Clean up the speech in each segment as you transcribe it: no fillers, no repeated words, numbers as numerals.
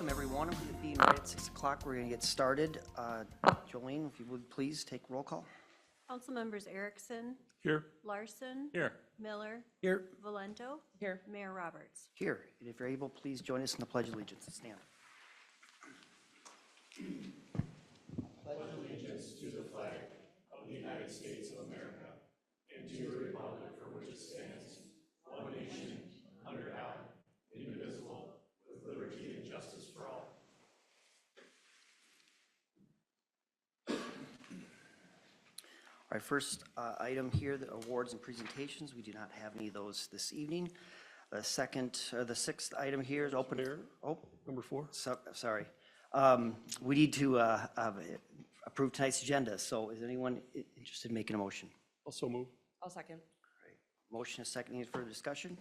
Welcome, everyone. Being right at 6 o'clock, we're going to get started. Jolene, if you would please take roll call. Council members Erickson. Here. Larson. Here. Miller. Here. Valento. Here. Mayor Roberts. Here. And if you're able, please join us in the Pledge of Allegiance. Stand. Our first item here, the awards and presentations. We do not have any of those this evening. The sixth item here is open. Number 4. Sorry. We need to approve tonight's agenda. So is anyone interested in making a motion? Also move. I'll second. Motion is second. Any further discussion?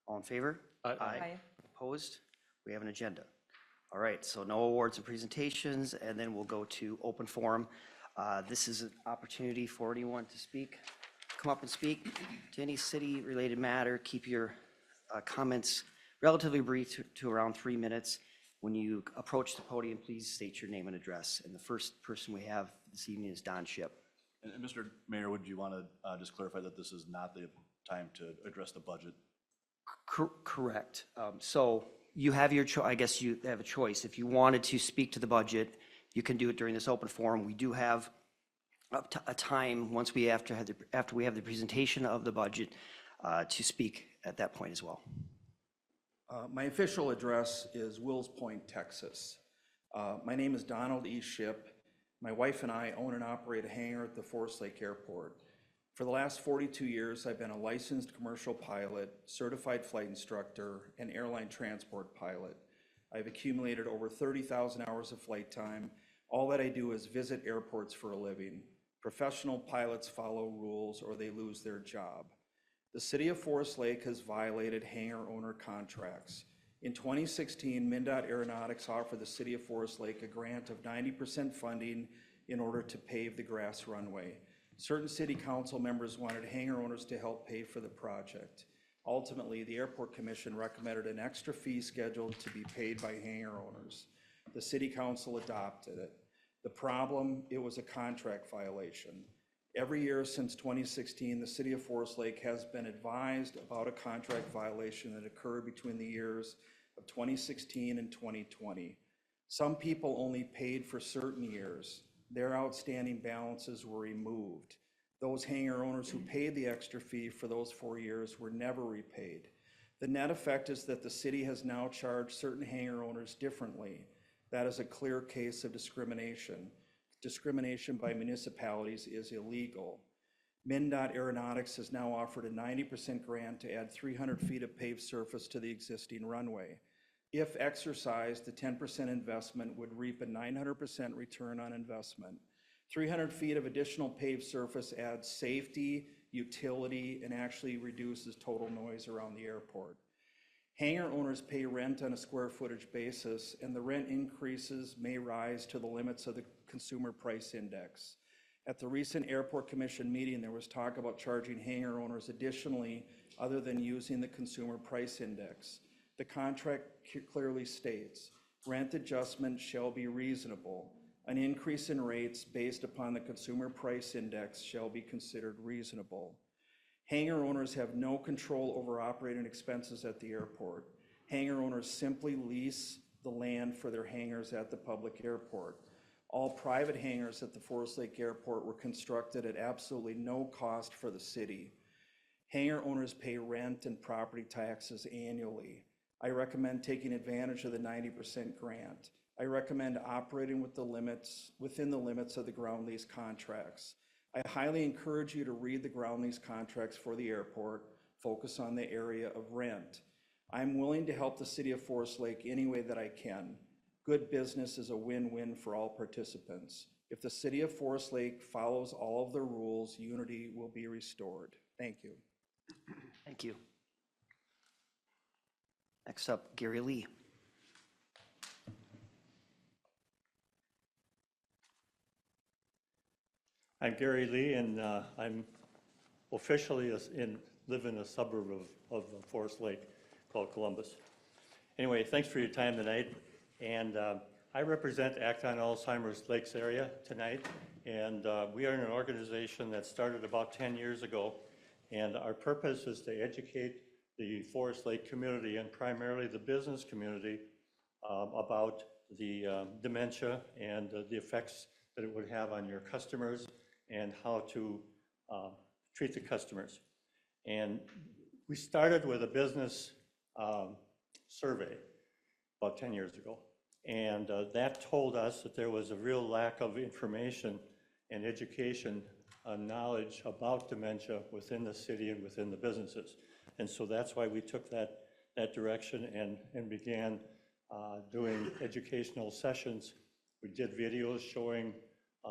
All in favor? Aye. Opposed? We have an agenda. All right, so no awards and presentations, and then we'll go to open forum. This is an opportunity for anyone to speak. Come up and speak to any city-related matter. Keep your comments relatively brief to around 3 minutes. When you approach the podium, please state your name and address. And the first person we have this evening is Don Ship. And Mr. Mayor, would you want to just clarify that this is not the time to address the budget? Correct. So you have your I guess you have a choice. If you wanted to speak to the budget, you can do it during this open forum. We do have up to a time once we after we have the presentation of the budget to speak at that point as well. My official address is Wills Point, Texas. My name is Donald E. Ship. My wife and I own and operate a hangar at the Forest Lake Airport. For the last 42 years, I've been a licensed commercial pilot, certified flight instructor, and airline transport pilot. I've accumulated over 30,000 hours of flight time. All that I do is visit airports for a living. Professional pilots follow rules or they lose their job. The city of Forest Lake has violated hangar owner contracts. In 2016, MnDOT Aeronautics offered the city of Forest Lake a grant of 90% funding in order to pave the grass runway. Certain city council members wanted hangar owners to help pay for the project. Ultimately, the Airport Commission recommended an extra fee scheduled to be paid by hangar owners. The city council adopted it. The problem, it was a contract violation. Every year since 2016, the city of Forest Lake has been advised about a contract violation that occurred between the years of 2016 and 2020. Some people only paid for certain years. Their outstanding balances were removed. Those hangar owners who paid the extra fee for those 4 years were never repaid. The net effect is that the city has now charged certain hangar owners differently. That is a clear case of discrimination. Discrimination by municipalities is illegal. MnDOT Aeronautics has now offered a 90% grant to add 300 feet of paved surface to the existing runway. If exercised, the 10% investment would reap a 900% return on investment. 300 feet of additional paved surface adds safety, utility, and actually reduces total noise around the airport. Hangar owners pay rent on a square footage basis, and the rent increases may rise to the limits of the Consumer Price Index. At the recent Airport Commission meeting, there was talk about charging hangar owners additionally other than using the Consumer Price Index. The contract clearly states, rent adjustment shall be reasonable. An increase in rates based upon the Consumer Price Index shall be considered reasonable. Hangar owners have no control over operating expenses at the airport. Hangar owners simply lease the land for their hangars at the public airport. All private hangars at the Forest Lake Airport were constructed at absolutely no cost for the city. Hangar owners pay rent and property taxes annually. I recommend taking advantage of the 90% grant. I recommend operating within the limits of the ground lease contracts. I highly encourage you to read the ground lease contracts for the airport, focus on the area of rent. I'm willing to help the city of Forest Lake any way that I can. Good business is a win-win for all participants. If the city of Forest Lake follows all of the rules, unity will be restored. Thank you. Thank you. Next up, Gary Lee. I'm Gary Lee, and I'm officially live in a suburb of Forest Lake called Columbus. Anyway, thanks for your time tonight. And I represent Act on Alzheimer's Lakes area tonight, and we are an organization that started about 10 years ago, and our purpose is to educate the Forest Lake community and primarily the business community about the dementia and the effects that it would have on your customers and how to treat the customers. And we started with a business survey about 10 years ago. And that told us that there was a real lack of information and education, knowledge about dementia within the city and within the businesses. And so that's why we took that direction and began doing educational sessions. We did videos showing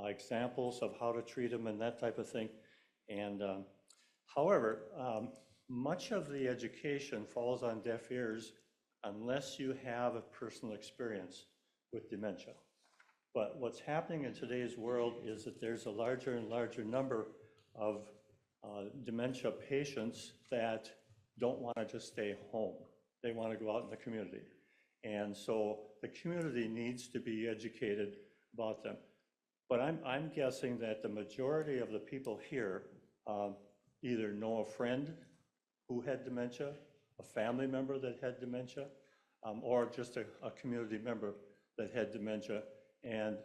examples of how to treat them and that type of thing. And however, much of the education falls on deaf ears unless you have a personal experience with dementia. But what's happening in today's world is that there's a larger and larger number of dementia patients that don't want to just stay home. They want to go out in the community. And so the community needs to be educated about them. But I'm guessing that the majority of the people here either know a friend who had dementia, a family member that had dementia, or just a community member that had dementia and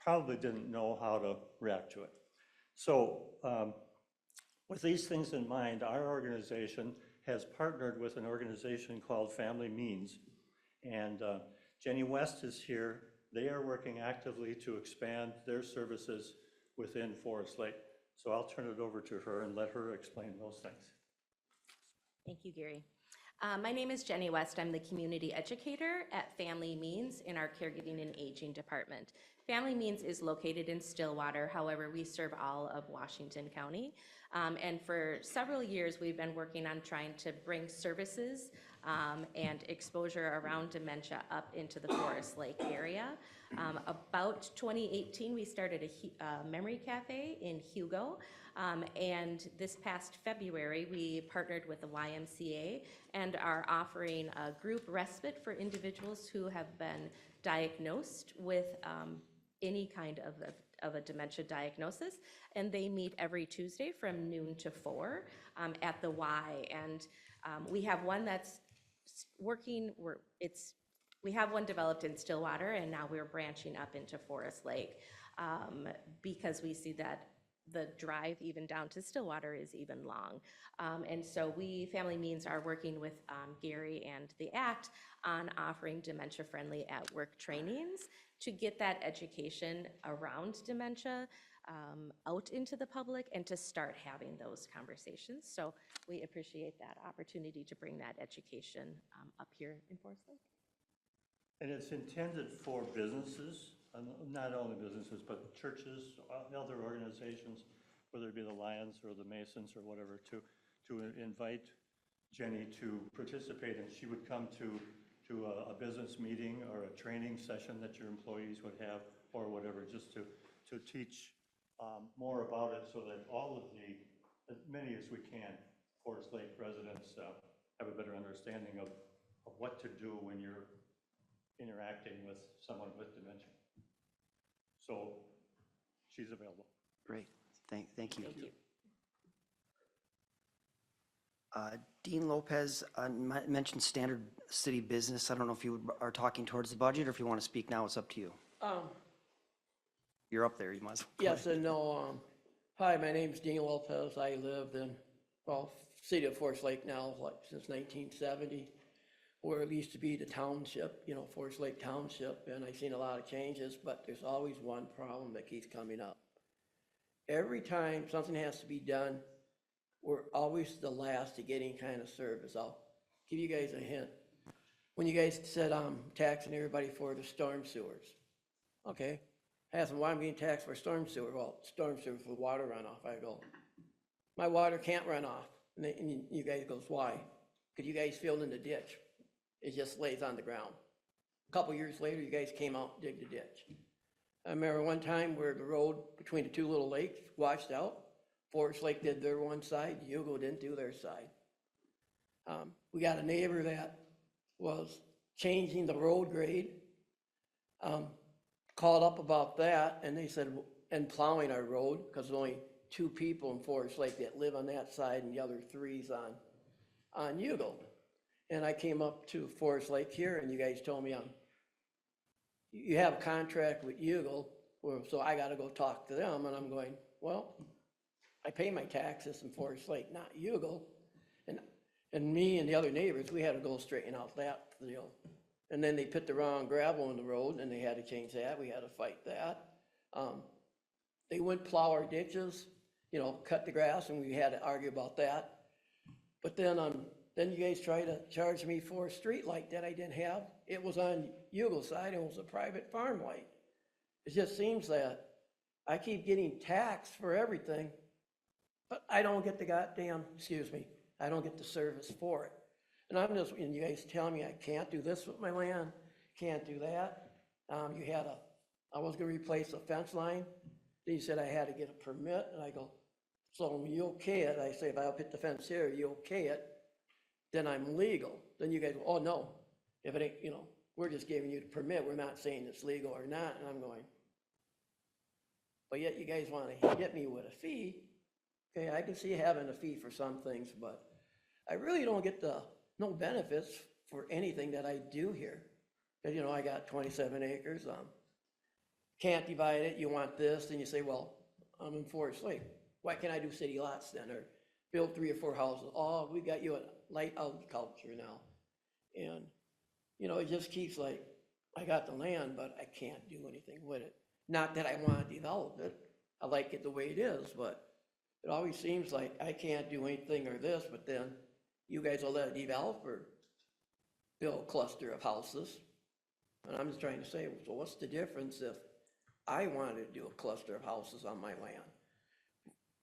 probably didn't know how to react to it. So with these things in mind, our organization has partnered with an organization called Family Means. And Jenny West is here. They are working actively to expand their services within Forest Lake. So I'll turn it over to her and let her explain those things. Thank you, Gary. My name is Jenny West. I'm the community educator at Family Means in our Caregiving and Aging department. Family Means is located in Stillwater. However, we serve all of Washington County. And for several years, we've been working on trying to bring services and exposure around dementia up into the Forest Lake area. About 2018, we started a memory cafe in Hugo. And this past February, we partnered with the YMCA and are offering a group respite for individuals who have been diagnosed with any kind of a dementia diagnosis. And they meet every Tuesday from noon to 4 at the Y. And we have one that's working, we have one developed in Stillwater, and now we're branching up into Forest Lake because we see that the drive even down to Stillwater is even long. And so we, Family Means, are working with Gary and the ACT on offering dementia-friendly at-work trainings to get that education around dementia out into the public and to start having those conversations. So we appreciate that opportunity to bring that education up here in Forest Lake. And it's intended for businesses, not only businesses, but churches, other organizations, whether it be the Lions or the Masons or whatever, to invite Jenny to participate, and she would come to a business meeting or a training session that your employees would have or whatever, just to teach more about it so that all of as many as we can, Forest Lake residents have a better understanding of what to do when you're interacting with someone with dementia. So she's available. Great, thank you. Thank you. Dean Lopez mentioned standard city business. I don't know if you are talking towards the budget or if you want to speak now, it's up to you. You're up there, you must. Yes and no. Hi, my name's Dean Lopez. I lived in, city of Forest Lake now, since 1970, where it used to be the township, Forest Lake Township, and I've seen a lot of changes, but there's always one problem that keeps coming up. Every time something has to be done, we're always the last to get any kind of service. I'll give you guys a hint. When you guys said I'm taxing everybody for the storm sewers, okay? I asked them, why I'm being taxed for storm sewer? Well, storm sewer for water runoff. I go, my water can't run off. And you guys goes, why? Because you guys filled in the ditch. It just lays on the ground. A couple years later, you guys came out and dig the ditch. I remember one time where the road between the two little lakes washed out. Forest Lake did their one side, Hugo didn't do their side. We got a neighbor that was changing the road grade Called up about that, and they said, and plowing our road, because there's only 2 people in Forest Lake that live on that side, and the other 3's on Ugal. And I came up to Forest Lake here, and you guys told me, you have a contract with Ugal, so I gotta go talk to them, and I'm going, well, I pay my taxes in Forest Lake, not Ugal. And me and the other neighbors, we had to go straighten out that deal. And then they put the wrong gravel in the road, and they had to change that, we had to fight that. They wouldn't plow our ditches, you know, cut the grass, and we had to argue about that. But then you guys tried to charge me for a street light that I didn't have. It was on Ugal's side, and it was a private farm light. It just seems that I keep getting taxed for everything, but I don't get the I don't get the service for it. And and you guys tell me I can't do this with my land, can't do that. I was gonna replace a fence line. Then you said I had to get a permit, and I go, so you okay it? I say, if I'll put the fence here, you okay it, then I'm legal. Then you guys go, oh no, if it ain't, you know, we're just giving you the permit, we're not saying it's legal or not. And I'm going, but yet you guys wanna hit me with a fee. Okay, I can see having a fee for some things, but I really don't get no benefits for anything that I do here. Cause you know, I got 27 acres, can't divide it, you want this, and you say, well, I'm in Forest Lake. Why can't I do city lots then, or build 3 or 4 houses? Oh, we got you a light agriculture now. And, you know, it just keeps like, I got the land, but I can't do anything with it. Not that I want to develop it. I like it the way it is, but it always seems like I can't do anything or this, but then you guys will let a developer build a cluster of houses. And I'm just trying to say, so what's the difference if I wanted to do a cluster of houses on my land?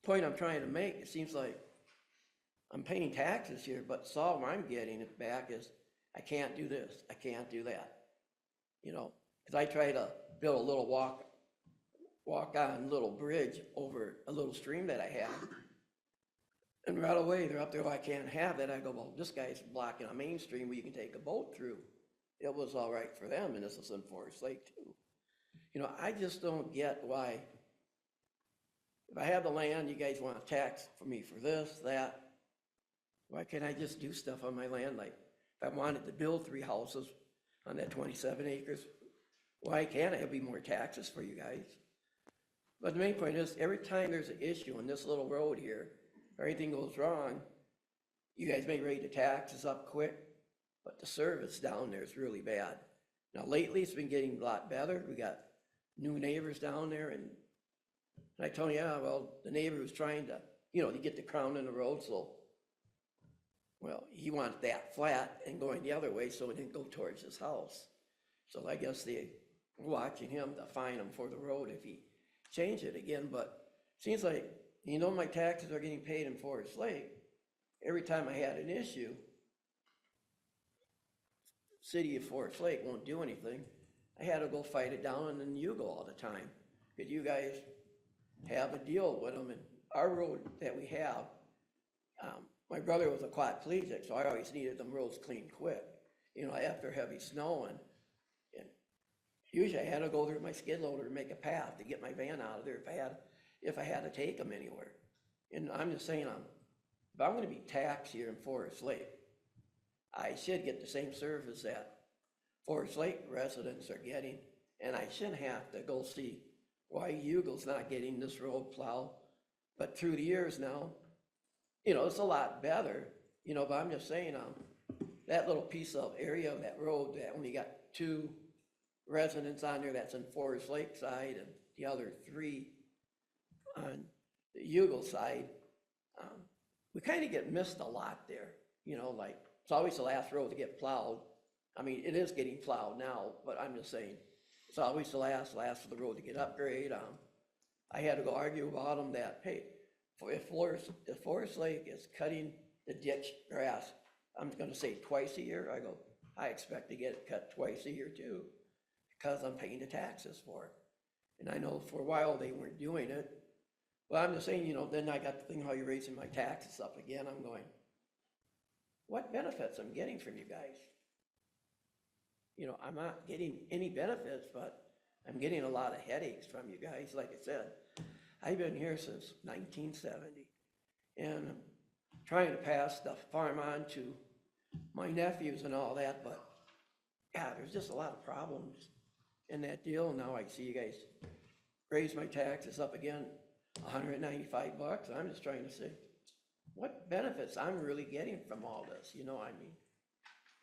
Point I'm trying to make, it seems like I'm paying taxes here, but all I'm getting it back is I can't do this, I can't do that. You know, because I try to build a little walk on little bridge over a little stream that I have. And right away, they're up there, well, I can't have that. I go, well, this guy's blocking a main stream where you can take a boat through. It was all right for them, and this is in Forest Lake too. You know, I just don't get why, if I have the land, you guys want to tax for me for this, that. Why can't I just do stuff on my land? Like, if I wanted to build 3 houses on that 27 acres, why can't I be more taxes for you guys? But the main point is, every time there's an issue on this little road here, or anything goes wrong, you guys may rate the taxes up quick, but the service down there is really bad. Now lately, it's been getting a lot better. We got new neighbors down there, and I told you, yeah, well, the neighbor was trying to, you know, to get the crown in the road, so, well, he wanted that flat and going the other way so it didn't go towards his house. So I guess they were watching him to fine him for the road if he changed it again, but seems like, you know, my taxes are getting paid in Forest Lake. Every time I had an issue, city of Forest Lake won't do anything. I had to go fight it down in Ugal all the time. Because you guys have a deal with them, and our road that we have, my brother was a quadriplegic, so I always needed them roads cleaned quick, you know, after heavy snow, and usually I had to go there with my skid loader to make a path to get my van out of there if I had to take them anywhere. And I'm just saying, if I'm gonna be taxed here in Forest Lake, I should get the same service that Forest Lake residents are getting, and I shouldn't have to go see why Ugal's not getting this road plowed. But through the years now, you know, it's a lot better, you know, but I'm just saying, that little piece of area of that road that only got 2 residents on there, that's in Forest Lake side, and the other 3 on the Ugal side, we kind of get missed a lot there, you know, like, it's always the last road to get plowed. I mean, it is getting plowed now, but I'm just saying, it's always the last for the road to get upgraded. I had to go argue about them that, hey, if Forest Lake is cutting the ditch grass, I'm gonna say twice a year, I go, I expect to get it cut twice a year too, because I'm paying the taxes for it. And I know for a while they weren't doing it, but I'm just saying, you know, then I got the thing how you're raising my taxes up again. I'm going, what benefits I'm getting from you guys? You know, I'm not getting any benefits, but I'm getting a lot of headaches from you guys. Like I said, I've been here since 1970, and I'm trying to pass the farm on to my nephews and all that, but yeah, there's just a lot of problems in that deal. Now I see you guys raise my taxes up again, $195. I'm just trying to see what benefits I'm really getting from all this, you know, I mean,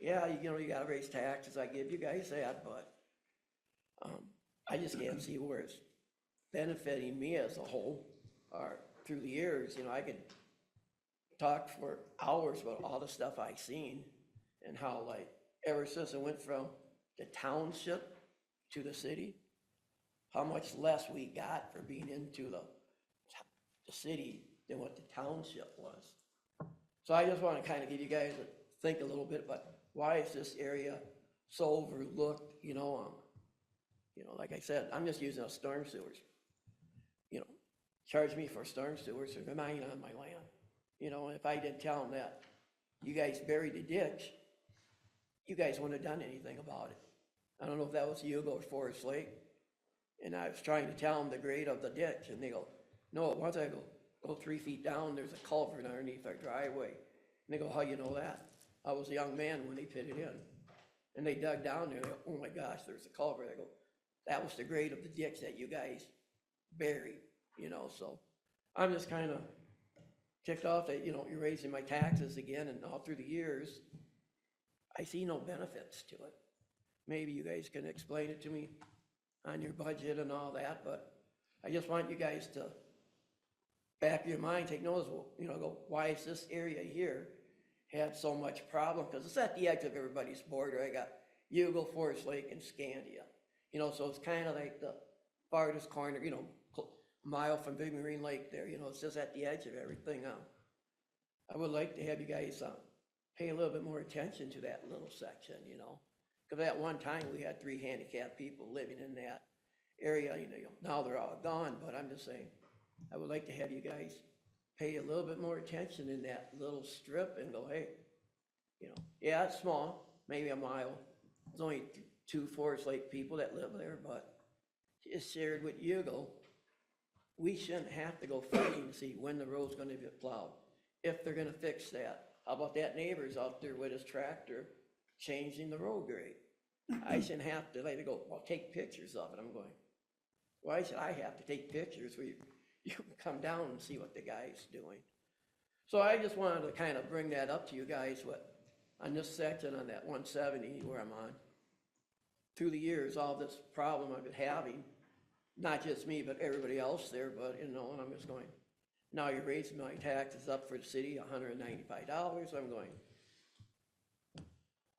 yeah, you know, you gotta raise taxes, I give you guys that, but I just can't see where it's benefiting me as a whole, or through the years, you know, I could talk for hours about all the stuff I've seen, and how, like, ever since it went from the township to the city, how much less we got for being into the city than what the township was. So I just want to kind of give you guys a think a little bit about why is this area so overlooked, you know, like I said, I'm just using a storm sewers. You know, charge me for storm sewers for mine on my land. You know, if I didn't tell them that you guys buried the ditch, you guys wouldn't have done anything about it. I don't know if that was Hugo or Forest Lake. And I was trying to tell them the grade of the ditch, and they go, no, once I go 3 feet down, there's a culvert underneath our driveway. And they go, how you know that? I was a young man when they put it in. And they dug down there, they go, oh my gosh, there's a culvert. I go, that was the grade of the ditch that you guys buried, you know, so I'm just kind of ticked off that, you know, you're raising my taxes again, and all through the years, I see no benefits to it. Maybe you guys can explain it to me on your budget and all that, but I just want you guys to back your mind, take notice, you know, go, why is this area here had so much problem? Because it's at the edge of everybody's border. I got Hugo, Forest Lake, and Scandia. You know, so it's kind of like the farthest corner, you know, a mile from Big Marine Lake there, you know, it's just at the edge of everything. I would like to have you guys pay a little bit more attention to that little section, you know. Because at one time, we had 3 handicapped people living in that area, you know, now they're all gone, but I'm just saying, I would like to have you guys pay a little bit more attention in that little strip and go, hey, you know, yeah, it's small, maybe a mile. There's only 2 Forest Lake people that live there, but it's shared with Hugo. We shouldn't have to go fighting to see when the road's gonna be plowed, if they're gonna fix that. How about that neighbor's out there with his tractor changing the road grade? I shouldn't have to, like, go, well, take pictures of it. I'm going, why should I have to take pictures where you can come down and see what the guy's doing? So I just wanted to kind of bring that up to you guys, what, on this section, on that 170 where I'm on. Through the years, all this problem I've been having, not just me, but everybody else there, but, you know, and I'm just going, now you're raising my taxes up for the city, $195. I'm going,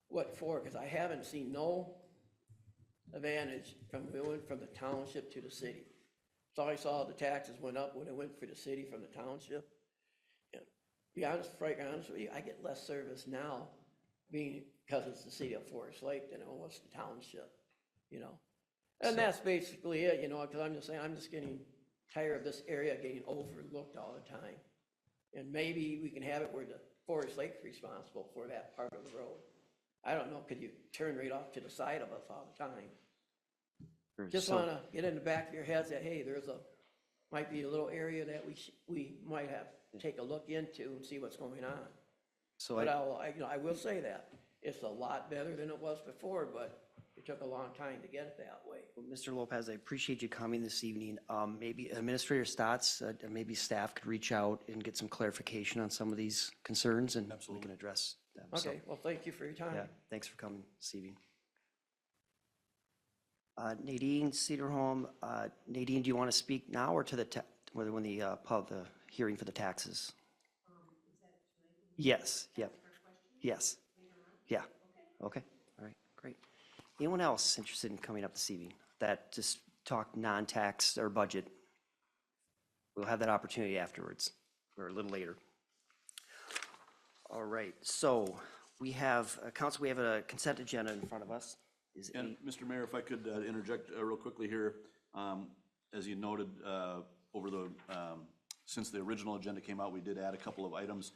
what for? Because I haven't seen no advantage from going from the township to the city. So I saw the taxes went up when it went for the city from the township. And to be honest, frankly honest with you, I get less service now being because it's the city of Forest Lake than it was the township, you know. And that's basically it, you know, because I'm just saying, I'm just getting tired of this area getting overlooked all the time. And maybe we can have it where the Forest Lake's responsible for that part of the road. I don't know, could you turn right off to the side of us all the time? Just So- want to get in the back of your heads that, hey, might be a little area that we might have to take a look into and see what's going on. So But I will say that it's a lot better than it was before, but it took a long time to get it that way. Mr. Lopez, I appreciate you coming this evening. Maybe Administrator Statz, maybe staff could reach out and get some clarification on some of these concerns, and we can address them. So, Okay, well, thank you for your time. yeah, thanks for coming this evening. Nadine Cedarholm, Nadine, do you want to speak now or to when the hearing for the taxes? Yes, yep. Yes. Yeah. Okay, all right, great. Anyone else interested in coming up this evening that just talk non-tax or budget? We'll have that opportunity afterwards or a little later. All right, so we have, council, we have a consent agenda in front of us. And Mr. Mayor, if I could interject real quickly here, as you noted, since the original agenda came out, we did add a couple of items.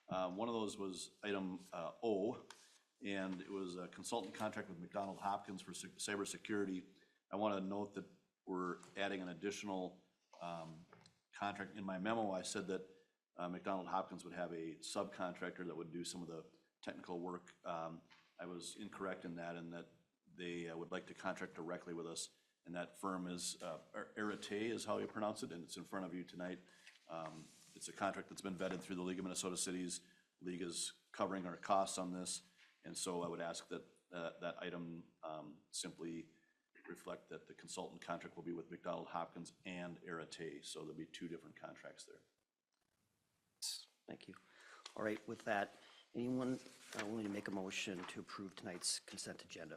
One of those was item O, and it was a consultant contract with McDonald Hopkins for cybersecurity. I want to note that we're adding an additional contract. In my memo, I said that McDonald Hopkins would have a subcontractor that would do some of the technical work. I was incorrect in that, and that they would like to contract directly with us. And that firm is, Arate is how you pronounce it, and it's in front of you tonight. It's a contract that's been vetted through the League of Minnesota Cities. League is covering our costs on this, and so I would ask that that item simply reflect that the consultant contract will be with McDonald Hopkins and Arate, so there'll be two different contracts there. Thank you. All right, with that, anyone willing to make a motion to approve tonight's consent agenda?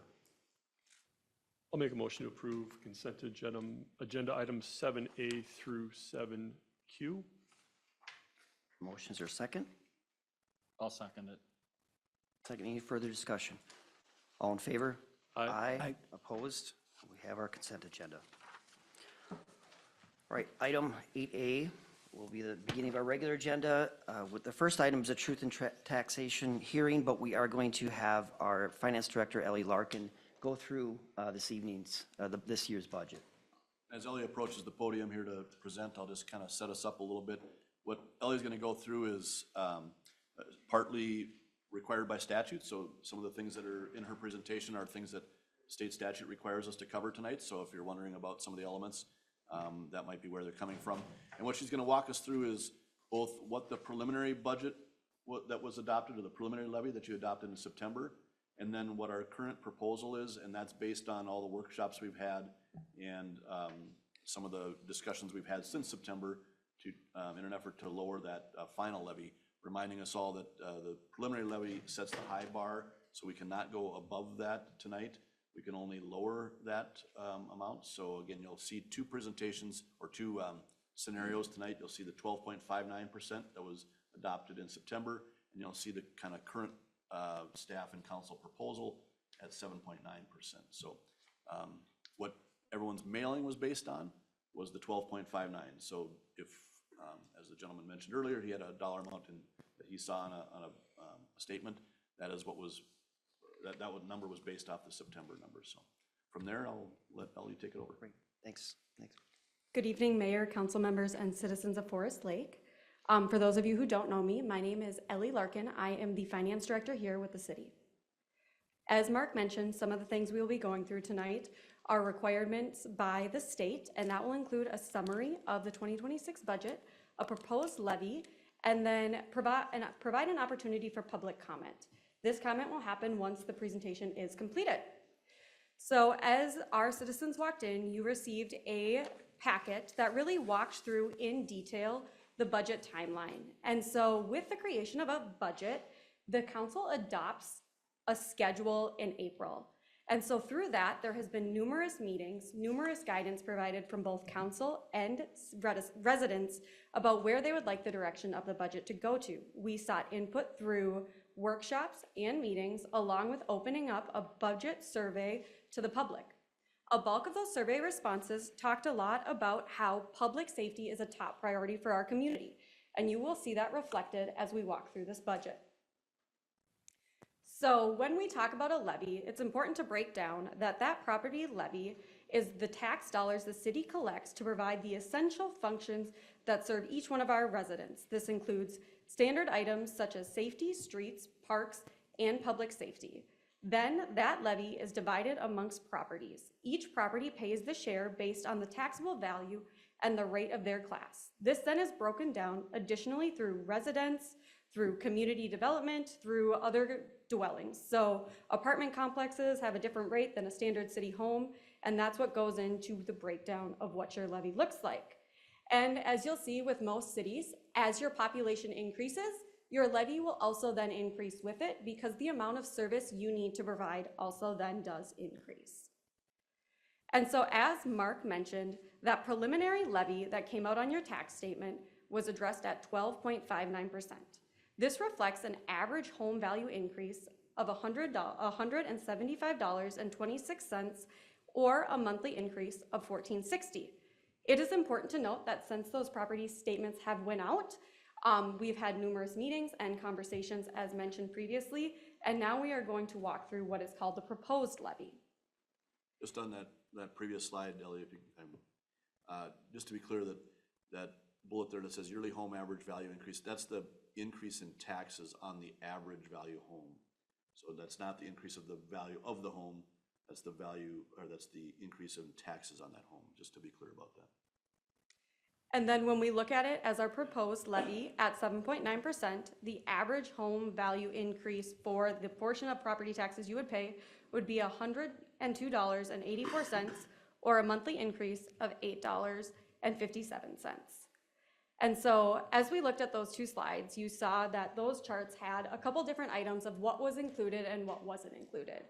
I'll make a motion to approve consent agenda items 7A through 7Q. Motions are second? I'll second it. Second, any further discussion? All in favor? Aye. Opposed? We have our consent agenda. All right, item 8A will be the beginning of our regular agenda. With the first item is a truth and taxation hearing, but we are going to have our finance director, Elle Larkin, go through this year's budget. As Ellie approaches the podium here to present, I'll just kind of set us up a little bit. What Ellie's going to go through is partly required by statute, so some of the things that are in her presentation are things that state statute requires us to cover tonight, so if you're wondering about some of the elements, that might be where they're coming from. And what she's going to walk us through is both what the preliminary budget that was adopted, or the preliminary levy that you adopted in September, and then what our current proposal is, and that's based on all the workshops we've had and some of the discussions we've had since September to, in an effort to lower that final levy, reminding us all that the preliminary levy sets the high bar, so we cannot go above that tonight. We can only lower that amount. So again, you'll see two presentations or two scenarios tonight. You'll see the 12.59% that was adopted in September, and you'll see the kind of current staff and council proposal at 7.9%. So what everyone's mailing was based on was the 12.59. So if, as the gentleman mentioned earlier, he had a dollar amount that he saw on a statement, that is what was, that number was based off the September number. So from there, I'll let Ellie take it over. Great, thanks. Good evening, Mayor, council members, and citizens of Forest Lake. For those of you who don't know me, my name is Elle Larkin. I am the finance director here with the city. As Mark mentioned, some of the things we will be going through tonight are requirements by the state, and that will include a summary of the 2026 budget, a proposed levy, and then provide an opportunity for public comment. This comment will happen once the presentation is completed. So as our citizens walked in, you received a packet that really walks through in detail the budget timeline. And so with the creation of a budget, the council adopts a schedule in April. And so through that, there has been numerous meetings, numerous guidance provided from both council and residents about where they would like the direction of the budget to go to. We sought input through workshops and meetings, along with opening up a budget survey to the public. A bulk of those survey responses talked a lot about how public safety is a top priority for our community, and you will see that reflected as we walk through this budget. So when we talk about a levy, it's important to break down that property levy is the tax dollars the city collects to provide the essential functions that serve each one of our residents. This includes standard items such as safety, streets, parks, and public safety. Then that levy is divided amongst properties. Each property pays the share based on the taxable value and the rate of their class. This then is broken down additionally through residents, through community development, through other dwellings. So apartment complexes have a different rate than a standard city home, and that's what goes into the breakdown of what your levy looks like. And as you'll see with most cities, as your population increases, your levy will also then increase with it because the amount of service you need to provide also then does increase. And so as Mark mentioned, that preliminary levy that came out on your tax statement was addressed at 12.59%. This reflects an average home value increase of $175.26 or a monthly increase of $1,460. It is important to note that since those property statements have went out, we've had numerous meetings and conversations, as mentioned previously, And now we are going to walk through what is called the proposed levy. Just on that previous slide, Ellie, if you, just to be clear, that bullet there that says yearly home average value increase, that's the increase in taxes on the average value home. So that's not the increase of the value of the home, that's the value, or that's the increase in taxes on that home, just to be clear about that. And then when we look at it as our proposed levy at 7.9%, the average home value increase for the portion of property taxes you would pay would be $102.84, or a monthly increase of $8.57. And so as we looked at those two slides, you saw that those charts had a couple different items of what was included and what wasn't included.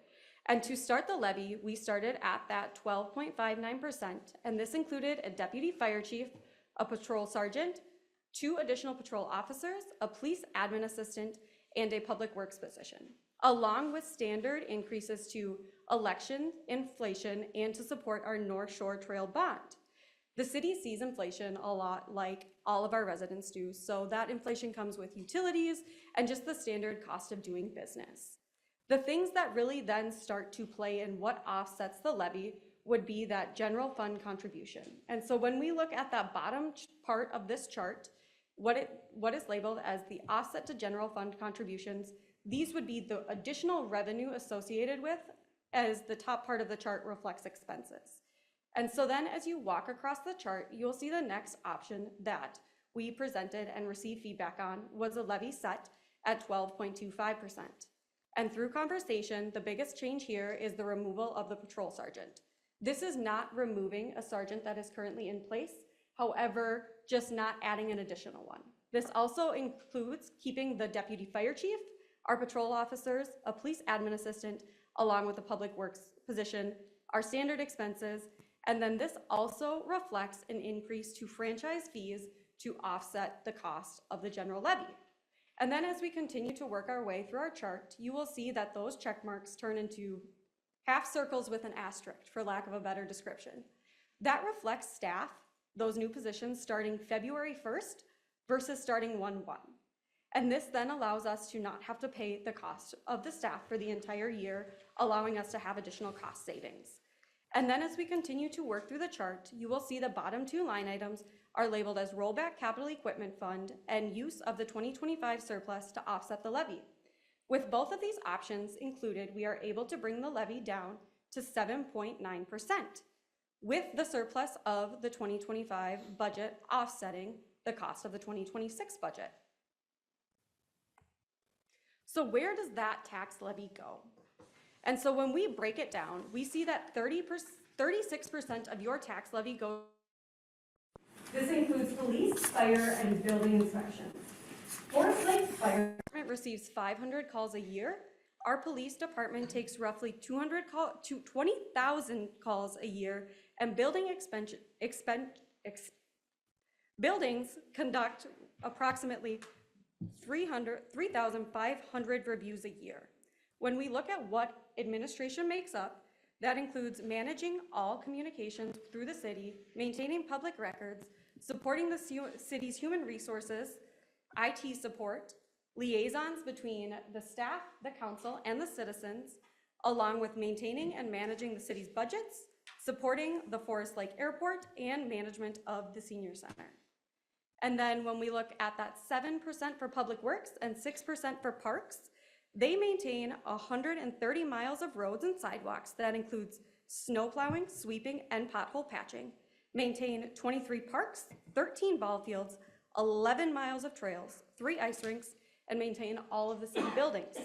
And to start the levy, we started at that 12.59%, and this included a deputy fire chief, a patrol sergeant, 2 additional patrol officers, a police admin assistant, and a public works position, along with standard increases to election, inflation, and to support our North Shore Trail bond. The city sees inflation a lot like all of our residents do, so that inflation comes with utilities and just the standard cost of doing business. The things that really then start to play in what offsets the levy would be that general fund contribution. And so when we look at that bottom part of this chart, what is labeled as the offset to general fund contributions, these would be the additional revenue associated with, as the top part of the chart reflects expenses. And so then as you walk across the chart, you'll see the next option that we presented and received feedback on was a levy set at 12.25%. And through conversation, the biggest change here is the removal of the patrol sergeant. This is not removing a sergeant that is currently in place, however, just not adding an additional one. This also includes keeping the deputy fire chief, our patrol officers, a police admin assistant, along with the public works position, our standard expenses, and then this also reflects an increase to franchise fees to offset the cost of the general levy. And then as we continue to work our way through our chart, you will see that those check marks turn into half circles with an asterisk, for lack of a better description. That reflects staff, those new positions starting February 1st versus starting 1/1. And this then allows us to not have to pay the cost of the staff for the entire year, allowing us to have additional cost savings. And then as we continue to work through the chart, you will see the bottom 2 line items are labeled as rollback capital equipment fund and use of the 2025 surplus to offset the levy. With both of these options included, we are able to bring the levy down to 7.9%, with the surplus of the 2025 budget offsetting the cost of the 2026 budget. So where does that tax levy go? And so when we break it down, we see that 36% of your tax levy goes. This includes police, fire, and building inspections. Forest Lake Fire Department receives 500 calls a year. Our police department takes roughly 20,000 calls a year, and buildings conduct approximately 3,500 reviews a year. When we look at what administration makes up, that includes managing all communications through the city, maintaining public records, supporting the city's human resources, IT support, liaisons between the staff, the council, and the citizens, along with maintaining and managing the city's budgets, supporting the Forest Lake Airport, and management of the senior center. And then when we look at that 7% for public works and 6% for parks, they maintain 130 miles of roads and sidewalks. That includes snow plowing, sweeping, and pothole patching, maintain 23 parks, 13 ball fields, 11 miles of trails, 3 ice rinks, and maintain all of the city buildings.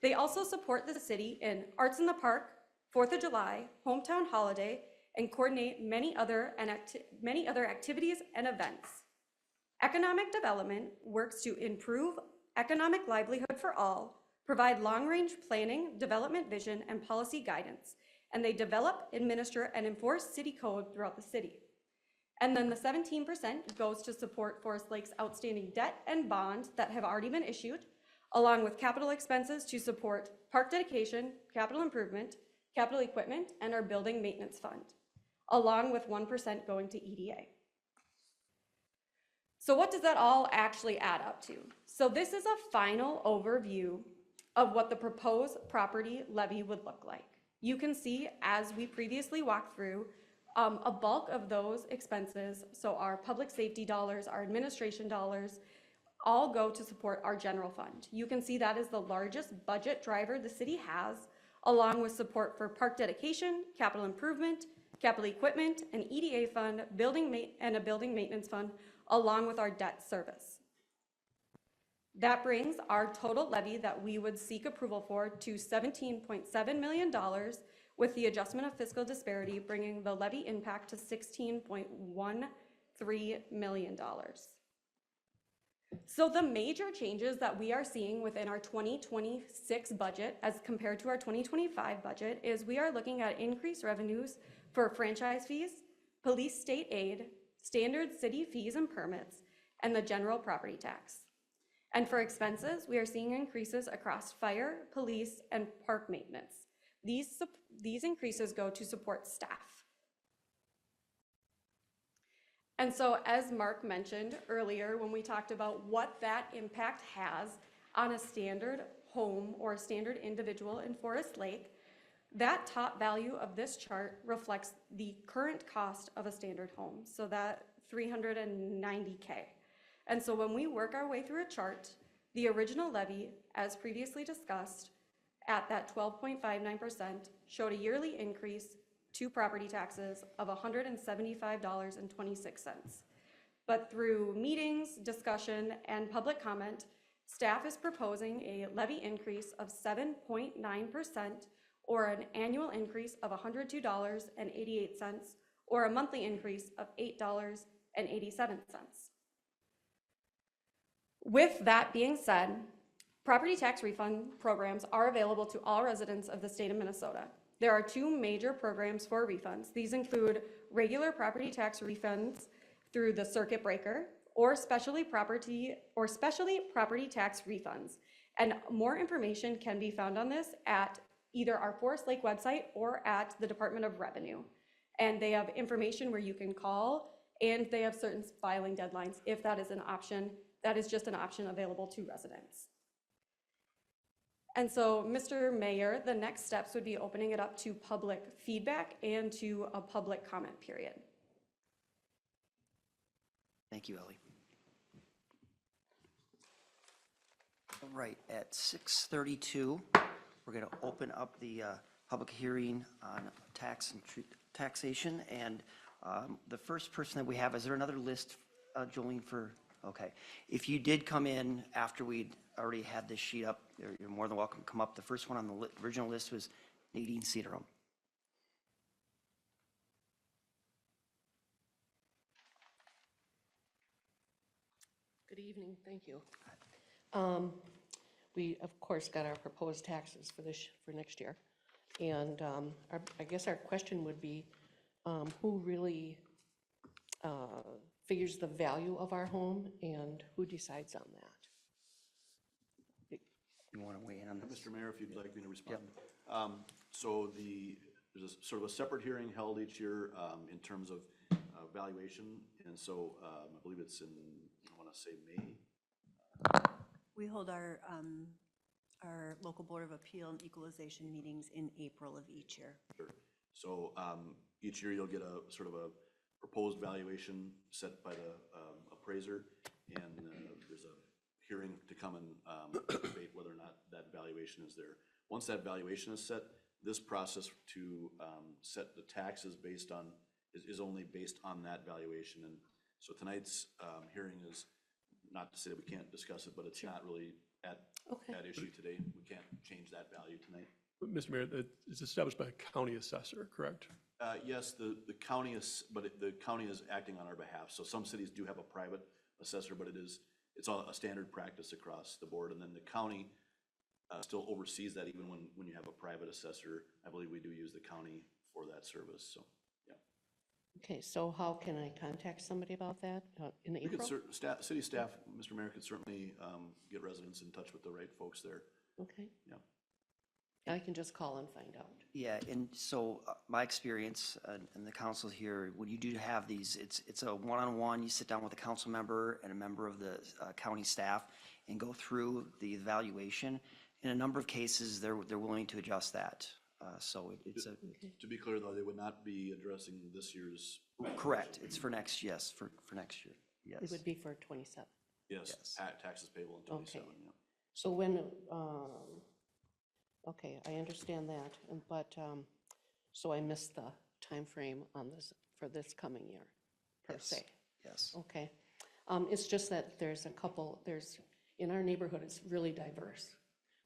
They also support the city in Arts in the Park, 4th of July, Hometown Holiday, and coordinate many other activities and events. Economic development works to improve economic livelihood for all, provide long-range planning, development vision, and policy guidance, and they develop, administer, and enforce city code throughout the city. And then the 17% goes to support Forest Lake's outstanding debt and bond that have already been issued, along with capital expenses to support park dedication, capital improvement, capital equipment, and our building maintenance fund, along with 1% going to EDA. So what does that all actually add up to? So this is a final overview of what the proposed property levy would look like. You can see, as we previously walked through, a bulk of those expenses, so our public safety dollars, our administration dollars, all go to support our general fund. You can see that is the largest budget driver the city has, along with support for park dedication, capital improvement, capital equipment, an EDA fund, and a building maintenance fund, along with our debt service. That brings our total levy that we would seek approval for to $17.7 million, with the adjustment of fiscal disparity bringing the levy impact to $16.13 million. So the major changes that we are seeing within our 2026 budget as compared to our 2025 budget is we are looking at increased revenues for franchise fees, police state aid, standard city fees and permits, and the general property tax. And for expenses, we are seeing increases across fire, police, and park maintenance. These increases go to support staff. And so, as Mark mentioned earlier, when we talked about what that impact has on a standard home or a standard individual in Forest Lake, that top value of this chart reflects the current cost of a standard home, so that $390K. And so when we work our way through a chart, the original levy, as previously discussed, at that 12.59% showed a yearly increase to property taxes of $175.26. But through meetings, discussion, and public comment, staff is proposing a levy increase of 7.9%, or an annual increase of $102.88, or a monthly increase of $8.87. With that being said, property tax refund programs are available to all residents of the state of Minnesota. There are two major programs for refunds. These include regular property tax refunds through the circuit breaker, or specialty property tax refunds. And more information can be found on this at either our Forest Lake website or at the Department of Revenue. And they have information where you can call, and they have certain filing deadlines if that is an option. That is just an option available to residents. And so, Mr. Mayor, the next steps would be opening it up to public feedback and to a public comment period. Thank you, Ellie. All right, at 6:32, we're going to open up the public hearing on tax and taxation. And the first person that we have, is there another list, Jolene, for? Okay. If you did come in after we'd already had this sheet up, you're more than welcome to come up. The first one on the original list was Nadine Cedarum. Good evening, thank you. We, of course, got our proposed taxes for next year. And I guess our question would be, who really figures the value of our home, and who decides on that? You want to weigh in on this? Mr. Mayor, if you'd like me to respond. So there's a sort of a separate hearing held each year in terms of valuation. And so I believe it's in, I want to say May. We hold our local Board of Appeal and Equalization meetings in April of each year. Sure. So each year you'll get a sort of a proposed valuation set by the appraiser, and there's a hearing to come and debate whether or not that valuation is there. Once that valuation is set, this process to set the taxes based on is only based on that valuation. And so tonight's hearing is not to say that we can't discuss it, but it's not really at issue today. We can't change that value tonight. But Mr. Mayor, it's established by a county assessor, correct? Yes, the county is, but the county is acting on our behalf. So some cities do have a private assessor, but it's all a standard practice across the board. And then the county still oversees that even when you have a private assessor. I believe we do use the county for that service, so, yeah. Okay, so how can I contact somebody about that in April? City staff, Mr. Mayor, could certainly get residents in touch with the right folks there. Okay. Yeah. I can just call and find out. Yeah, and so my experience and the council here, when you do have these, it's a one-on-one. You sit down with a council member and a member of the county staff and go through the evaluation. In a number of cases, they're willing to adjust that. So it's a, To be clear, though, they would not be addressing this year's. correct, it's for next, yes, for next year, yes. It would be for 27. Yes, Yes. taxes payable in 27, Okay. yeah. So when, okay, I understand that, but, so I missed the time frame on this, for this coming year, per Yes. se. Yes, Okay. It's just that there's a couple, in our neighborhood, it's really diverse.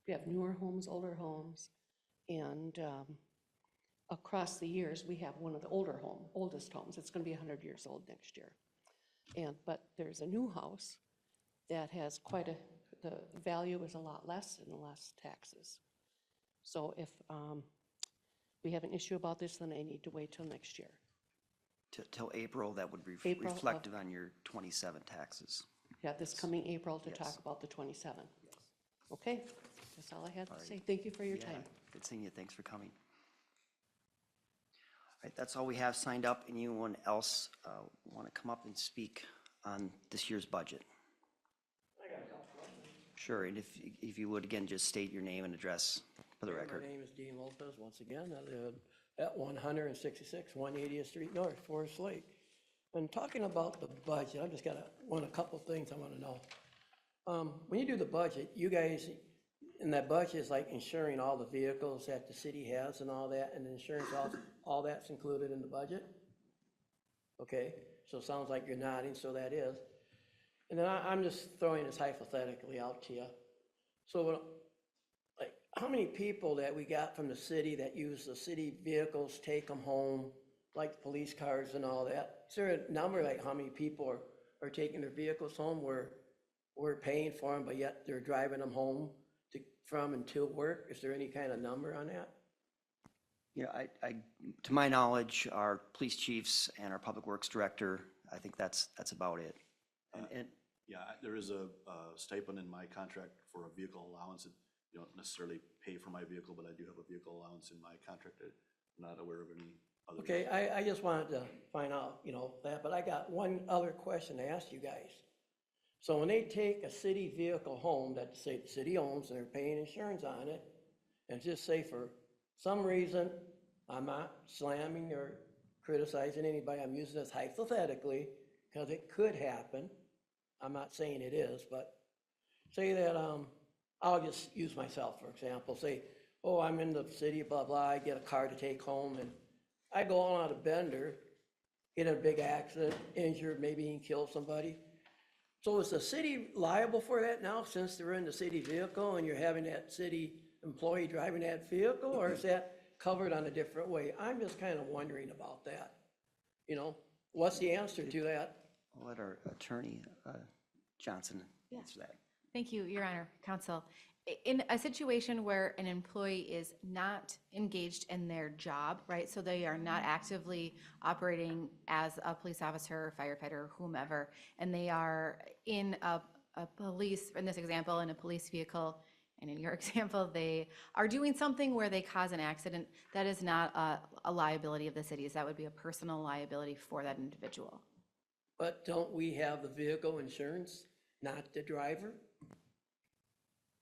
We have newer homes, older homes, and across the years, we have one of the oldest homes. It's gonna be 100 years old next year. But there's a new house that has the value is a lot less and less taxes. So if we have an issue about this, then I need to wait till next year. till April, that would be April of- reflected on your 27 taxes. Yeah, this coming April to Yes. talk about the 27. Okay, that's all I had to All right. say. Thank you for your Yeah, time. good seeing you, thanks for coming. All right, that's all we have signed up. Anyone else want to come up and speak on this year's budget? Sure, and if you would, again, just state your name and address for the record. My name is Dean Lopez, once again, I live at 166, 180th Street North, Forest Lake. And talking about the budget, I just got a couple things I want to know. When you do the budget, you guys, in that budget is like insuring all the vehicles that the city has and all that, and insurance, all that's included in the budget? Okay, so it sounds like you're nodding, so that is. And then I'm just throwing this hypothetically out to you. So, like, how many people that we got from the city that use the city vehicles, take them home, like police cars and all that? Is there a number, like how many people are taking their vehicles home where we're paying for them, but yet they're driving them home from and to work? Is there any kind of number on that? Yeah, to my knowledge, our police chiefs and our public works director, I think that's about it. And Yeah, there is a stipend in my contract for a vehicle allowance. You don't necessarily pay for my vehicle, but I do have a vehicle allowance in my contract. I'm not aware of any other. Okay, I just wanted to find out, that, but I got one other question to ask you guys. So when they take a city vehicle home that the city owns and they're paying insurance on it, and just say for some reason, I'm not slamming or criticizing anybody, I'm using this hypothetically, because it could happen. I'm not saying it is, but say that, I'll just use myself, for example, say, oh, I'm in the city, blah, blah, I get a car to take home, and I go on a bender, get in a big accident, injured, maybe even kill somebody. So is the city liable for that now, since they're in the city vehicle and you're having that city employee driving that vehicle, or is that covered on a different way? I'm just kind of wondering about that. What's the answer to that? I'll let our attorney, Johnson, answer that. Thank you, Your Honor, Counsel. In a situation where an employee is not engaged in their job, right, so they are not actively operating as a police officer or firefighter or whomever, and they are in a police, in this example, in a police vehicle, and in your example, they are doing something where they cause an accident, that is not a liability of the city's. That would be a personal liability for that individual. But don't we have the vehicle insurance, not the driver?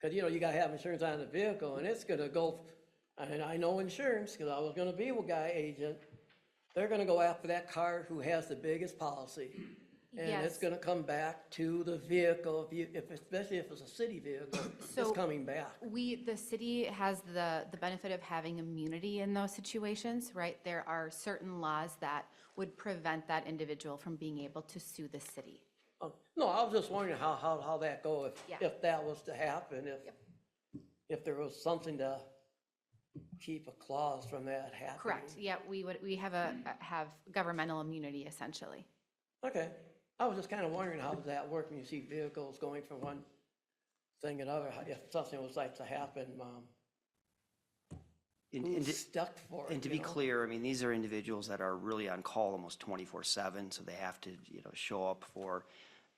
Because, you gotta have insurance on the vehicle, and it's gonna go, and I know insurance, because I was gonna be a guy agent, they're gonna go after that car who has the biggest policy. And it's Yes. gonna come back to the vehicle, especially if it's a city vehicle, it's So- coming back. The city has the benefit of having immunity in those situations, right? There are certain laws that would prevent that individual from being able to sue the city. Oh, no, I was just wondering how that go, Yeah. if that was to happen, if there was something to keep a clause from that happening. Correct, yeah, we have governmental immunity essentially. Okay, I was just kind of wondering how does that work when you see vehicles going from one thing to another, if something was like to happen, who's stuck for it? And to be clear, I mean, these are individuals that are really on call almost 24/7, so they have to, show up for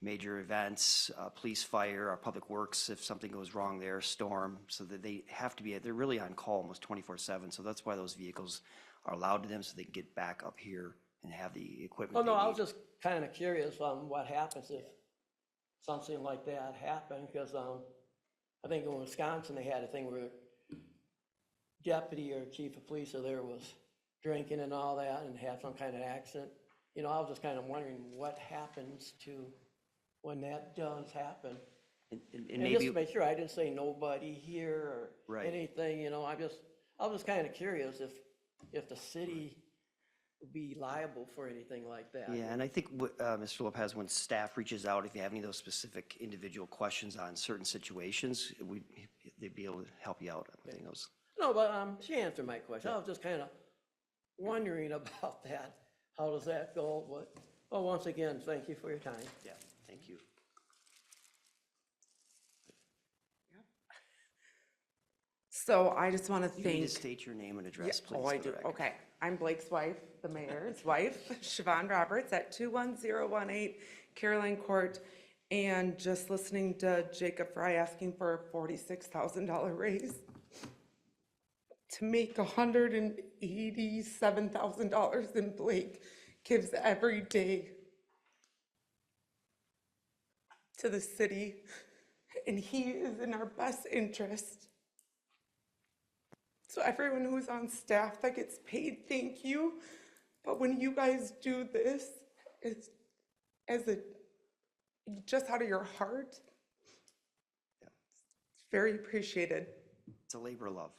major events, police, fire, our public works, if something goes wrong there, storm, so that they have to be, they're really on call almost 24/7, so that's why those vehicles are allowed to them, so they can get back up here and have the equipment Oh, they no, I need. was just kind of curious on what happens if something like that happened, because, I think in Wisconsin, they had a thing where deputy or chief of police or there was drinking and all that and had some kind of accident. You know, I was just kind of wondering what happens to when that does happen. And And just maybe, to make sure, I didn't say nobody here or Right. anything, you know, I was just kind of curious if the city would be liable for anything like that. yeah, and I think, Mr. Lopez, when staff reaches out, if you have any of those specific individual questions on certain situations, they'd be able to help you out on those. No, but she answered my question. I was just kind of wondering about that. How does that go? But, well, once again, thank you for your time. Yeah, thank you. So I just want to You need to thank. state your name and address, Yeah, please. oh, I for the do. record. Okay. I'm Blake's wife, the mayor's wife, Siobhan Roberts, at 21018 Caroline Court. And just listening to Jacob Fry asking for a $46,000 raise to make $187,000 in Blake gives every day to the city. And he is in our best interest. So everyone who's on staff that gets paid, thank you. But when you guys do this, it's just out of your heart. Yeah. It's very appreciated. It's a labor of love.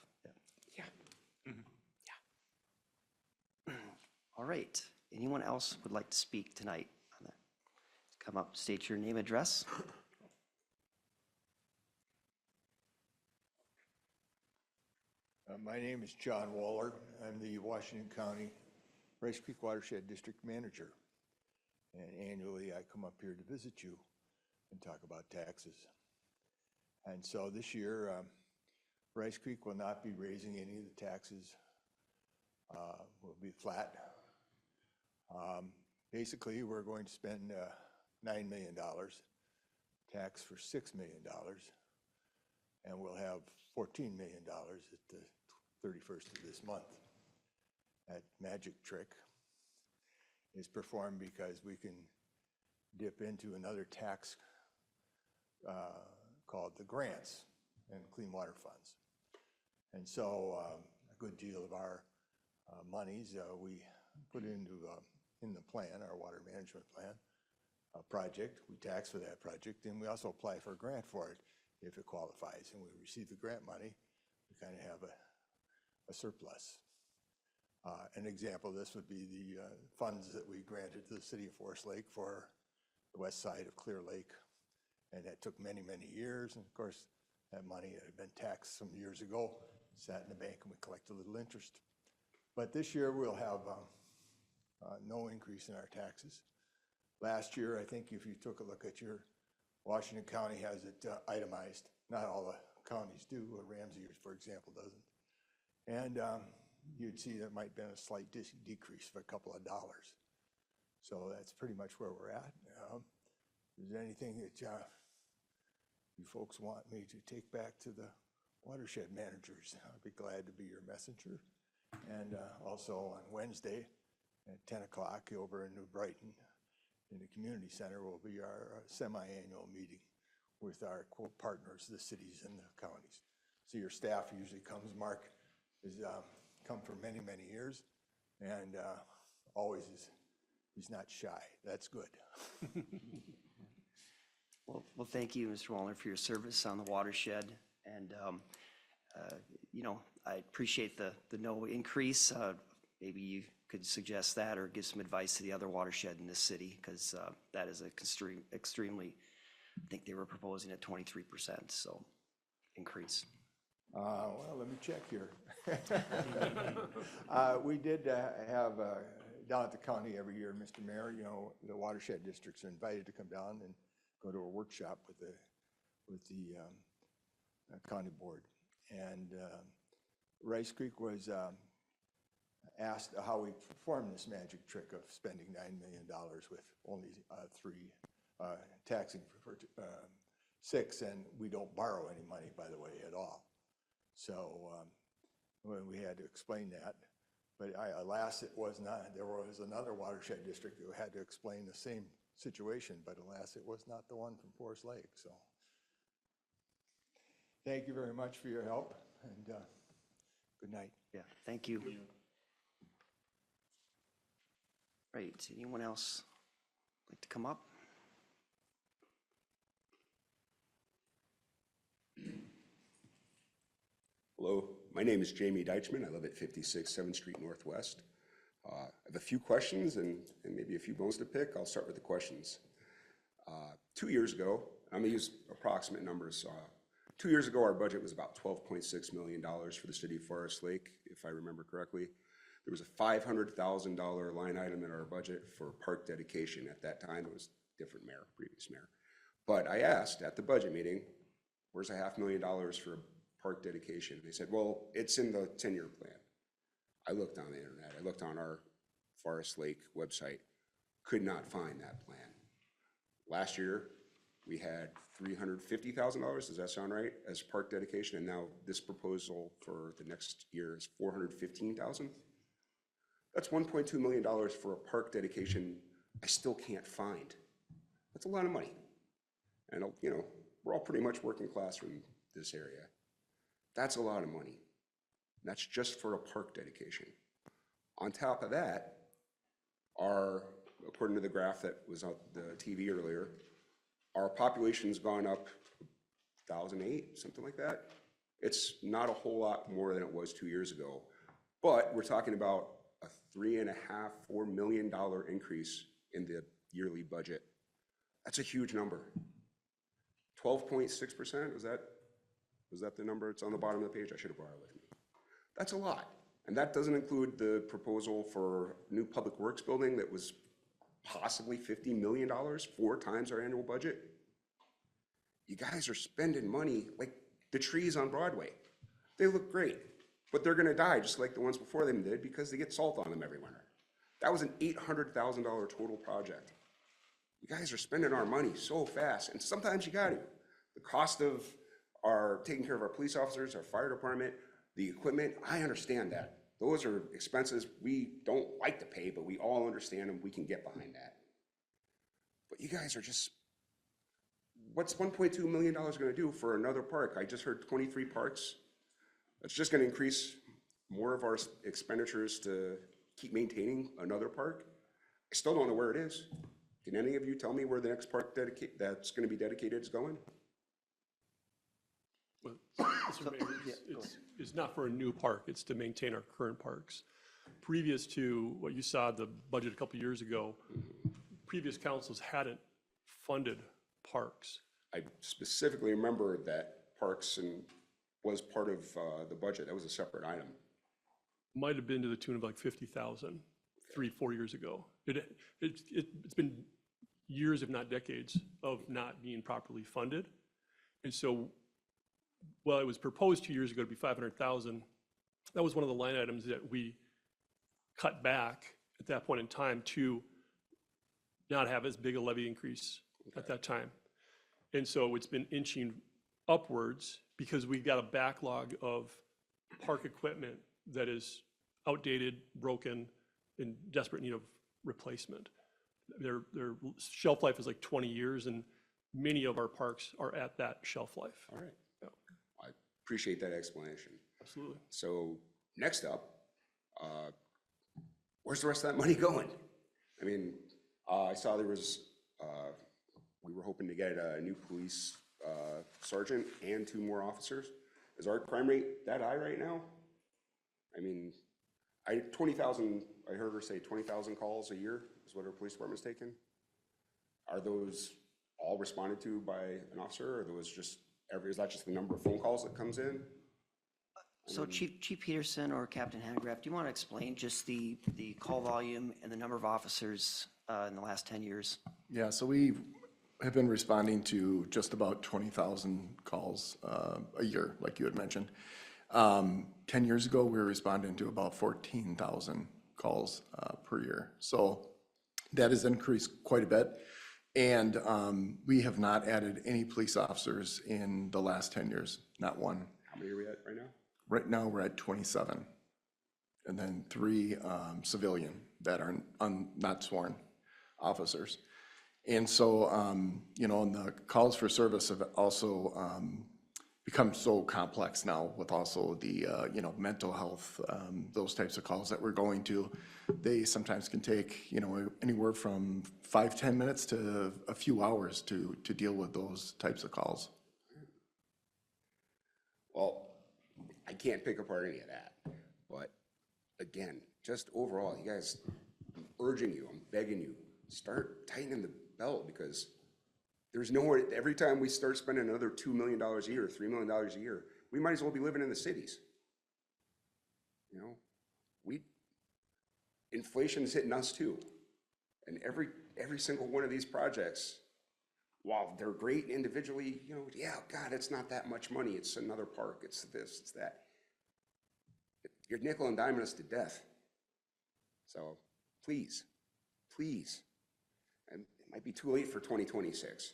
Yeah. Yeah. All right. Anyone else would like to speak tonight on that? Come up, state your name, address. My name is John Waller. I'm the Washington County Rice Creek Watershed District Manager. And annually, I come up here to visit you and talk about taxes. And so this year, Rice Creek will not be raising any of the taxes. Will be flat. Basically, we're going to spend $9 million, tax for $6 million, and we'll have $14 million at the 31st of this month. That magic trick is performed because we can dip into another tax called the grants and clean water funds. And so a good deal of our monies we put into in the plan, our water management plan project. We tax for that project, and we also apply for a grant for it if it qualifies. And we receive the grant money, we kind of have a surplus. An example of this would be the funds that we granted to the city of Forest Lake for the west side of Clear Lake. And that took many, many years. And of course, that money had been taxed some years ago, sat in the bank, and we collect a little interest. But this year we'll have no increase in our taxes. Last year, I think if you took a look at your, Washington County has it itemized. Not all the counties do. Ramsey, for example, doesn't. And you'd see there might have been a slight decrease of a couple of dollars. So that's pretty much where we're at. Is there anything that you folks want me to take back to the watershed managers? I'd be glad to be your messenger. And also on Wednesday at 10 o'clock over in New Brighton in the community center will be our semi-annual meeting with our partners, the cities and the counties. So your staff usually comes. Mark has come for many, many years and always is, he's not shy. That's good. Well, thank you, Mr. Wallner, for your service on the watershed. And, you know, I appreciate the no increase. Maybe you could suggest that or give some advice to the other watershed in this city, because that is extremely, I think they were proposing at 23%, so increase. Well, let me check here. We did have down at the county every year, Mr. Mayor, you know, the watershed districts are invited to come down and go to a workshop with the county board. And Rice Creek was asked how we performed this magic trick of spending $9 million with only three, taxing for 6, and we don't borrow any money, by the way, at all. So we had to explain that. But alas, it was not. There was another watershed district who had to explain the same situation, but alas, it was not the one from Forest Lake. So Thank you very much for your help, and good night. Yeah, thank you. Right, anyone else like to come up? Hello, my name is Jamie Deichman. I live at 56 7th Street Northwest. I have a few questions and maybe a few bones to pick. I'll start with the questions. 2 years ago, I'm going to use approximate numbers. 2 years ago, our budget was about $12.6 million for the city of Forest Lake, if I remember correctly. There was a $500,000 line item in our budget for park dedication. At that time, it was different mayor, previous mayor. But I asked at the budget meeting, where's $500,000 for park dedication? They said, well, it's in the 10-year plan. I looked on the internet. I looked on our Forest Lake website. Could not find that plan. Last year, we had $350,000, does that sound right, as park dedication? And now this proposal for the next year is $415,000. That's $1.2 million for a park dedication I still can't find. That's a lot of money. And, you know, we're all pretty much working class from this area. That's a lot of money. That's just for a park dedication. On top of that, according to the graph that was on the TV earlier, our population's gone up 1,008, something like that. It's not a whole lot more than it was 2 years ago, but we're talking about a $3.5, $4 million increase in the yearly budget. That's a huge number. 12.6%, was that the number? It's on the bottom of the page. I should have brought it with me. That's a lot. And that doesn't include the proposal for new public works building that was possibly $50 million, 4 times our annual budget. You guys are spending money like the trees on Broadway. They look great, but they're gonna die just like the ones before them did because they get salt on them every winter. That was an $800,000 total project. You guys are spending our money so fast, and sometimes you got to. The cost of taking care of our police officers, our fire department, the equipment, I understand that. Those are expenses we don't like to pay, but we all understand and we can get behind that. But you guys are just, what's $1.2 million gonna do for another park? I just heard 23 parks. That's just gonna increase more of our expenditures to keep maintaining another park. I still don't know where it is. Can any of you tell me where the next park that's gonna be dedicated is going? Well, Mr. Mayor, it's not for a new park, it's to maintain our current parks. Previous to what you saw, the budget a couple years ago, previous councils hadn't funded parks. I specifically remember that parks was part of the budget. That was a separate item. Might have been to the tune of like 50,000, 3-4 years ago. It's been years, if not decades, of not being properly funded. And so, well, it was proposed 2 years ago to be 500,000. That was one of the line items that we cut back at that point in time to not have as big a levy increase at that time. And so it's been inching upwards because we've got a backlog of park equipment that is outdated, broken, in desperate need of replacement. Their shelf life is like 20 years, and many of our parks are at that shelf life. All right. Yeah. I appreciate that explanation. Absolutely. So next up, where's the rest of that money going? I mean, I saw there was, we were hoping to get a new police sergeant and 2 more officers. Is our crime rate that high right now? I mean, 20,000, I heard her say 20,000 calls a year is what our police department's taking. Are those all responded to by an officer, or those just is that just the number of phone calls that comes in? So Chief Peterson or Captain Hanegraaff, do you want to explain just the call volume and the number of officers in the last 10 years? Yeah, so we have been responding to just about 20,000 calls a year, like you had mentioned. 10 years ago, we were responding to about 14,000 calls per year. So that has increased quite a bit. And we have not added any police officers in the last 10 years, not one. How many are we at right now? Right now, we're at 27. And then 3 civilian that are not sworn officers. And so, you know, and the calls for service have also become so complex now with also the, you know, mental health, those types of calls that we're going to. They sometimes can take, you know, anywhere from 5-10 minutes to a few hours to deal with those types of calls. Well, I can't pick apart any of that, but again, just overall, you guys, I'm urging you, I'm begging you, start tightening the belt, because there's nowhere, every time we start spending another $2 million a year, $3 million a year, we might as well be living in the cities. You know, inflation's hitting us too. And every single one of these projects, while they're great individually, you know, yeah, God, it's not that much money. It's another park. It's this, it's that. You're nickel and diming us to death. So please, please, and it might be too late for 2026,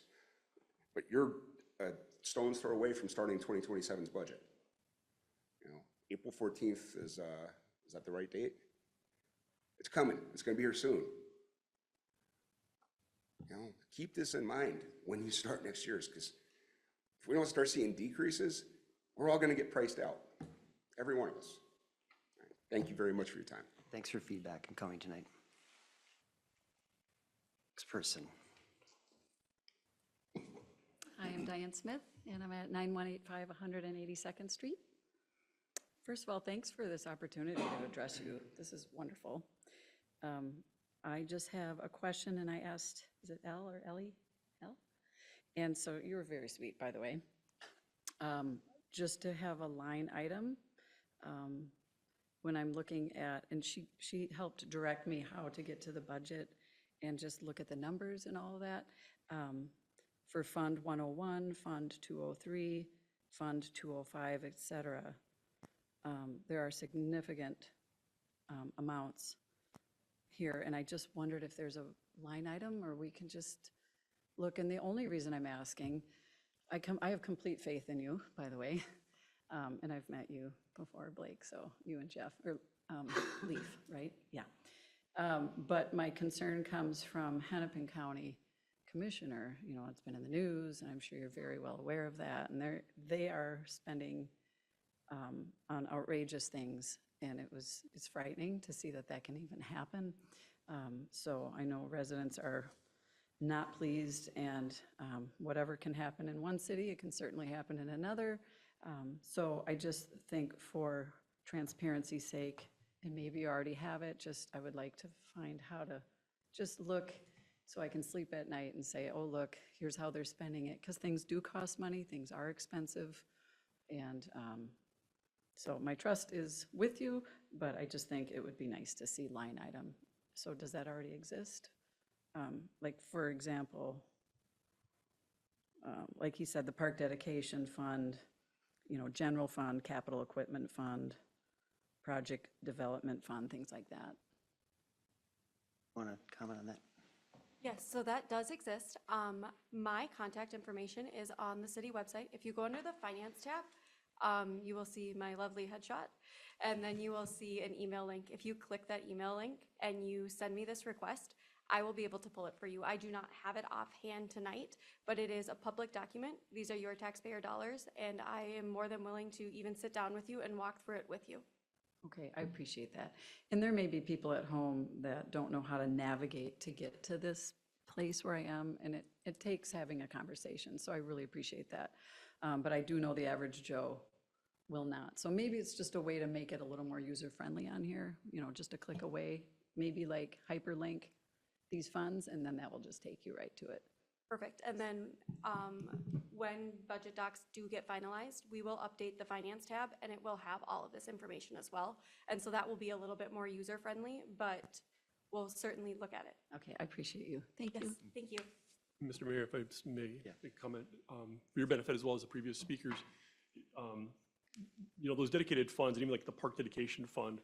but you're a stone's throw away from starting 2027's budget. You know, April 14th is that the right date? It's coming. It's going to be here soon. You know, keep this in mind when you start next year, because if we don't start seeing decreases, we're all going to get priced out. Every one of us. All right. Thank you very much for your time. Thanks for feedback and coming tonight. Next person. I am Diane Smith, and I'm at 9185 182nd Street. First of all, thanks for this opportunity to address you. This is wonderful. I just have a question, and I asked, is it Elle or Ellie? Elle? And so you were very sweet, by the way. Just to have a line item when I'm looking at, and she helped direct me how to get to the budget and just look at the numbers and all of that. For Fund 101, Fund 203, Fund 205, et cetera. There are significant amounts here, and I just wondered if there's a line item or we can just look. And the only reason I'm asking, I have complete faith in you, by the way, and I've met you before, Blake, so you and Jeff, or Leaf, right? Yeah. But my concern comes from Hennepin County Commissioner. You know, it's been in the news, and I'm sure you're very well aware of that, and they are spending on outrageous things, and it's frightening to see that can even happen. So I know residents are not pleased, and whatever can happen in one city, it can certainly happen in another. So I just think for transparency's sake, and maybe you already have it, I would like to find how to just look so I can sleep at night and say, oh, look, here's how they're spending it, because things do cost money, things are expensive, and so my trust is with you, but I just think it would be nice to see line item. So does that already exist? Like, for example, like he said, the Park Dedication Fund, you know, General Fund, Capital Equipment Fund, Project Development Fund, things like that. Want to comment on that? Yes, so that does exist. My contact information is on the city website. If you go under the Finance tab, you will see my lovely headshot, and then you will see an email link. If you click that email link and you send me this request, I will be able to pull it for you. I do not have it offhand tonight, but it is a public document. These are your taxpayer dollars, and I am more than willing to even sit down with you and walk through it with you. Okay, I appreciate that. And there may be people at home that don't know how to navigate to get to this place where I am, and it takes having a conversation, so I really appreciate that. But I do know the average Joe will not. So maybe it's just a way to make it a little more user-friendly on here, you know, just a click away, maybe like hyperlink these funds, and then that will just take you right to it. Perfect. And then when budget docs do get finalized, we will update the Finance tab, and it will have all of this information as well. And so that will be a little bit more user-friendly, but we'll certainly look at it. Okay, I appreciate you. Thank Yes, you. thank you. Mr. Mayor, if I just may make a comment, for your benefit as well as the previous speakers, you know, those dedicated funds, and even like the Park Dedication Fund,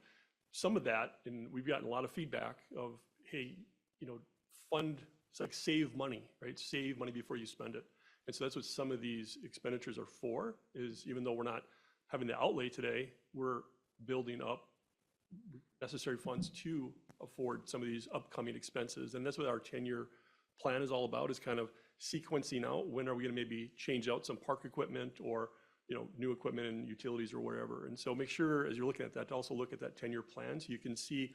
some of that, and we've gotten a lot of feedback of, hey, you know, fund, it's like save money, right? Save money before you spend it. And so that's what some of these expenditures are for, is even though we're not having the outlay today, we're building up necessary funds to afford some of these upcoming expenses. And that's what our 10-year plan is all about, is kind of sequencing out when are we going to maybe change out some park equipment or new equipment and utilities or whatever. And so make sure, as you're looking at that, to also look at that 10-year plan, so you can see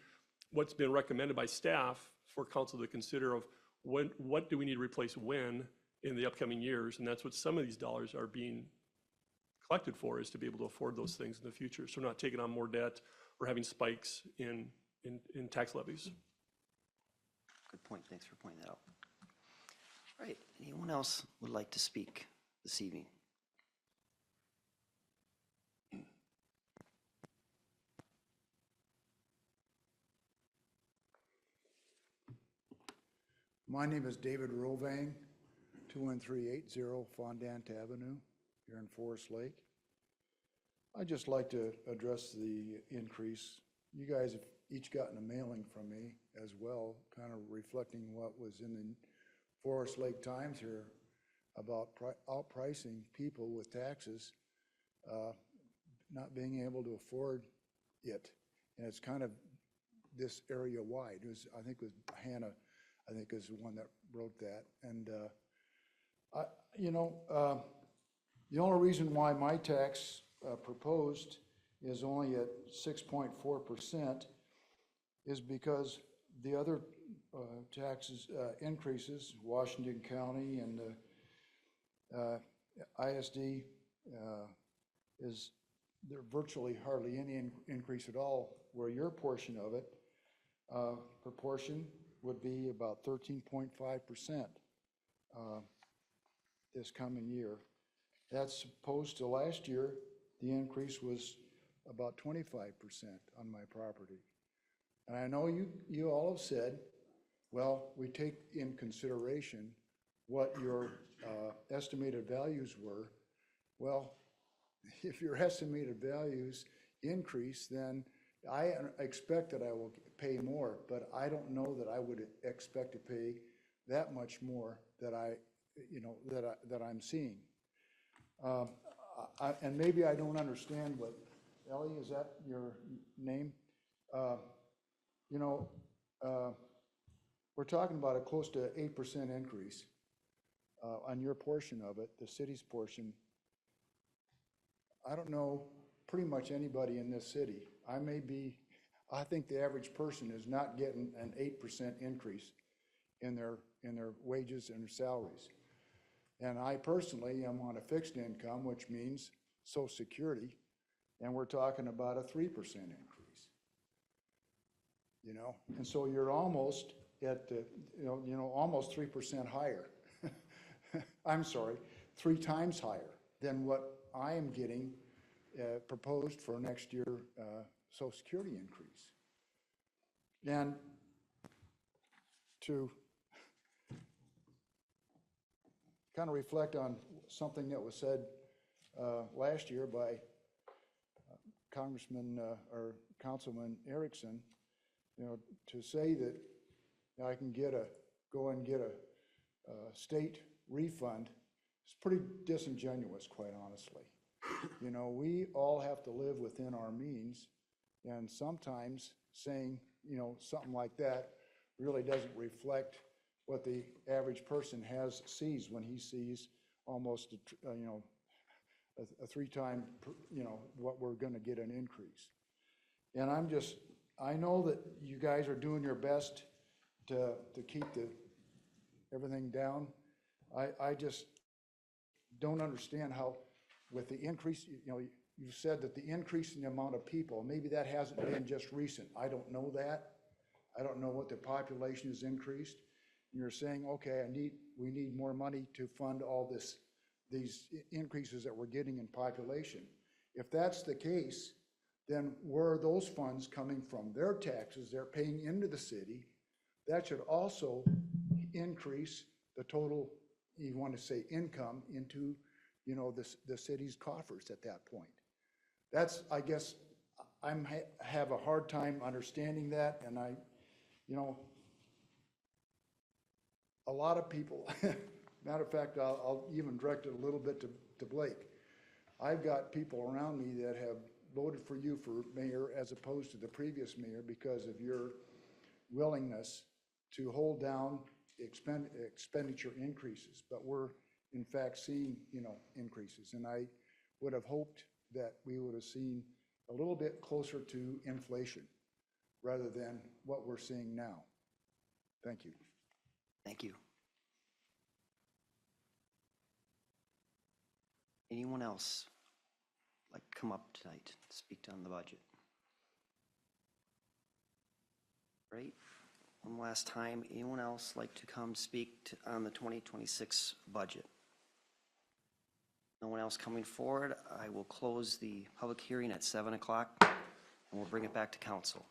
what's been recommended by staff for council to consider of what do we need to replace when in the upcoming years. And that's what some of these dollars are being collected for, is to be able to afford those things in the future. So we're not taking on more debt or having spikes in tax levies. Good point. Thanks for pointing that out. All right. Anyone else would like to speak this evening? My name is David Rovang, 21380 Fondant Avenue here in Forest Lake. I'd just like to address the increase. You guys have each gotten a mailing from me as well, kind of reflecting what was in the Forest Lake Times here about outpricing people with taxes, not being able to afford it. And it's kind of this area wide. It was, I think it was Hannah, I think is the one that wrote that. And, the only reason why my tax proposed is only at 6.4% is because the other taxes increases, Washington County and ISD there virtually hardly any increase at all, where your portion of it, proportion would be about 13.5% this coming year. That's opposed to last year, the increase was about 25% on my property. And I know you all have said, well, we take in consideration what your estimated values were. Well, if your estimated values increase, then I expect that I will pay more, but I don't know that I would expect to pay that much more that I'm seeing. And maybe I don't understand what, Ellie, is that your name? We're talking about a close to 8% increase on your portion of it, the city's portion. I don't know pretty much anybody in this city. I think the average person is not getting an 8% increase in their wages and their salaries. And I personally am on a fixed income, which means Social Security, and we're talking about a 3% increase. And so you're almost at the, almost 3% higher. I'm sorry, 3 times higher than what I am getting proposed for next year Social Security increase. And to kind of reflect on something that was said last year by Congressman or Councilman Erickson, to say that I can go and get a state refund is pretty disingenuous, quite honestly. We all have to live within our means, and sometimes saying, something like that really doesn't reflect what the average person sees when he sees almost, a 3-time, what we're going to get an increase. And I know that you guys are doing your best to keep everything down. I just don't understand how, with the increase, you said that the increase in the amount of people, maybe that hasn't been just recent. I don't know that. I don't know what the population has increased. And you're saying, okay, we need more money to fund all these increases that we're getting in population. If that's the case, then where are those funds coming from? Their taxes they're paying into the city. That should also increase the total, you want to say, income into, the city's coffers at that point. That's, I guess, have a hard time understanding that, and a lot of people, matter of fact, I'll even direct it a little bit to Blake. I've got people around me that have voted for you for mayor as opposed to the previous mayor because of your willingness to hold down expenditure increases. But we're in fact seeing, increases. And I would have hoped that we would have seen a little bit closer to inflation rather than what we're seeing now. Thank you. Thank you. Anyone else like to come up tonight to speak on the budget? Right? One last time, anyone else like to come speak on the 2026 budget? No one else coming forward. I will close the public hearing at 7 o'clock and we'll bring it back to council.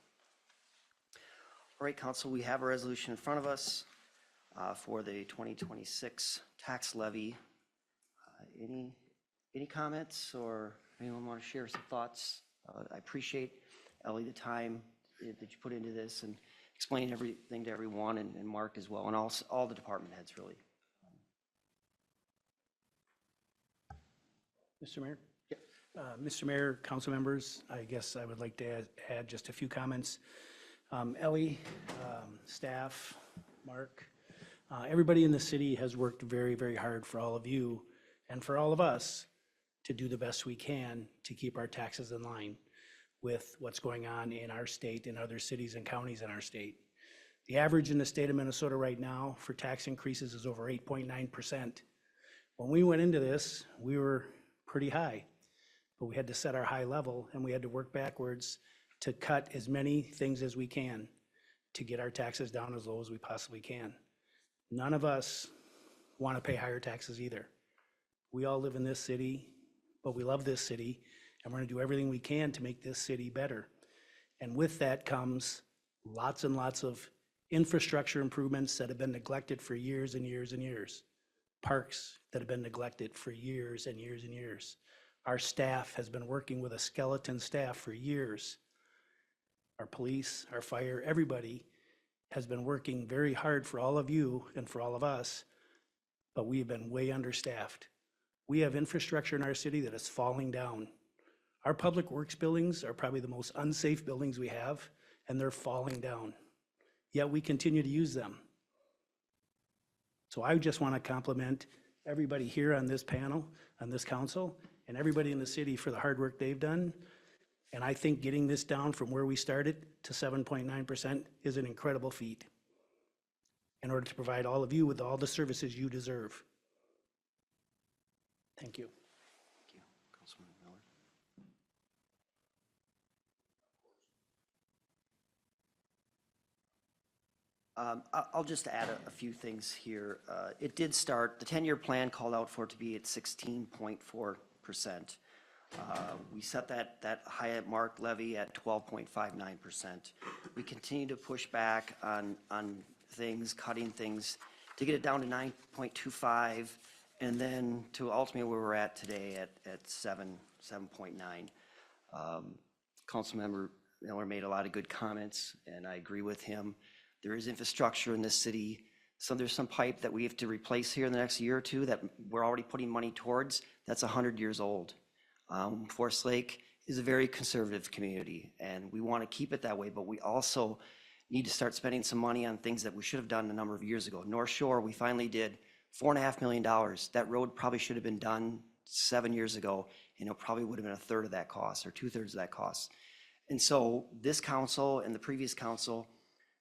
All right, council, we have a resolution in front of us for the 2026 tax levy. Any comments or anyone want to share some thoughts? I appreciate, Ellie, the time that you put into this and explaining everything to everyone, and Mark as well, and all the department heads, really. Mr. Mayor? Mr. Mayor, council members, I guess I would like to add just a few comments. Ellie, staff, Mark, everybody in the city has worked very, very hard for all of you and for all of us to do the best we can to keep our taxes in line with what's going on in our state and other cities and counties in our state. The average in the state of Minnesota right now for tax increases is over 8.9%. When we went into this, we were pretty high, but we had to set our high level and we had to work backwards to cut as many things as we can to get our taxes down as low as we possibly can. None of us want to pay higher taxes either. We all live in this city, but we love this city, and we're going to do everything we can to make this city better. And with that comes lots and lots of infrastructure improvements that have been neglected for years and years and years. Parks that have been neglected for years and years and years. Our staff has been working with a skeleton staff for years. Our police, our fire, everybody has been working very hard for all of you and for all of us, but we have been way understaffed. We have infrastructure in our city that is falling down. Our public works buildings are probably the most unsafe buildings we have, and they're falling down. Yet we continue to use them. So I just want to compliment everybody here on this panel, on this council, and everybody in the city for the hard work they've done. And I think getting this down from where we started to 7.9% is an incredible feat in order to provide all of you with all the services you deserve. Thank you. Thank you, Councilman Miller. I'll just add a few things here. It did start, the 10-year plan called out for it to be at 16.4%. We set that high mark levy at 12.59%. We continue to push back on things, cutting things, to get it down to 9.25, and then to ultimately where we're at today at 7.9. Councilmember Miller made a lot of good comments, and I agree with him. There is infrastructure in this city. So there's some pipe that we have to replace here in the next year or two that we're already putting money towards. That's 100 years old. Forest Lake is a very conservative community, and we want to keep it that way, but we also need to start spending some money on things that we should have done a number of years ago. North Shore, we finally did $4.5 million. That road probably should have been done 7 years ago, and it probably would have been a third of that cost or 2/3 of that cost. And so this council and the previous council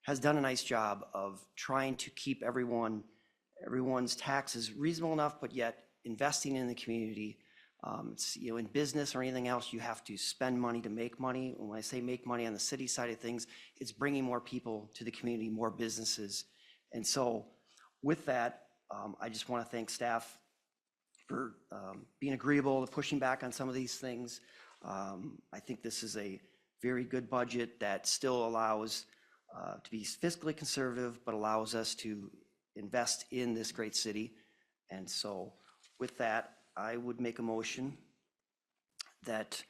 has done a nice job of trying to keep everyone's taxes reasonable enough, but yet investing in the community. It's, in business or anything else, you have to spend money to make money. When I say make money on the city side of things, it's bringing more people to the community, more businesses. And so with that, I just want to thank staff for being agreeable to pushing back on some of these things. I think this is a very good budget that still allows to be fiscally conservative, but allows us to invest in this great city. And so with that, I would make a motion that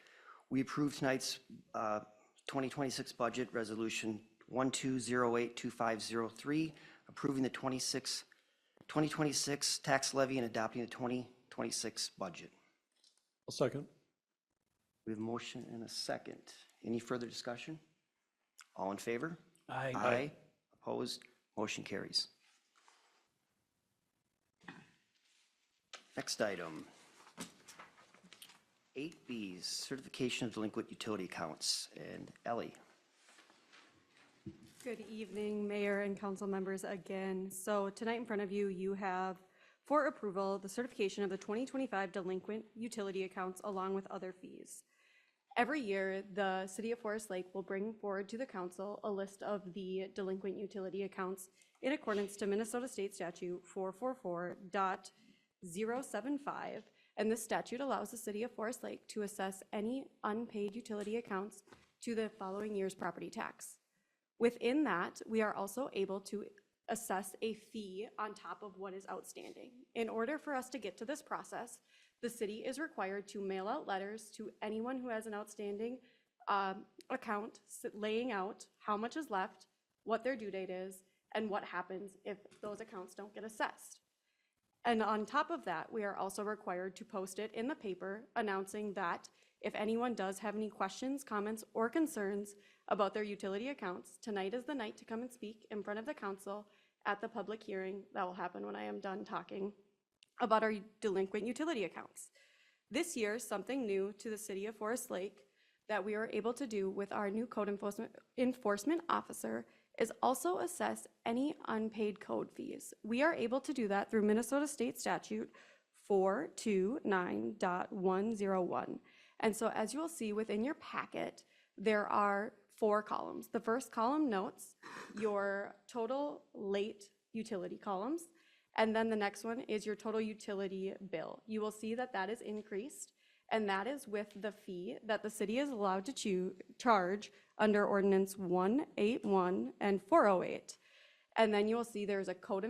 we approve tonight's 2026 budget resolution 12082503, approving the 2026 tax levy and adopting the 2026 budget. I'll second. We have a motion and a second. Any further discussion? All in favor? Aye. Aye. Opposed? Motion carries. Next item. 8B, certification of delinquent utility accounts, and Ellie. Good evening, Mayor and council members again. So tonight in front of you, you have for approval the certification of the 2025 delinquent utility accounts along with other fees. Every year, the City of Forest Lake will bring forward to the council a list of the delinquent utility accounts in accordance to Minnesota State Statute 444.075. And this statute allows the City of Forest Lake to assess any unpaid utility accounts to the following year's property tax. Within that, we are also able to assess a fee on top of what is outstanding. In order for us to get to this process, the city is required to mail out letters to anyone who has an outstanding account laying out how much is left, what their due date is, and what happens if those accounts don't get assessed. And on top of that, we are also required to post it in the paper announcing that if anyone does have any questions, comments, or concerns about their utility accounts, tonight is the night to come and speak in front of the council at the public hearing that will happen when I am done talking about our delinquent utility accounts. This year, something new to the City of Forest Lake that we are able to do with our new code enforcement officer is also assess any unpaid code fees. We are able to do that through Minnesota State Statute 429.101. And so as you will see within your packet, there are 4 columns. The first column notes your total late utility columns, and then the next one is your total utility bill. You will see that that is increased, and that is with the fee that the city is allowed to charge under Ordinance 181 and 408. And then you will see there's a code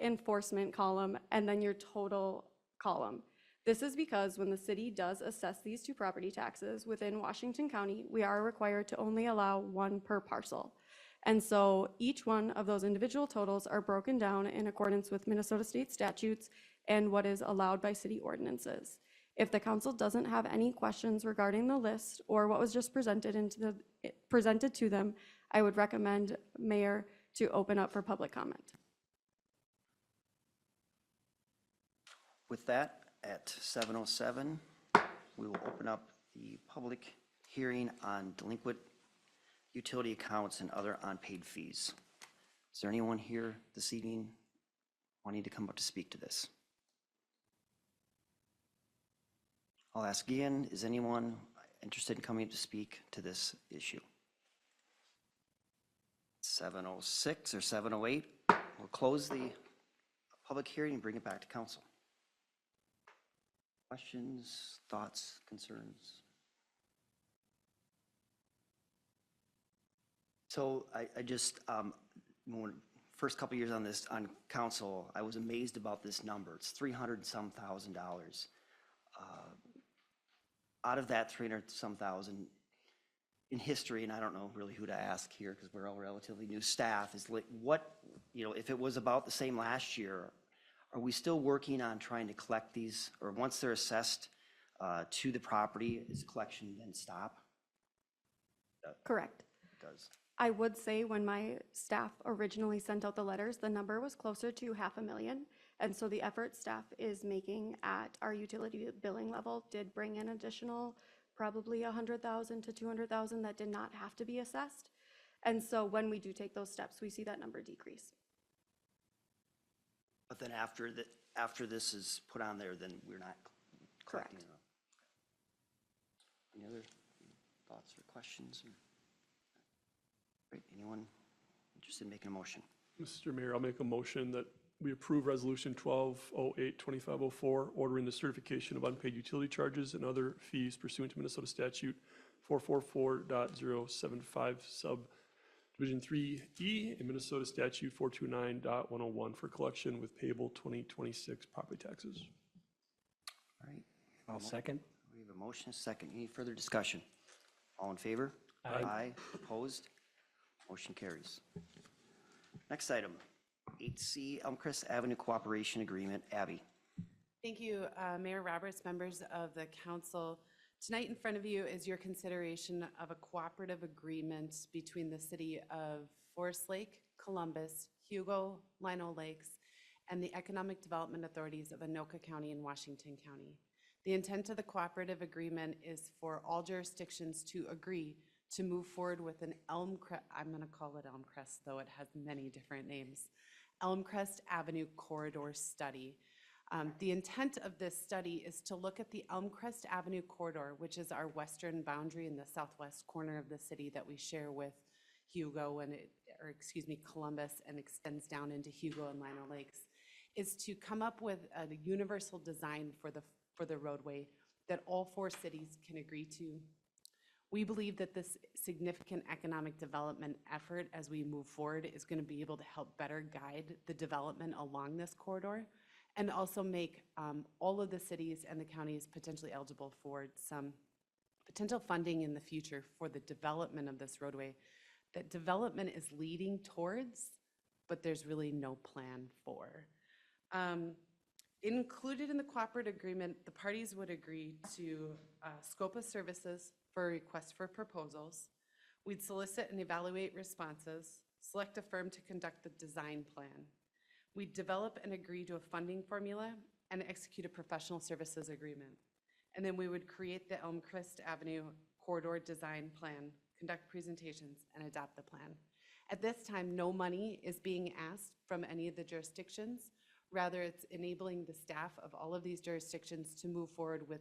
enforcement column and then your total column. This is because when the city does assess these 2 property taxes within Washington County, we are required to only allow 1 per parcel. And so each one of those individual totals are broken down in accordance with Minnesota State statutes and what is allowed by city ordinances. If the council doesn't have any questions regarding the list or what was just presented to them, I would recommend, Mayor, to open up for public comment. With that, at 7:07, we will open up the public hearing on delinquent utility accounts and other unpaid fees. Is there anyone here this evening wanting to come up to speak to this? I'll ask again, is anyone interested in coming to speak to this issue? 7:06 or 7:08, we'll close the public hearing and bring it back to council. Questions, thoughts, concerns? So I just, first couple years on this, on council, I was amazed about this number. It's $300-some thousand. Out of that 300-some thousand, in history, and I don't know really who to ask here because we're all relatively new staff, is like what, if it was about the same last year, are we still working on trying to collect these, or once they're assessed to the property, is collection then stop? Correct. It does. I would say when my staff originally sent out the letters, the number was closer to $500,000. And so the effort staff is making at our utility billing level did bring in additional probably $100,000 to $200,000 that did not have to be assessed. And so when we do take those steps, we see that number decrease. But then after this is put on there, then we're not collecting it. Any other thoughts or questions? Great, anyone interested in making a motion? Mr. Mayor, I'll make a motion that we approve Resolution 1208-2504, ordering the certification of unpaid utility charges and other fees pursuant to Minnesota Statute 444.075 Subdivision 3E and Minnesota Statute 429.101 for collection with payable 2026 property taxes. All right. I'll second. We have a motion, a second. Any further discussion? All in favor? Aye. Opposed? Motion carries. Next item, 8C, Elmcrest Avenue Cooperation Agreement, Abbi. Thank you, Mayor Roberts, members of the council. Tonight in front of you is your consideration of a cooperative agreement between the city of Forest Lake, Columbus, Hugo, Lino Lakes, and the Economic Development Authorities of Anoka County and Washington County. The intent of the cooperative agreement is for all jurisdictions to agree to move forward with an Elmcrest, I'm going to call it Elmcrest, though it has many different names, Elmcrest Avenue Corridor Study. The intent of this study is to look at the Elmcrest Avenue corridor, which is our western boundary in the southwest corner of the city that we share with Hugo and Columbus, and extends down into Hugo and Lino Lakes, is to come up with a universal design for the roadway that all 4 cities can agree to. We believe that this significant economic development effort as we move forward is going to be able to help better guide the development along this corridor, and also make all of the cities and the counties potentially eligible for some potential funding in the future for the development of this roadway that development is leading towards, but there's really no plan for. Included in the cooperative agreement, the parties would agree to scope of services for a request for proposals. We'd solicit and evaluate responses, select a firm to conduct the design plan. We'd develop and agree to a funding formula and execute a professional services agreement. And then we would create the Elmcrest Avenue corridor design plan, conduct presentations, and adopt the plan. At this time, no money is being asked from any of the jurisdictions. Rather, it's enabling the staff of all of these jurisdictions to move forward with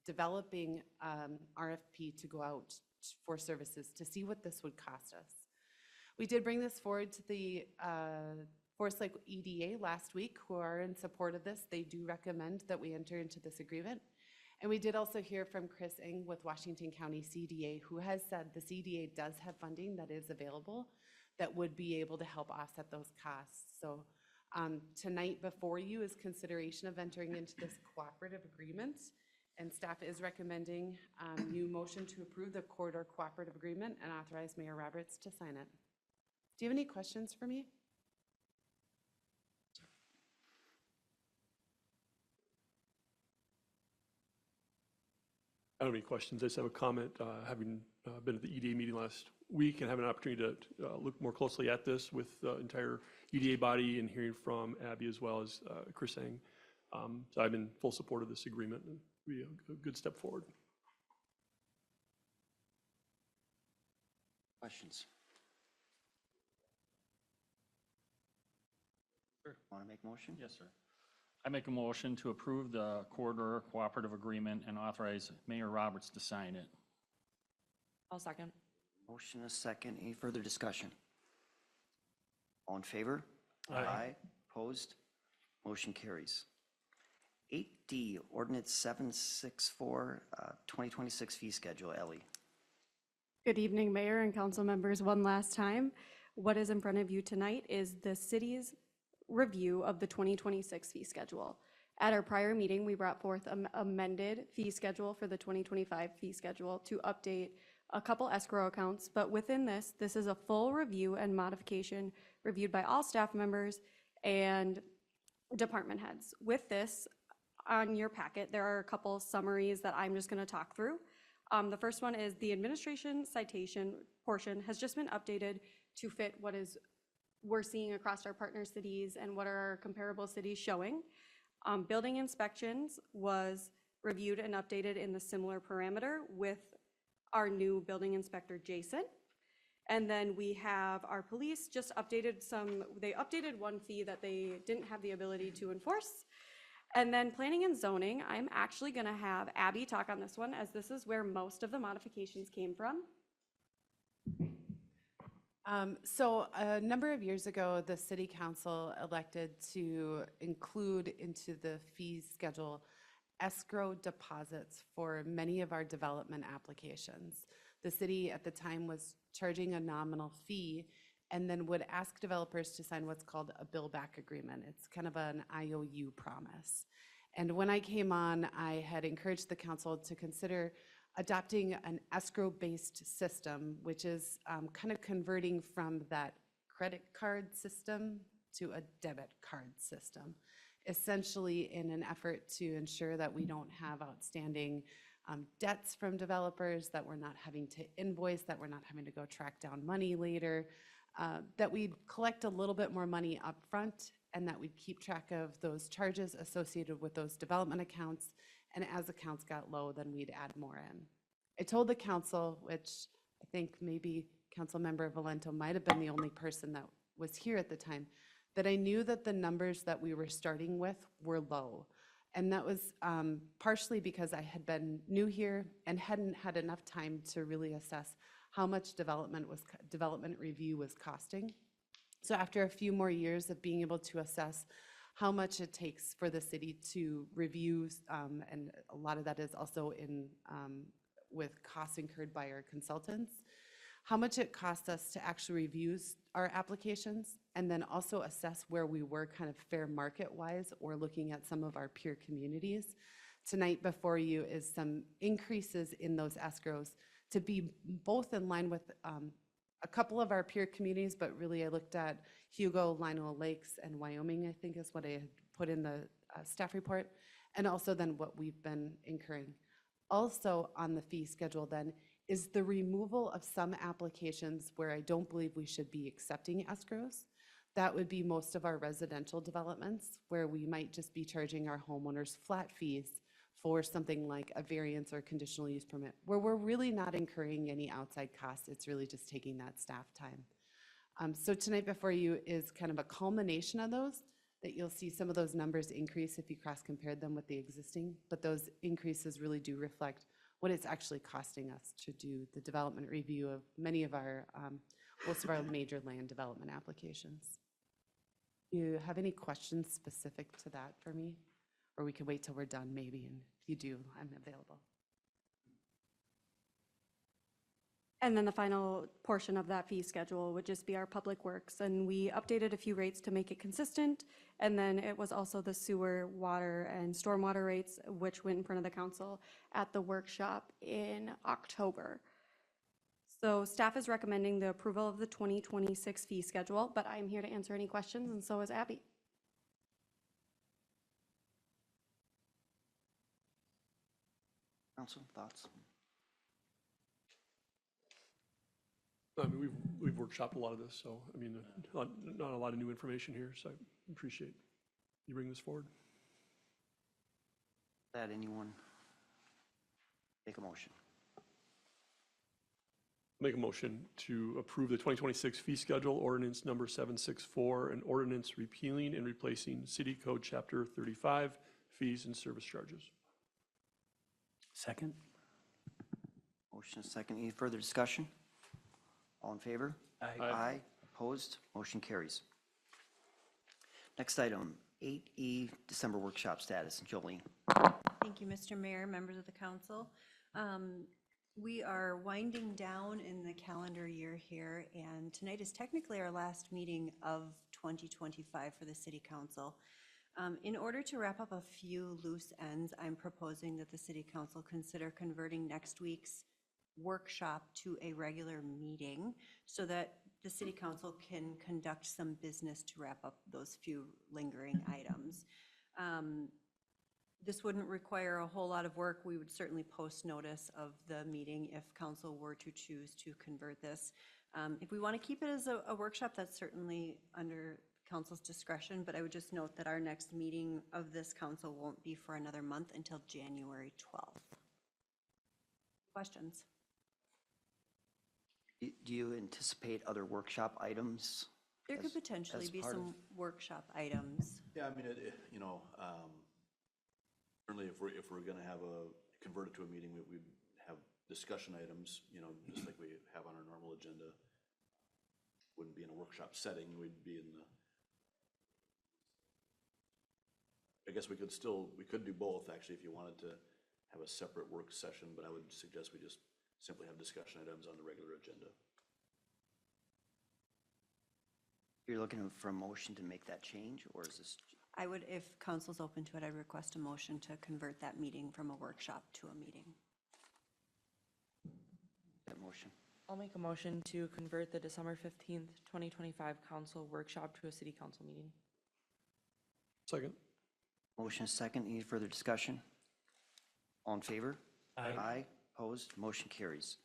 developing RFP to go out for services to see what this would cost us. We did bring this forward to the Forest Lake EDA last week, who are in support of this. They do recommend that we enter into this agreement. And we did also hear from Chris Ng with Washington County CDA, who has said the CDA does have funding that is available that would be able to help offset those costs. So tonight before you is consideration of entering into this cooperative agreement, and staff is recommending you motion to approve the corridor cooperative agreement and authorize Mayor Roberts to sign it. Do you have any questions for me? I don't have any questions. I just have a comment. Having been at the EDA meeting last week and having an opportunity to look more closely at this with the entire EDA body and hearing from Abbi as well as Chris Ng. So I'm in full support of this agreement, and it'll be a good step forward. Questions? Want to make a motion? Yes, sir. I make a motion to approve the corridor cooperative agreement and authorize Mayor Roberts to sign it. I'll second. Motion and a second. Any further discussion? All in favor? Aye. Opposed? Motion carries. 8D, Ordinance 764, 2026 fee schedule. Elle. Good evening, Mayor and council members. One last time, what is in front of you tonight is the city's review of the 2026 fee schedule. At our prior meeting, we brought forth an amended fee schedule for the 2025 fee schedule to update a couple escrow accounts, but within this is a full review and modification reviewed by all staff members and department heads. With this, on your packet, there are a couple summaries that I'm just going to talk through. The first one is the administration citation portion has just been updated to fit what we're seeing across our partner cities and what are our comparable cities showing. Building inspections was reviewed and updated in the similar parameter with our new building inspector, Jason. And then we have our police just updated they updated one fee that they didn't have the ability to enforce. And then planning and zoning, I'm actually gonna have Abbi talk on this one, as this is where most of the modifications came from. So a number of years ago, the city council elected to include into the fee schedule escrow deposits for many of our development applications. The city at the time was charging a nominal fee and then would ask developers to sign what's called a bill back agreement. It's kind of an IOU promise. And when I came on, I had encouraged the council to consider adopting an escrow-based system, which is kind of converting from that credit card system to a debit card system, essentially in an effort to ensure that we don't have outstanding debts from developers, that we're not having to invoice, that we're not having to go track down money later, that we'd collect a little bit more money up front, and that we'd keep track of those charges associated with those development accounts, And as accounts got low, then we'd add more in. I told the council, which I think maybe Councilmember Valento might have been the only person that was here at the time, that I knew that the numbers that we were starting with were low. And that was partially because I had been new here and hadn't had enough time to really assess how much development review was costing. So after a few more years of being able to assess how much it takes for the city to review, and a lot of that is also in with costs incurred by our consultants, how much it costs us to actually review our applications, and then also assess where we were kind of fair market-wise or looking at some of our peer communities. Tonight before you is some increases in those escrows to be both in line with a couple of our peer communities, but really I looked at Hugo, Lionel Lakes, and Wyoming, I think is what I had put in the staff report, and also then what we've been incurring. Also on the fee schedule then is the removal of some applications where I don't believe we should be accepting escrows. That would be most of our residential developments where we might just be charging our homeowners flat fees for something like a variance or conditional use permit, where we're really not incurring any outside costs. It's really just taking that staff time. So tonight before you is kind of a culmination of those, that you'll see some of those numbers increase if you cross-compared them with the existing, but those increases really do reflect what it's actually costing us to do the development review of many of our, most of our major land development applications. Do you have any questions specific to that for me? Or we can wait till we're done maybe, and if you do, I'm available. And then the final portion of that fee schedule would just be our public works. And we updated a few rates to make it consistent. And then it was also the sewer, water, and stormwater rates, which went in front of the council at the workshop in October. So staff is recommending the approval of the 2026 fee schedule, but I'm here to answer any questions, and so is Abby. Council, thoughts? I mean, we've workshopped a lot of this, so, I mean, not a lot of new information here, so I appreciate you bringing this forward. That anyone make a motion? Make a motion to approve the 2026 fee schedule, ordinance number 764, an ordinance repealing and replacing City Code Chapter 35, fees and service charges. Second? Motion is second. Any further discussion? All in favor? Aye. Aye. Opposed? Motion carries. Next item, 8E, December workshop status. Jolene. Thank you, Mr. Mayor, members of the council. We are winding down in the calendar year here, and tonight is technically our last meeting of 2025 for the city council. In order to wrap up a few loose ends, I'm proposing that the city council consider converting next week's workshop to a regular meeting so that the city council can conduct some business to wrap up those few lingering items. This wouldn't require a whole lot of work. We would certainly post notice of the meeting if council were to choose to convert this. If we want to keep it as a workshop, that's certainly under council's discretion, but I would just note that our next meeting of this council won't be for another month until January 12th. Questions? Do you anticipate other workshop items? There could potentially be some workshop items. Yeah, I mean, certainly if we're gonna have convert it to a meeting, we'd have discussion items, just like we have on our normal agenda. Wouldn't be in a workshop setting, we'd be in the, I guess we could do both, actually, if you wanted to have a separate work session, but I would suggest we just simply have discussion items on the regular agenda. You're looking for a motion to make that change, or is this? I would, if council's open to it, I'd request a motion to convert that meeting from a workshop to a meeting. That motion. I'll make a motion to convert the December 15th, 2025 council workshop to a city council meeting. Second. Motion is second. Any further discussion? All in favor? Aye. Aye. Opposed? Motion carries.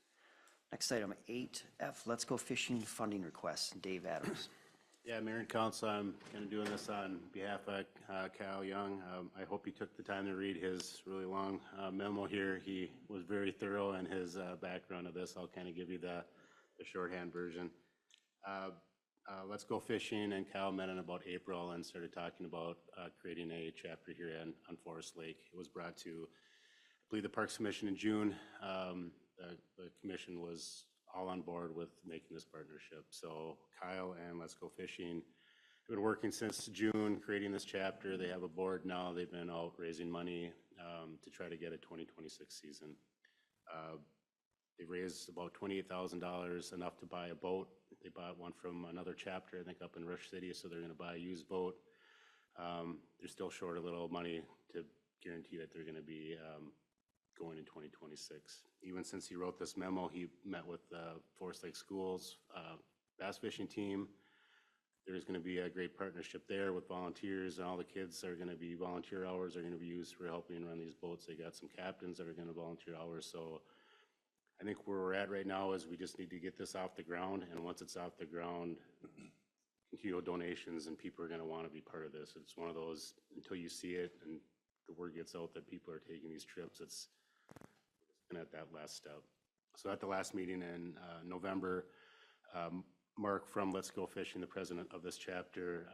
Next item, 8F, Let's Go Fishing funding requests. Dave Adams. Yeah, Mayor and Council, I'm kind of doing this on behalf of Kyle Young. I hope he took the time to read his really long memo here. He was very thorough in his background of this. I'll kind of give you the shorthand version. Let's Go Fishing and Kyle met in about April and started talking about creating a chapter here on Forest Lake. It was brought to, I believe, the Parks Commission in June. The commission was all on board with making this partnership. So Kyle and Let's Go Fishing have been working since June, creating this chapter. They have a board now. They've been out raising money to try to get a 2026 season. They've raised about $28,000, enough to buy a boat. They bought one from another chapter, I think up in Rush City, so they're gonna buy a used boat. They're still short a little money to guarantee that they're gonna be going in 2026. Even since he wrote this memo, he met with the Forest Lake Schools bass fishing team. There's going to be a great partnership there with volunteers, and all the kids are going to be volunteer hours are going to be used for helping run these boats. They got some captains that are going to volunteer hours. So I think where we're at right now is we just need to get this off the ground, and once it's off the ground, continual donations, and people are going to want to be part of this. It's one of those, until you see it and the word gets out that people are taking these trips, it's at that last step. So at the last meeting in November, Mark from Let's Go Fishing, the president of this chapter,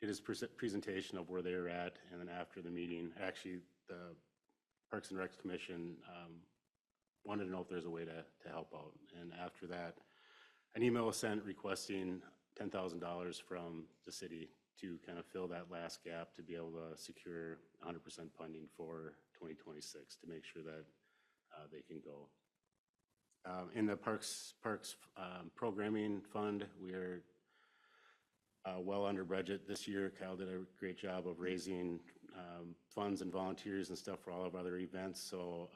did his presentation of where they were at, and then after the meeting, actually the Parks and Recs Commission wanted to know if there's a way to help out. And after that, an email was sent requesting $10,000 from the city to kind of fill that last gap to be able to secure 100% funding for 2026 to make sure that they can go. In the Parks Programming Fund, we are well under budget this year. Kyle did a great job of raising funds and volunteers and stuff for all of our other events, so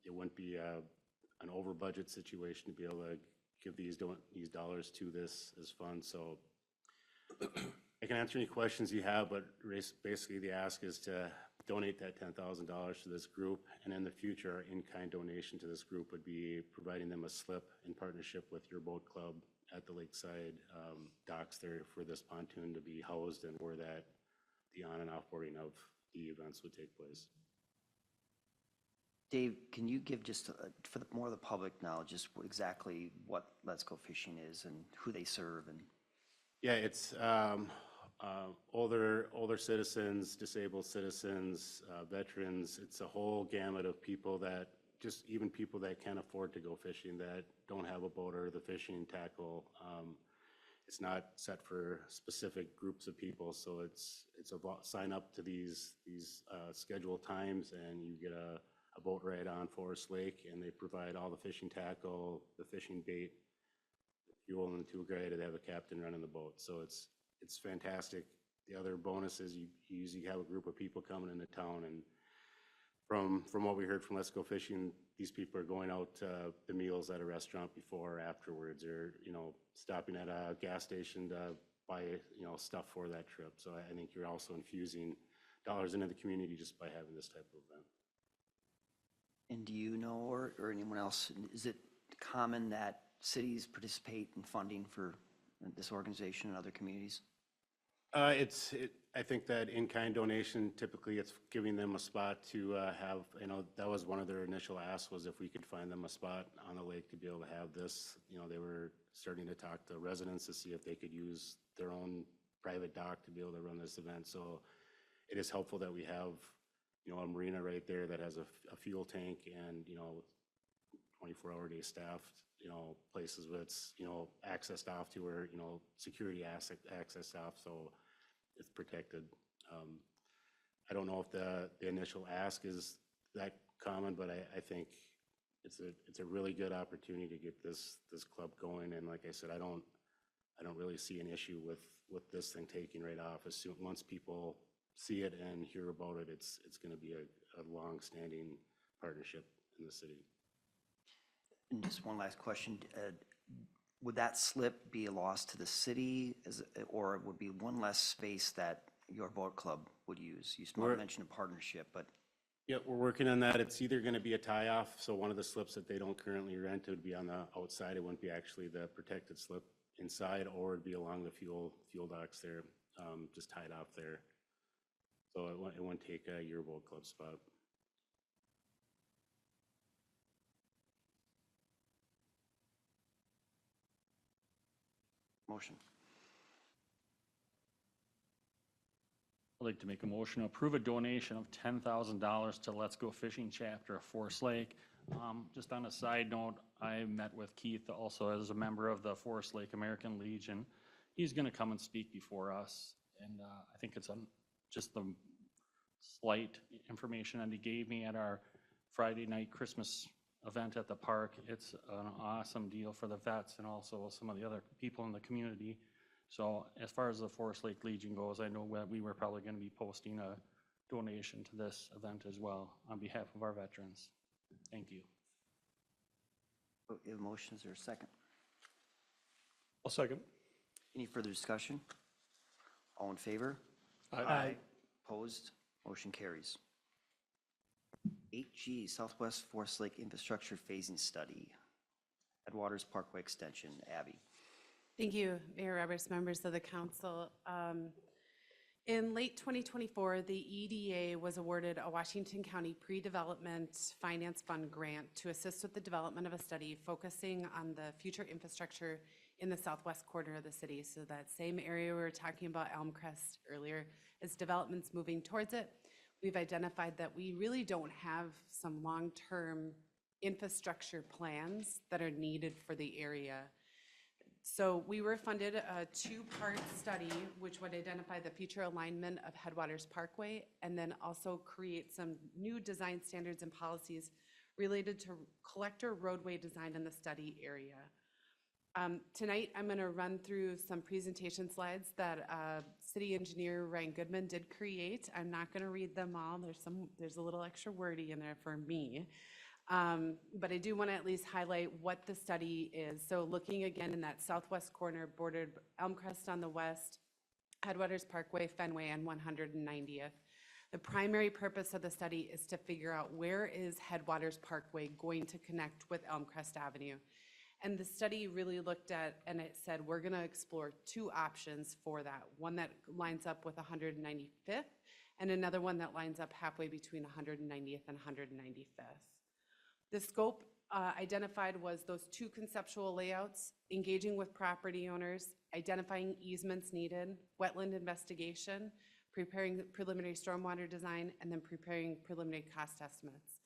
it wouldn't be an over budget situation to be able to give these dollars to this fund. So I can answer any questions you have, but basically the ask is to donate that $10,000 to this group, and in the future, our in-kind donation to this group would be providing them a slip in partnership with your boat club at the lakeside docks there for this pontoon to be housed and where that the on and offboarding of the events would take place. Dave, can you give just, for more of the public now, just exactly what Let's Go Fishing is and who they serve? And yeah, it's older citizens, disabled citizens, veterans. It's a whole gamut of people that, just even people that can't afford to go fishing, that don't have a boat or the fishing tackle. It's not set for specific groups of people, so it's a sign up to these scheduled times, and you get a boat ride on Forest Lake, and they provide all the fishing tackle, the fishing bait, the fuel, and the tool guide. They have a captain running the boat, so it's fantastic. The other bonus is you usually have a group of people coming into town, and from what we heard from Let's Go Fishing, these people are going out to the meals at a restaurant before or afterwards, or stopping at a gas station to buy stuff for that trip. So I think you're also infusing dollars into the community just by having this type of event. And do you know, or anyone else, is it common that cities participate in funding for this organization and other communities? I think that in-kind donation, typically it's giving them a spot to have, that was one of their initial asks, was if we could find them a spot on the lake to be able to have this. They were starting to talk to residents to see if they could use their own private dock to be able to run this event. So it is helpful that we have, a marina right there that has a fuel tank and, 24-hour day staffed, places where it's, accessed off to where, security accessed off, so it's protected. I don't know if the initial ask is that common, but I think it's a really good opportunity to get this club going. And like I said, I don't really see an issue with this thing taking right off. Once people see it and hear about it, it's going to be a long-standing partnership in the city. And just one last question. Would that slip be a loss to the city, or it would be one less space that your boat club would use? You mentioned a partnership, but. Yeah, we're working on that. It's either going to be a tie-off, so one of the slips that they don't currently rent would be on the outside. It wouldn't be actually the protected slip inside, or it'd be along the fuel docks there, just tied off there. So it wouldn't take your boat club spot. Motion. I'd like to make a motion to approve a donation of $10,000 to Let's Go Fishing Chapter of Forest Lake. Just on a side note, I met with Keith also as a member of the Forest Lake American Legion. He's going to come and speak before us, and I think it's just the slight information that he gave me at our Friday night Christmas event at the park. It's an awesome deal for the vets and also some of the other people in the community. So as far as the Forest Lake Legion goes, I know that we were probably going to be posting a donation to this event as well on behalf of our veterans. Thank you. We have motions or a second? I'll second. Any further discussion? All in favor? Aye. Opposed? Motion carries. 8G, Southwest Forest Lake Infrastructure Phasing Study. Headwaters Parkway Extension, Abby. Thank you, Mayor Roberts, members of the council. In late 2024, the EDA was awarded a Washington County Pre-Development Finance Fund grant to assist with the development of a study focusing on the future infrastructure in the southwest corner of the city. So that same area we were talking about, Elmcrest earlier, as development's moving towards it, we've identified that we really don't have some long-term infrastructure plans that are needed for the area. So we were funded a two-part study, which would identify the future alignment of Headwaters Parkway and then also create some new design standards and policies related to collector roadway design in the study area. Tonight, I'm going to run through some presentation slides that City Engineer Ryan Goodman did create. I'm not going to read them all. There's a little extra wordy in there for me. But I do want to at least highlight what the study is. So looking again in that southwest corner, bordered Elmcrest on the west, Headwaters Parkway, Fenway, and 190th. The primary purpose of the study is to figure out where is Headwaters Parkway going to connect with Elmcrest Avenue. And the study really looked at, and it said, we're going to explore two options for that. One that lines up with 195th, and another one that lines up halfway between 190th and 195th. The scope identified was those two conceptual layouts, engaging with property owners, identifying easements needed, wetland investigation, preparing preliminary stormwater design, and then preparing preliminary cost estimates.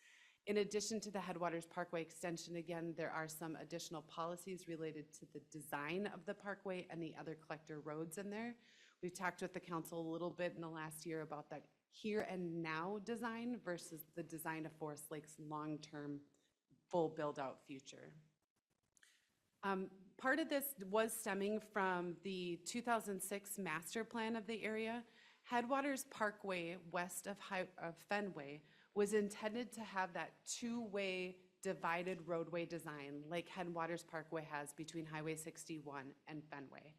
In addition to the Headwaters Parkway extension, again, there are some additional policies related to the design of the parkway and the other collector roads in there. We've talked with the council a little bit in the last year about that here and now design versus the design of Forest Lake's long-term full build-out future. Part of this was stemming from the 2006 master plan of the area. Headwaters Parkway west of Fenway was intended to have that two-way divided roadway design like Headwaters Parkway has between Highway 61 and Fenway.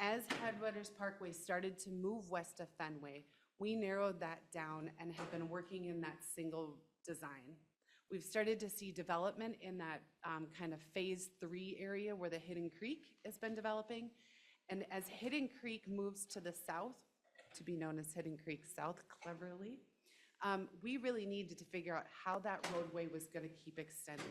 As Headwaters Parkway started to move west of Fenway, we narrowed that down and have been working in that single design. We've started to see development in that kind of phase 3 area where the Hidden Creek has been developing. And as Hidden Creek moves to the south, to be known as Hidden Creek South cleverly, we really needed to figure out how that roadway was going to keep extending.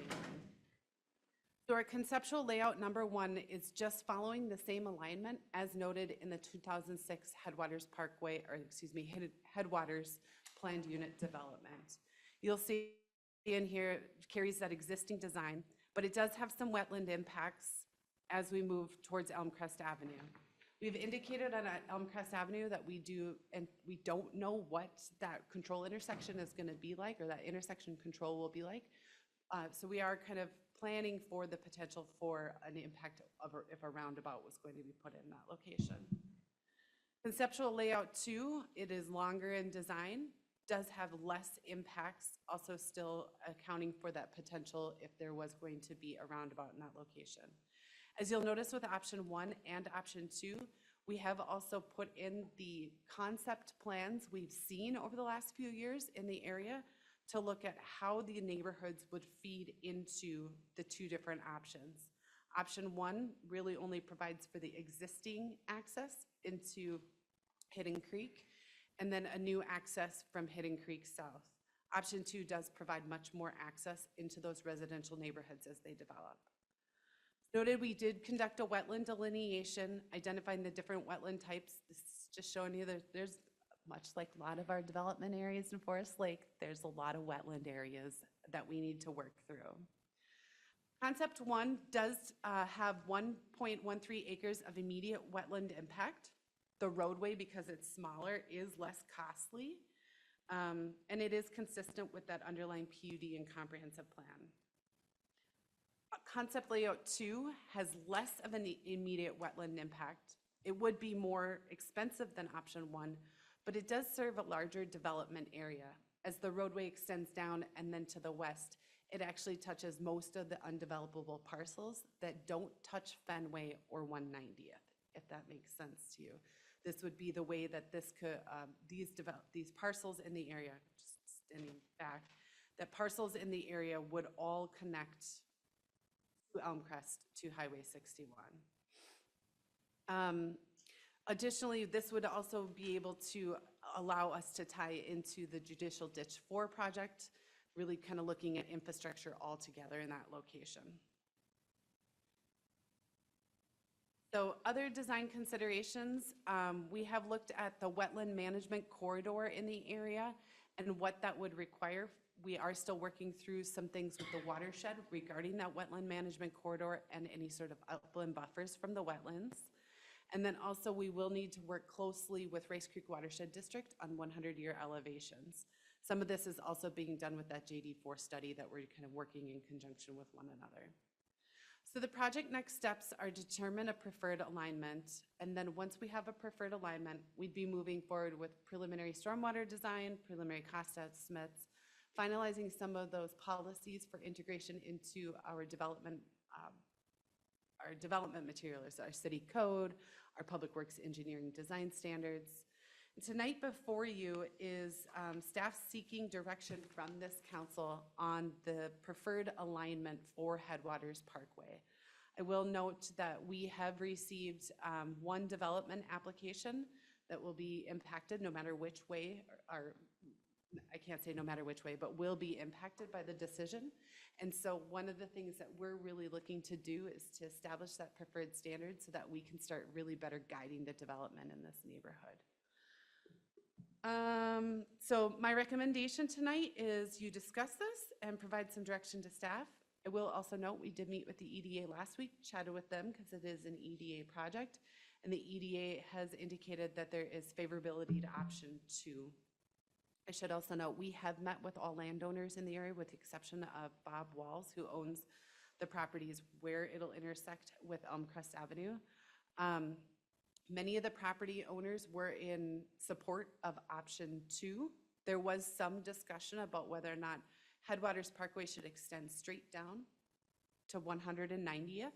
So our conceptual layout number 1 is just following the same alignment as noted in the 2006 Headwaters Parkway, or excuse me, Headwaters Planned Unit Development. You'll see in here carries that existing design, but it does have some wetland impacts as we move towards Elmcrest Avenue. We've indicated on Elmcrest Avenue that we don't know what that control intersection is going to be like, or that intersection control will be like. So we are kind of planning for the potential for an impact of if a roundabout was going to be put in that location. Conceptual layout 2, it is longer in design, does have less impacts, also still accounting for that potential if there was going to be a roundabout in that location. As you'll notice with option 1 and option 2, we have also put in the concept plans we've seen over the last few years in the area to look at how the neighborhoods would feed into the two different options. Option 1 really only provides for the existing access into Hidden Creek, and then a new access from Hidden Creek south. Option 2 does provide much more access into those residential neighborhoods as they develop. Noted, we did conduct a wetland delineation, identifying the different wetland types. This is just showing you that there's, much like a lot of our development areas in Forest Lake, there's a lot of wetland areas that we need to work through. Concept 1 does have 1.13 acres of immediate wetland impact. The roadway, because it's smaller, is less costly, and it is consistent with that underlying PUD and comprehensive plan. Concept layout 2 has less of an immediate wetland impact. It would be more expensive than option 1, but it does serve a larger development area. As the roadway extends down and then to the west, it actually touches most of the undevelopable parcels that don't touch Fenway or 190th, if that makes sense to you. This would be the way that this could, these parcels in the area, just standing back, that parcels in the area would all connect to Elmcrest to Highway 61. Additionally, this would also be able to allow us to tie into the Judicial Ditch 4 project, really kind of looking at infrastructure altogether in that location. So other design considerations, we have looked at the wetland management corridor in the area and what that would require. We are still working through some things with the watershed regarding that wetland management corridor and any sort of upland buffers from the wetlands. And then also we will need to work closely with Rice Creek Watershed District on 100-year elevations. Some of this is also being done with that JD4 study that we're kind of working in conjunction with one another. So the project next steps are determine a preferred alignment, and then once we have a preferred alignment, we'd be moving forward with preliminary stormwater design, preliminary cost estimates, finalizing some of those policies for integration into our development materials, our city code, our public works engineering design standards. Tonight before you is staff seeking direction from this council on the preferred alignment for Headwaters Parkway. I will note that we have received one development application that will be impacted no matter which way, or I can't say no matter which way, but will be impacted by the decision. And so one of the things that we're really looking to do is to establish that preferred standard so that we can start really better guiding the development in this neighborhood. So my recommendation tonight is you discuss this and provide some direction to staff. I will also note we did meet with the EDA last week, chatted with them because it is an EDA project, and the EDA has indicated that there is favorability to option 2. I should also note we have met with all landowners in the area with the exception of Bob Walls, who owns the properties where it'll intersect with Elmcrest Avenue. Many of the property owners were in support of option 2. There was some discussion about whether or not Headwaters Parkway should extend straight down to 190th.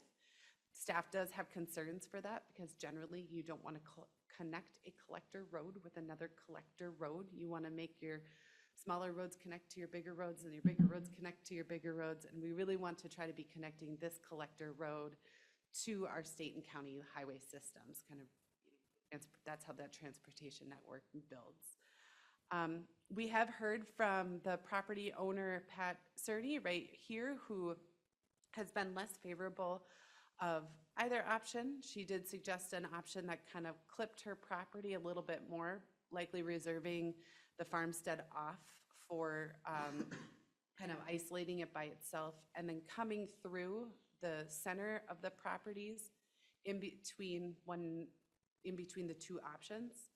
Staff does have concerns for that because generally you don't want to connect a collector road with another collector road. You want to make your smaller roads connect to your bigger roads and your bigger roads connect to your bigger roads. And we really want to try to be connecting this collector road to our state and county highway systems, kind of, that's how that transportation network builds. We have heard from the property owner, Pat Cerny, right here, who has been less favorable of either option. She did suggest an option that kind of clipped her property a little bit more, likely reserving the farmstead off for kind of isolating it by itself, and then coming through the center of the properties in between the two options.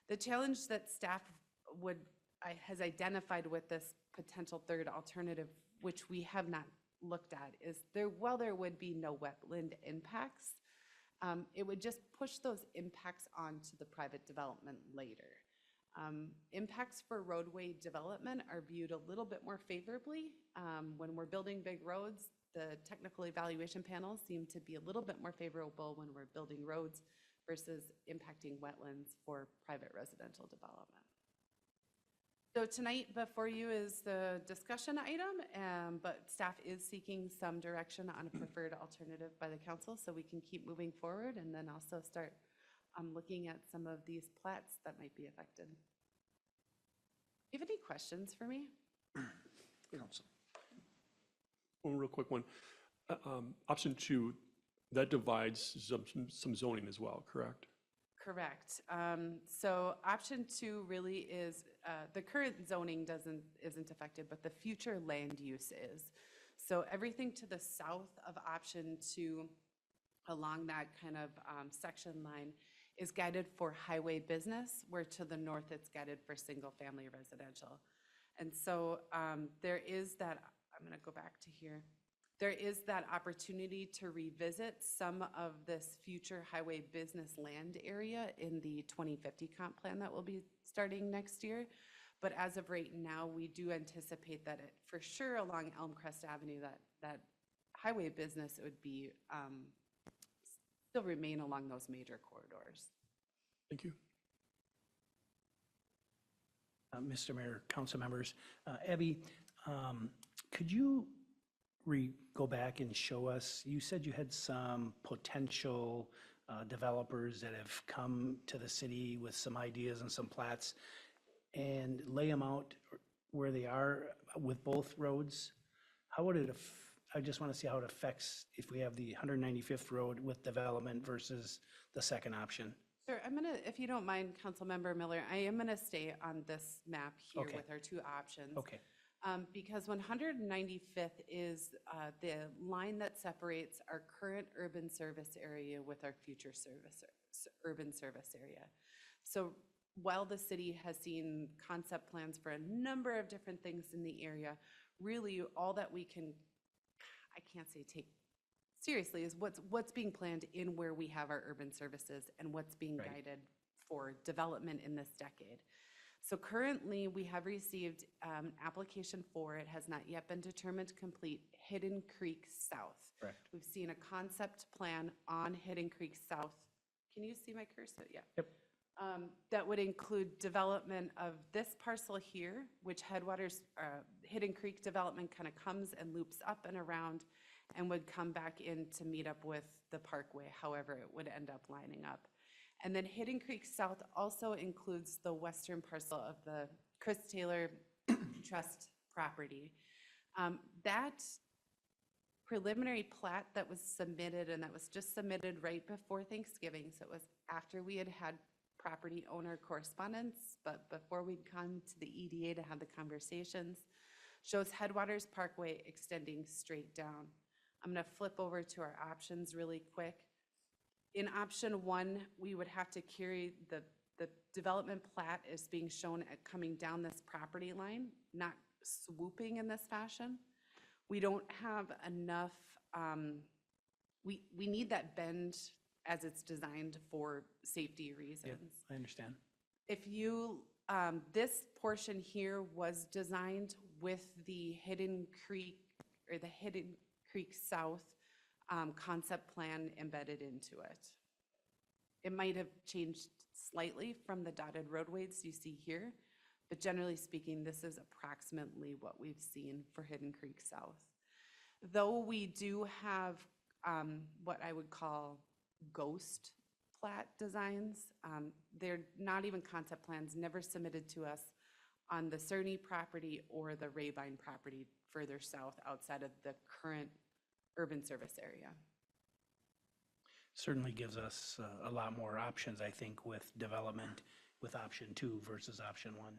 The challenge that staff has identified with this potential third alternative, which we have not looked at, is while there would be no wetland impacts, it would just push those impacts onto the private development later. Impacts for roadway development are viewed a little bit more favorably. When we're building big roads, the technical evaluation panels seem to be a little bit more favorable when we're building roads versus impacting wetlands for private residential development. So tonight before you is the discussion item, but staff is seeking some direction on a preferred alternative by the council so we can keep moving forward and then also start looking at some of these plats that might be affected. Do you have any questions for me? Council. One real quick one. Option 2, that divides some zoning as well, correct? Correct. So option 2 really is, the current zoning isn't affected, but the future land use is. So everything to the south of option 2 along that kind of section line is guided for highway business, where to the north it's guided for single family residential. And so there is that, I'm gonna go back to here. There is that opportunity to revisit some of this future highway business land area in the 2050 comp plan that will be starting next year. But as of right now, we do anticipate that it, for sure along Elmcrest Avenue, that highway business would be, still remain along those major corridors. Thank you. Mr. Mayor, council members, Abby, could you go back and show us, you said you had some potential developers that have come to the city with some ideas and some plats, and lay them out where they are with both roads? How would it, I just want to see how it affects if we have the 195th road with development versus the second option. Sure, I'm gonna, if you don't mind, Councilmember Miller, I am gonna stay on this map here Okay. with our two options. Okay. Because 195th is the line that separates our current urban service area with our future urban service area. So while the city has seen concept plans for a number of different things in the area, really all that we can, I can't say take seriously, is what's being planned in where we have our urban services and what's being guided for development in this decade. So currently, we have received application for, it has not yet been determined complete, Hidden Creek South. Correct. We've seen a concept plan on Hidden Creek South. Can you see my cursor? Yeah. Yep. That would include development of this parcel here, which Headwaters, Hidden Creek development kind of comes and loops up and around and would come back in to meet up with the parkway, however it would end up lining up. And then Hidden Creek South also includes the western parcel of the Chris Taylor Trust property. That preliminary plat that was submitted, and that was just submitted right before Thanksgiving, so it was after we had had property owner correspondence, but before we'd come to the EDA to have the conversations, shows Headwaters Parkway extending straight down. I'm gonna flip over to our options really quick. In option 1, we would have to carry the development plat is being shown at coming down this property line, not swooping in this fashion. We don't have enough, we need that bend as it's designed for safety reasons. I understand. If you, this portion here was designed with the Hidden Creek, or the Hidden Creek South concept plan embedded into it. It might have changed slightly from the dotted roadways you see here, but generally speaking, this is approximately what we've seen for Hidden Creek South. Though we do have what I would call ghost plat designs, they're not even concept plans, never submitted to us on the Cerny property or the Rabine property further south outside of the current urban service area. Certainly gives us a lot more options, I think, with development with option 2 versus option 1.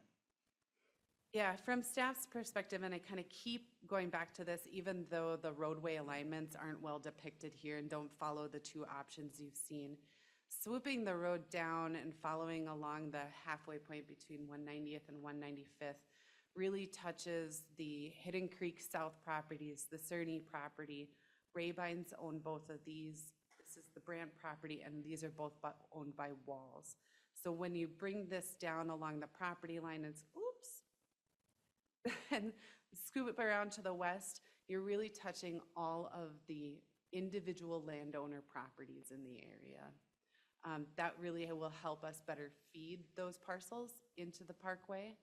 Yeah, from staff's perspective, and I kind of keep going back to this, even though the roadway alignments aren't well depicted here and don't follow the two options you've seen, swooping the road down and following along the halfway point between 190th and 195th really touches the Hidden Creek South properties, the Cerny property. Rabines own both of these. This is the Brandt property, and these are both owned by Walls. So when you bring this down along the property line, it's oops, and scoop it around to the west, you're really touching all of the individual landowner properties in the area. That really will help us better feed those parcels into the parkway.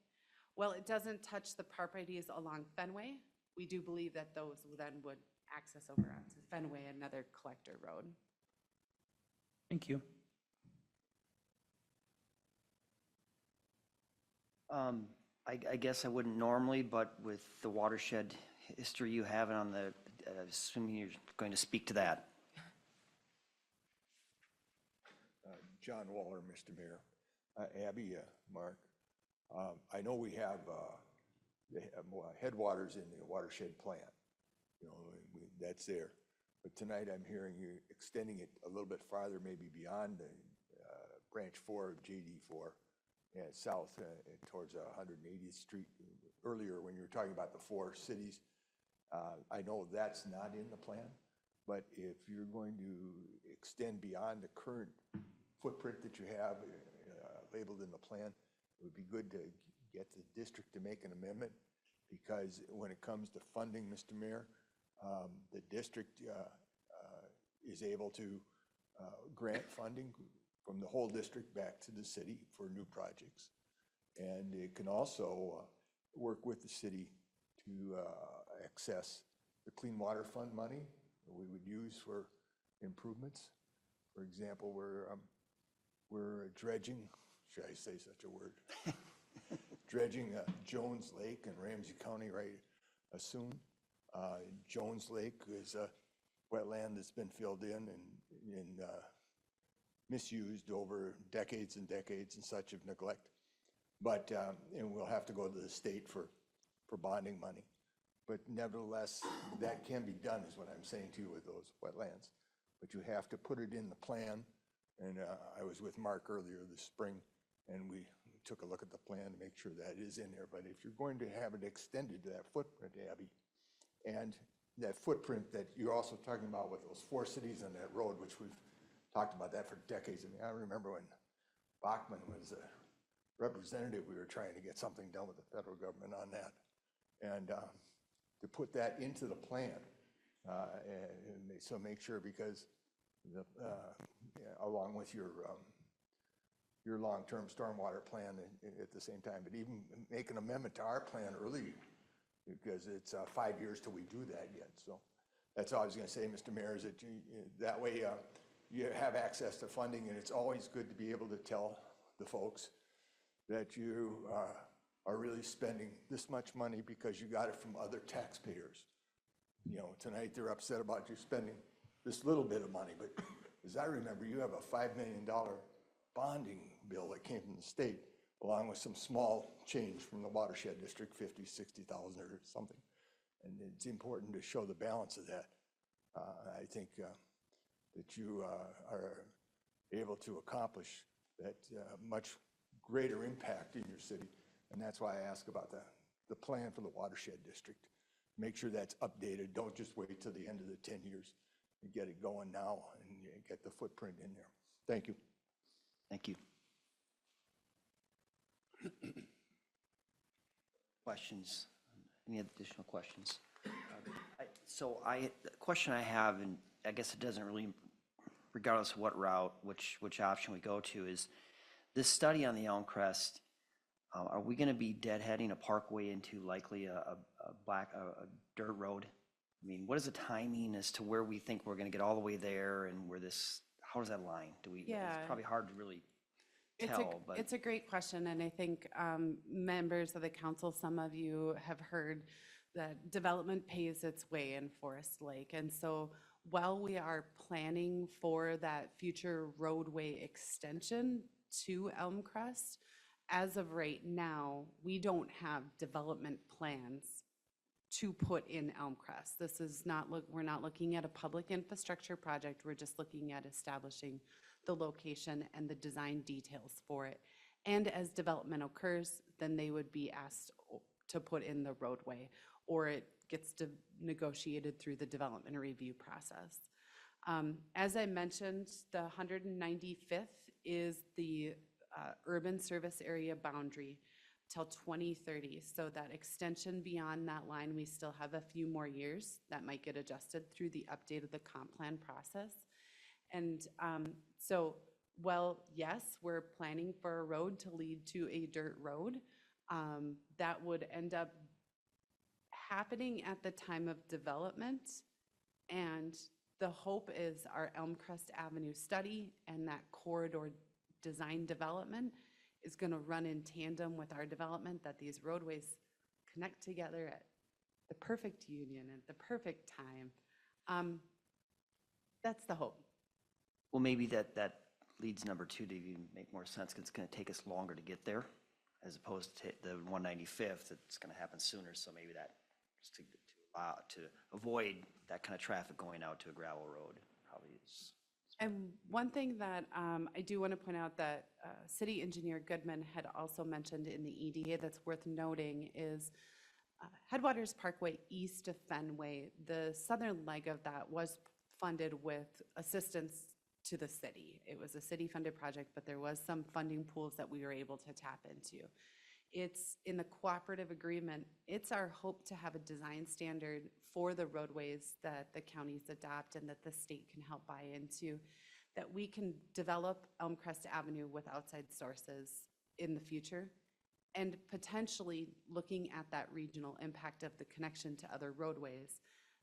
While it doesn't touch the properties along Fenway, we do believe that those then would access over onto Fenway, another collector road. Thank you. I guess I wouldn't normally, but with the watershed history you have on the, assuming you're going to speak to that. John Waller, Mr. Mayor. Abby, Mark, I know we have headwaters in the watershed plan. You know, that's there. But tonight I'm hearing you extending it a little bit farther, maybe beyond the branch 4 of JD4 and south towards 180th Street. Earlier, when you were talking about the 4 cities, I know that's not in the plan, but if you're going to extend beyond the current footprint that you have labeled in the plan, it would be good to get the district to make an amendment, because when it comes to funding, Mr. Mayor, the district is able to grant funding from the whole district back to the city for new projects. And it can also work with the city to access the Clean Water Fund money that we would use for improvements. For example, we're dredging, should I say such a word? Dredging Jones Lake in Ramsey County right soon. Jones Lake is a wetland that's been filled in and misused over decades and decades and such of neglect. But, and we'll have to go to the state for bonding money. But nevertheless, that can be done is what I'm saying to you with those wetlands. But you have to put it in the plan. And I was with Mark earlier this spring, and we took a look at the plan to make sure that is in there. But if you're going to have it extended to that footprint, Abby, and that footprint that you're also talking about with those 4 cities on that road, which we've talked about that for decades. I mean, I remember when Bachman was a representative, we were trying to get something done with the federal government on that. And to put that into the plan, and so make sure, because along with your long-term stormwater plan at the same time, but even make an amendment to our plan early, because it's 5 years till we do that yet. So that's all I was going to say, Mr. Mayor, is that that way you have access to funding, and it's always good to be able to tell the folks that you are really spending this much money because you got it from other taxpayers. You know, tonight they're upset about you spending this little bit of money, but as I remember, you have a $5 million bonding bill that came from the state, along with some small change from the watershed district, 50, 60,000 or something. And it's important to show the balance of that. I think that you are able to accomplish that much greater impact in your city. And that's why I ask about the plan for the watershed district. Make sure that's updated. Don't just wait till the end of the 10 years. You get it going now and you get the footprint in there. Thank you. Thank you. Questions? Any additional questions? So the question I have, and I guess it doesn't really, regardless of what route, which option we go to, is this study on the Elmcrest. Are we going to be deadheading a parkway into likely a dirt road? I mean, what is the timing as to where we think we're going to get all the way there, and where this? How does that line? Yeah. It's probably hard to really tell. But it's a great question, and I think members of the council, some of you have heard that development pays its way in Forest Lake, and so while we are planning for that future roadway extension to Elmcrest, as of right now, we don't have development plans to put in Elmcrest. This is not, we're not looking at a public infrastructure project. We're just looking at establishing the location and the design details for it. And as development occurs, then they would be asked to put in the roadway, or it gets negotiated through the development review process. As I mentioned, the 195th is the urban service area boundary till 2030. So that extension beyond that line, we still have a few more years that might get adjusted through the update of the comp plan process. And so, well, yes, we're planning for a road to lead to a dirt road. that would end up happening at the time of development. And the hope is our Elmcrest Avenue study and that corridor design development is going to run in tandem with our development, that these roadways connect together at the perfect union at the perfect time. That's the hope. Well, maybe that leads number 2 to even make more sense, because it's going to take us longer to get there, as opposed to the 195th, it's going to happen sooner. So maybe that, just to avoid that kind of traffic going out to a gravel road, probably is. And one thing that I do want to point out that City Engineer Goodman had also mentioned in the EDA that's worth noting is Headwaters Parkway east of Fenway. The southern leg of that was funded with assistance to the city. It was a city-funded project, but there was some funding pools that we were able to tap into. It's in the cooperative agreement. It's our hope to have a design standard for the roadways that the counties adopt and that the state can help buy into, that we can develop Elmcrest Avenue with outside sources in the future, and potentially looking at that regional impact of the connection to other roadways,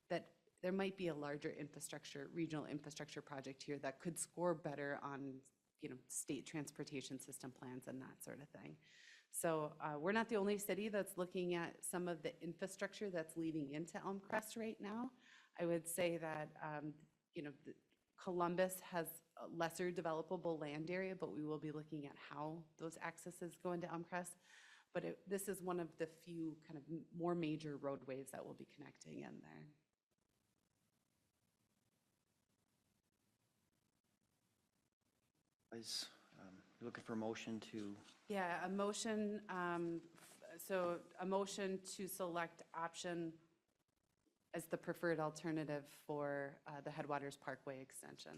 that there might be a larger infrastructure, regional infrastructure project here that could score better on, state transportation system plans and that sort of thing. So we're not the only city that's looking at some of the infrastructure that's leading into Elmcrest right now. I would say that, Columbus has a lesser developable land area, but we will be looking at how those accesses go into Elmcrest. But this is one of the few kind of more major roadways that will be connecting in there. Is you're looking for a motion to? Yeah, a motion, so a motion to select option as the preferred alternative for the Headwaters Parkway extension.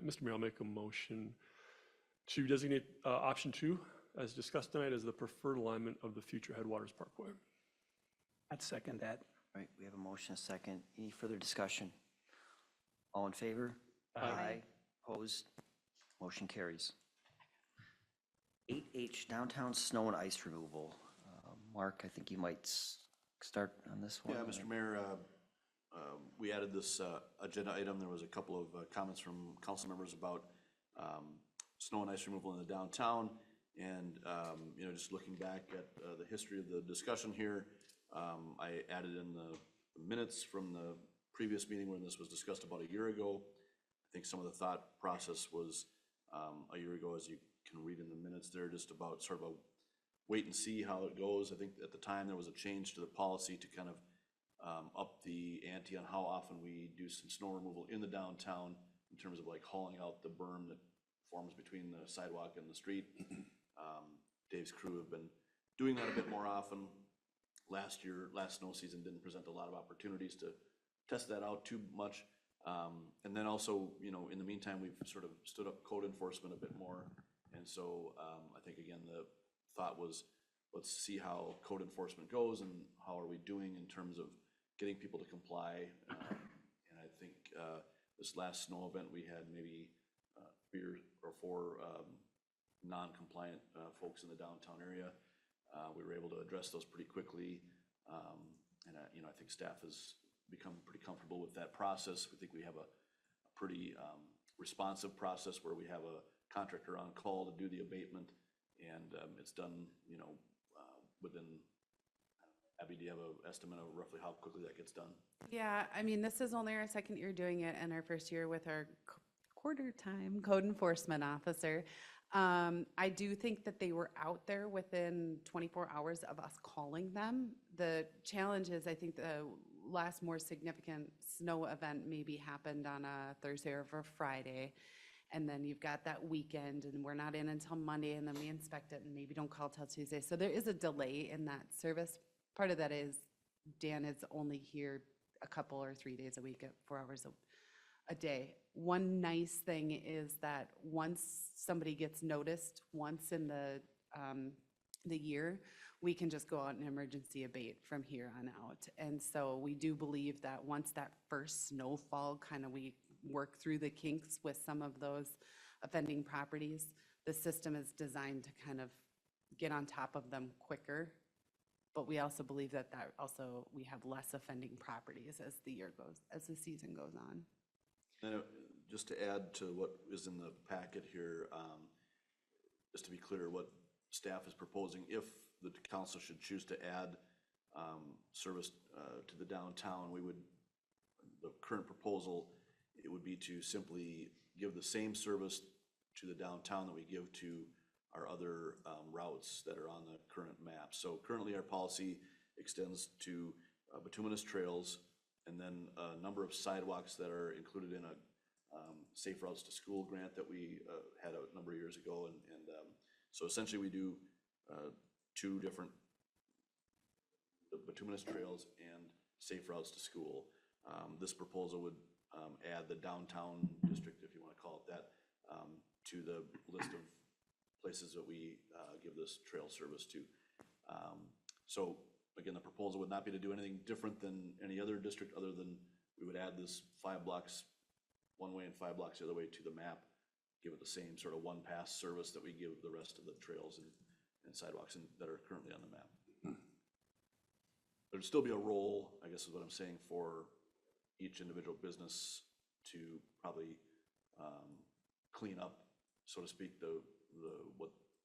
Mr. Mayor, I'll make a motion to designate option 2, as discussed tonight, as the preferred alignment of the future Headwaters Parkway. I'd second that. All right, we have a motion, a second. Any further discussion? All in favor? Aye. Opposed? Motion carries. 8H, downtown snow and ice removal. Mark, I think you might start on this one. Yeah, Mr. Mayor, we added this agenda item. There was a couple of comments from council members about snow and ice removal in the downtown. And, just looking back at the history of the discussion here, I added in the minutes from the previous meeting when this was discussed about a year ago. I think some of the thought process was a year ago, as you can read in the minutes there, just about sort of a wait and see how it goes. I think at the time there was a change to the policy to kind of up the ante on how often we do some snow removal in the downtown in terms of like hauling out the berm that forms between the sidewalk and the street. Dave's crew have been doing that a bit more often. Last snow season didn't present a lot of opportunities to test that out too much. And then also, in the meantime, we've sort of stood up code enforcement a bit more. And so I think, again, the thought was, let's see how code enforcement goes and how are we doing in terms of getting people to comply. And I think this last snow event, we had maybe 3 or 4 non-compliant folks in the downtown area. We were able to address those pretty quickly. And I think staff has become pretty comfortable with that process. We think we have a pretty responsive process where we have a contractor on call to do the abatement, and it's done, within, Abby, do you have an estimate of roughly how quickly that gets done? Yeah, I mean, this is only our second year doing it and our first year with our quarter-time code enforcement officer. I do think that they were out there within 24 hours of us calling them. The challenge is, I think the last more significant snow event maybe happened on a Thursday or a Friday. And then you've got that weekend and we're not in until Monday, and then we inspect it and maybe don't call till Tuesday. So there is a delay in that service. Part of that is Dan is only here a couple or 3 days a week at 4 hours a day. One nice thing is that once somebody gets noticed once in the year, we can just go out and emergency abate from here on out. And so we do believe that once that first snowfall, kind of we work through the kinks with some of those offending properties, the system is designed to kind of get on top of them quicker. But we also believe that we have less offending properties as the season goes on. And just to add to what is in the packet here, just to be clear, what staff is proposing, if the council should choose to add service to the downtown, the current proposal, it would be to simply give the same service to the downtown that we give to our other routes that are on the current map. So currently our policy extends to bituminous trails and then a number of sidewalks that are included in a Safe Routes to School grant that we had a number of years ago. And so essentially we do two different bituminous trails and Safe Routes to School. This proposal would add the downtown district, if you want to call it that, to the list of places that we give this trail service to. So again, the proposal would not be to do anything different than any other district other than we would add this 5 blocks one way and 5 blocks the other way to the map, give it the same sort of one pass service that we give the rest of the trails and sidewalks that are currently on the map. There'd still be a role, I guess is what I'm saying, for each individual business to probably clean up, so to speak,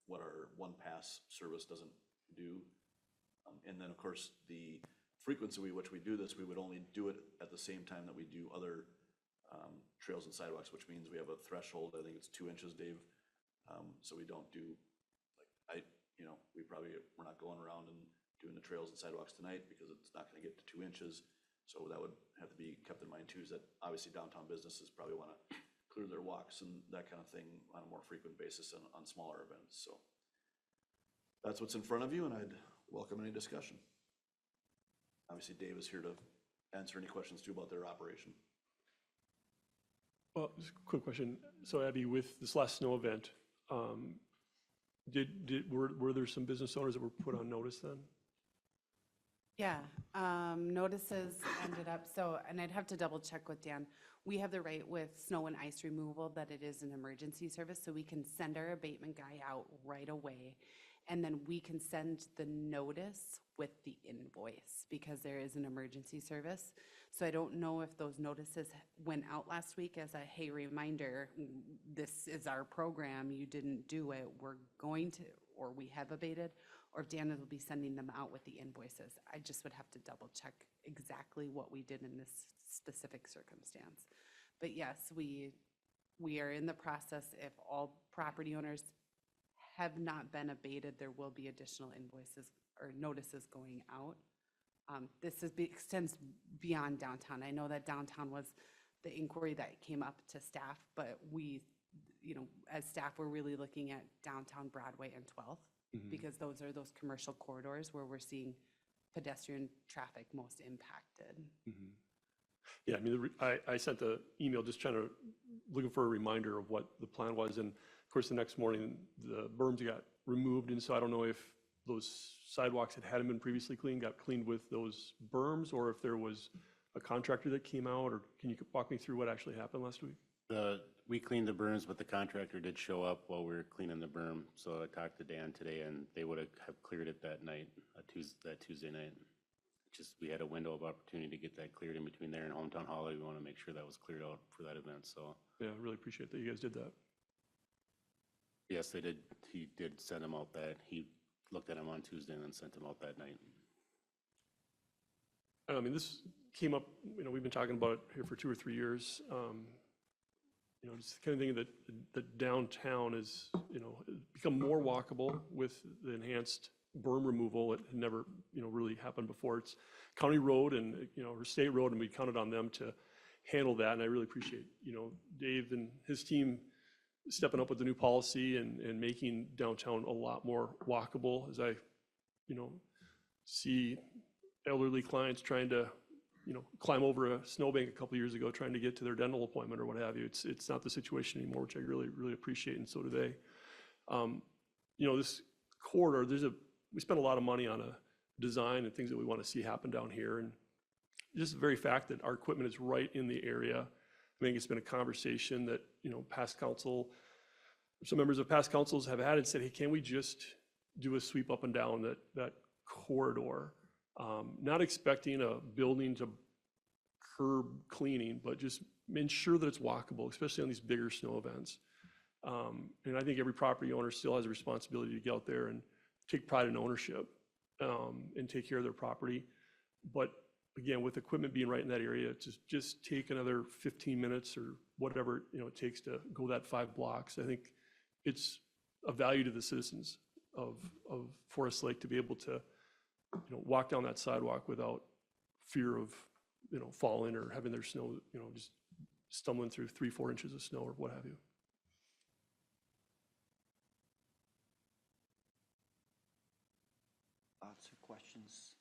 what our one pass service doesn't do. And then of course the frequency which we do this, we would only do it at the same time that we do other trails and sidewalks, which means we have a threshold. I think it's 2 inches, Dave. So we don't do we're not going around and doing the trails and sidewalks tonight because it's not going to get to 2 inches. So that would have to be kept in mind too, is that obviously downtown businesses probably want to clear their walks and that kind of thing on a more frequent basis on smaller events. So that's what's in front of you, and I'd welcome any discussion. Obviously, Dave is here to answer any questions too about their operation. Well, just a quick question. So Abby, with this last snow event, were there some business owners that were put on notice then? Yeah, notices ended up, and I'd have to double check with Dan. We have the right with snow and ice removal that it is an emergency service, so we can send our abatement guy out right away. And then we can send the notice with the invoice because there is an emergency service. So I don't know if those notices went out last week as a, hey, reminder, this is our program, you didn't do it, we're going to, or we have abated, or if Dan will be sending them out with the invoices. I just would have to double check exactly what we did in this specific circumstance. But yes, we are in the process. If all property owners have not been abated, there will be additional invoices or notices going out. This extends beyond downtown. I know that downtown was the inquiry that came up to staff, but we, as staff, we're really looking at downtown Broadway and 12th because those are those commercial corridors where we're seeing pedestrian traffic most impacted. Yeah, I mean, I sent the email just looking for a reminder of what the plan was. And of course, the next morning, the berms got removed. And so I don't know if those sidewalks that hadn't been previously cleaned got cleaned with those berms, or if there was a contractor that came out, or can you walk me through what actually happened last week? We cleaned the berms, but the contractor did show up while we were cleaning the berm. So I talked to Dan today, and they would have cleared it that night, that Tuesday night. Just, we had a window of opportunity to get that cleared in between there and Hometown Hall. We want to make sure that was cleared out for that event, so. Yeah, I really appreciate that you guys did that. Yes, they did. He did send them out he looked at them on Tuesday and then sent them out that night. I mean, this came up, we've been talking about it here for 2 or 3 years. Just the kind of thing that downtown is, become more walkable with the enhanced berm removal. It had never, really happened before. It's county road and, or state road, and we counted on them to handle that. And I really appreciate, Dave and his team stepping up with the new policy and making downtown a lot more walkable. As I, see elderly clients trying to, climb over a snowbank a couple years ago, trying to get to their dental appointment or what have you. It's not the situation anymore, which I really, really appreciate, and so do they. This corridor, we spent a lot of money on a design and things that we want to see happen down here. And just the very fact that our equipment is right in the area, I think it's been a conversation that, past council, some members of past councils have had and said, hey, can we just do a sweep up and down that corridor. Not expecting a building to curb cleaning, but just ensure that it's walkable, especially on these bigger snow events. And I think every property owner still has a responsibility to get out there and take pride in ownership and take care of their property. But again, with equipment being right in that area, just take another 15 minutes or whatever it takes to go that 5 blocks. I think it's a value to the citizens of Forest Lake to be able to walk down that sidewalk without fear of falling or having their snow just stumbling through 3-4 inches of snow or what have you. Thoughts or questions?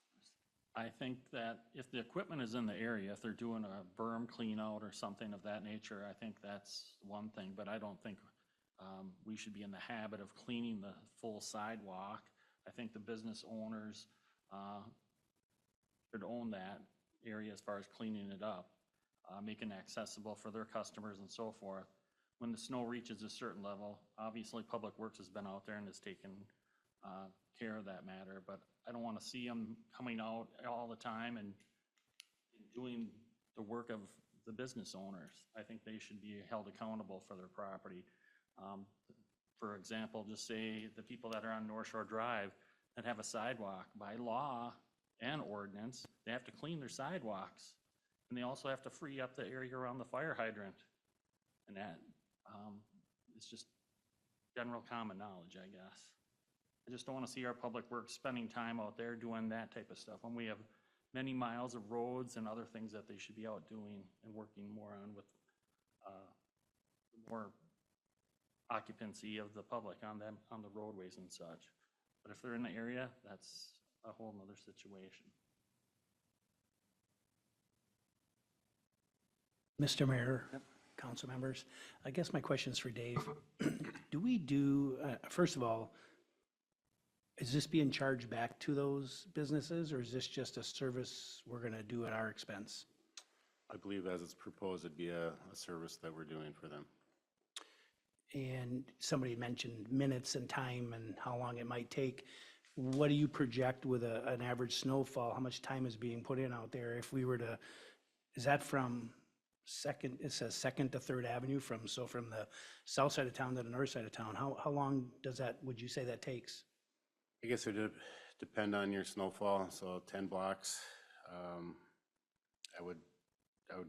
I think that if the equipment is in the area, if they're doing a berm clean out or something of that nature, I think that's one thing, but I don't think we should be in the habit of cleaning the full sidewalk. I think the business owners should own that area as far as cleaning it up, making it accessible for their customers and so forth. When the snow reaches a certain level, obviously Public Works has been out there and has taken care of that matter, but I don't want to see them coming out all the time and doing the work of the business owners. I think they should be held accountable for their property. For example, just say the people that are on North Shore Drive that have a sidewalk, by law and ordinance, they have to clean their sidewalks. And they also have to free up the area around the fire hydrant. And that, it's just general common knowledge, I guess. I just don't want to see our Public Works spending time out there doing that type of stuff when we have many miles of roads and other things that they should be out doing and working more on with more occupancy of the public on them, on the roadways and such. But if they're in the area, that's a whole nother situation. Mr. Mayor, council members, I guess my question is for Dave. Do we do, first of all, is this being charged back to those businesses, or is this just a service we're going to do at our expense? I believe as it's proposed, it'd be a service that we're doing for them. And somebody mentioned minutes and time and how long it might take. What do you project with an average snowfall? How much time is being put in out there? If we were to, is that from Second, it says Second to Third Avenue, from the south side of town to the north side of town? How long does that, would you say that takes? I guess it would depend on your snowfall, so 10 blocks. I would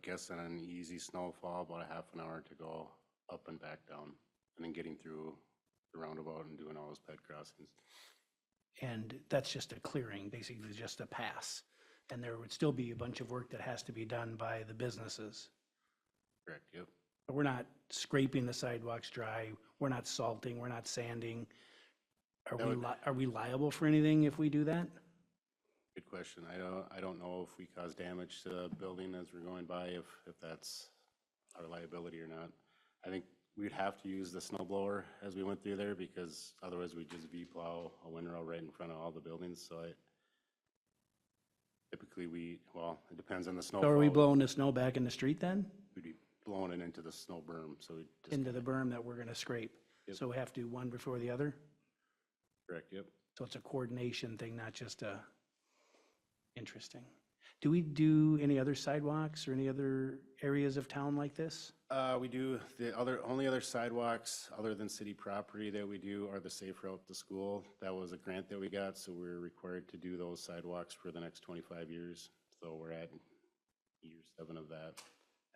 guess on an easy snowfall, about a half an hour to go up and back down, and then getting through the roundabout and doing all those ped crossings. And that's just a clearing, basically just a pass. And there would still be a bunch of work that has to be done by the businesses. Correct, yep. But we're not scraping the sidewalks dry, we're not salting, we're not sanding. Are we liable for anything if we do that? Good question. I don't know if we cause damage to the building as we're going by, if that's our liability or not. I think we'd have to use the snow blower as we went through there, because otherwise we'd just V-plow a windrow right in front of all the buildings. So typically it depends on the snowfall. So are we blowing the snow back in the street then? We'd be blowing it into the snow berm, so we just Into the berm that we're gonna scrape? Yep. So we have to do one before the other? correct, yep. So it's a coordination thing, not just a, interesting. Do we do any other sidewalks or any other areas of town like this? We do, only other sidewalks other than city property that we do are the safe route to school. That was a grant that we got, so we're required to do those sidewalks for the next 25 years. So we're at year 7 of that.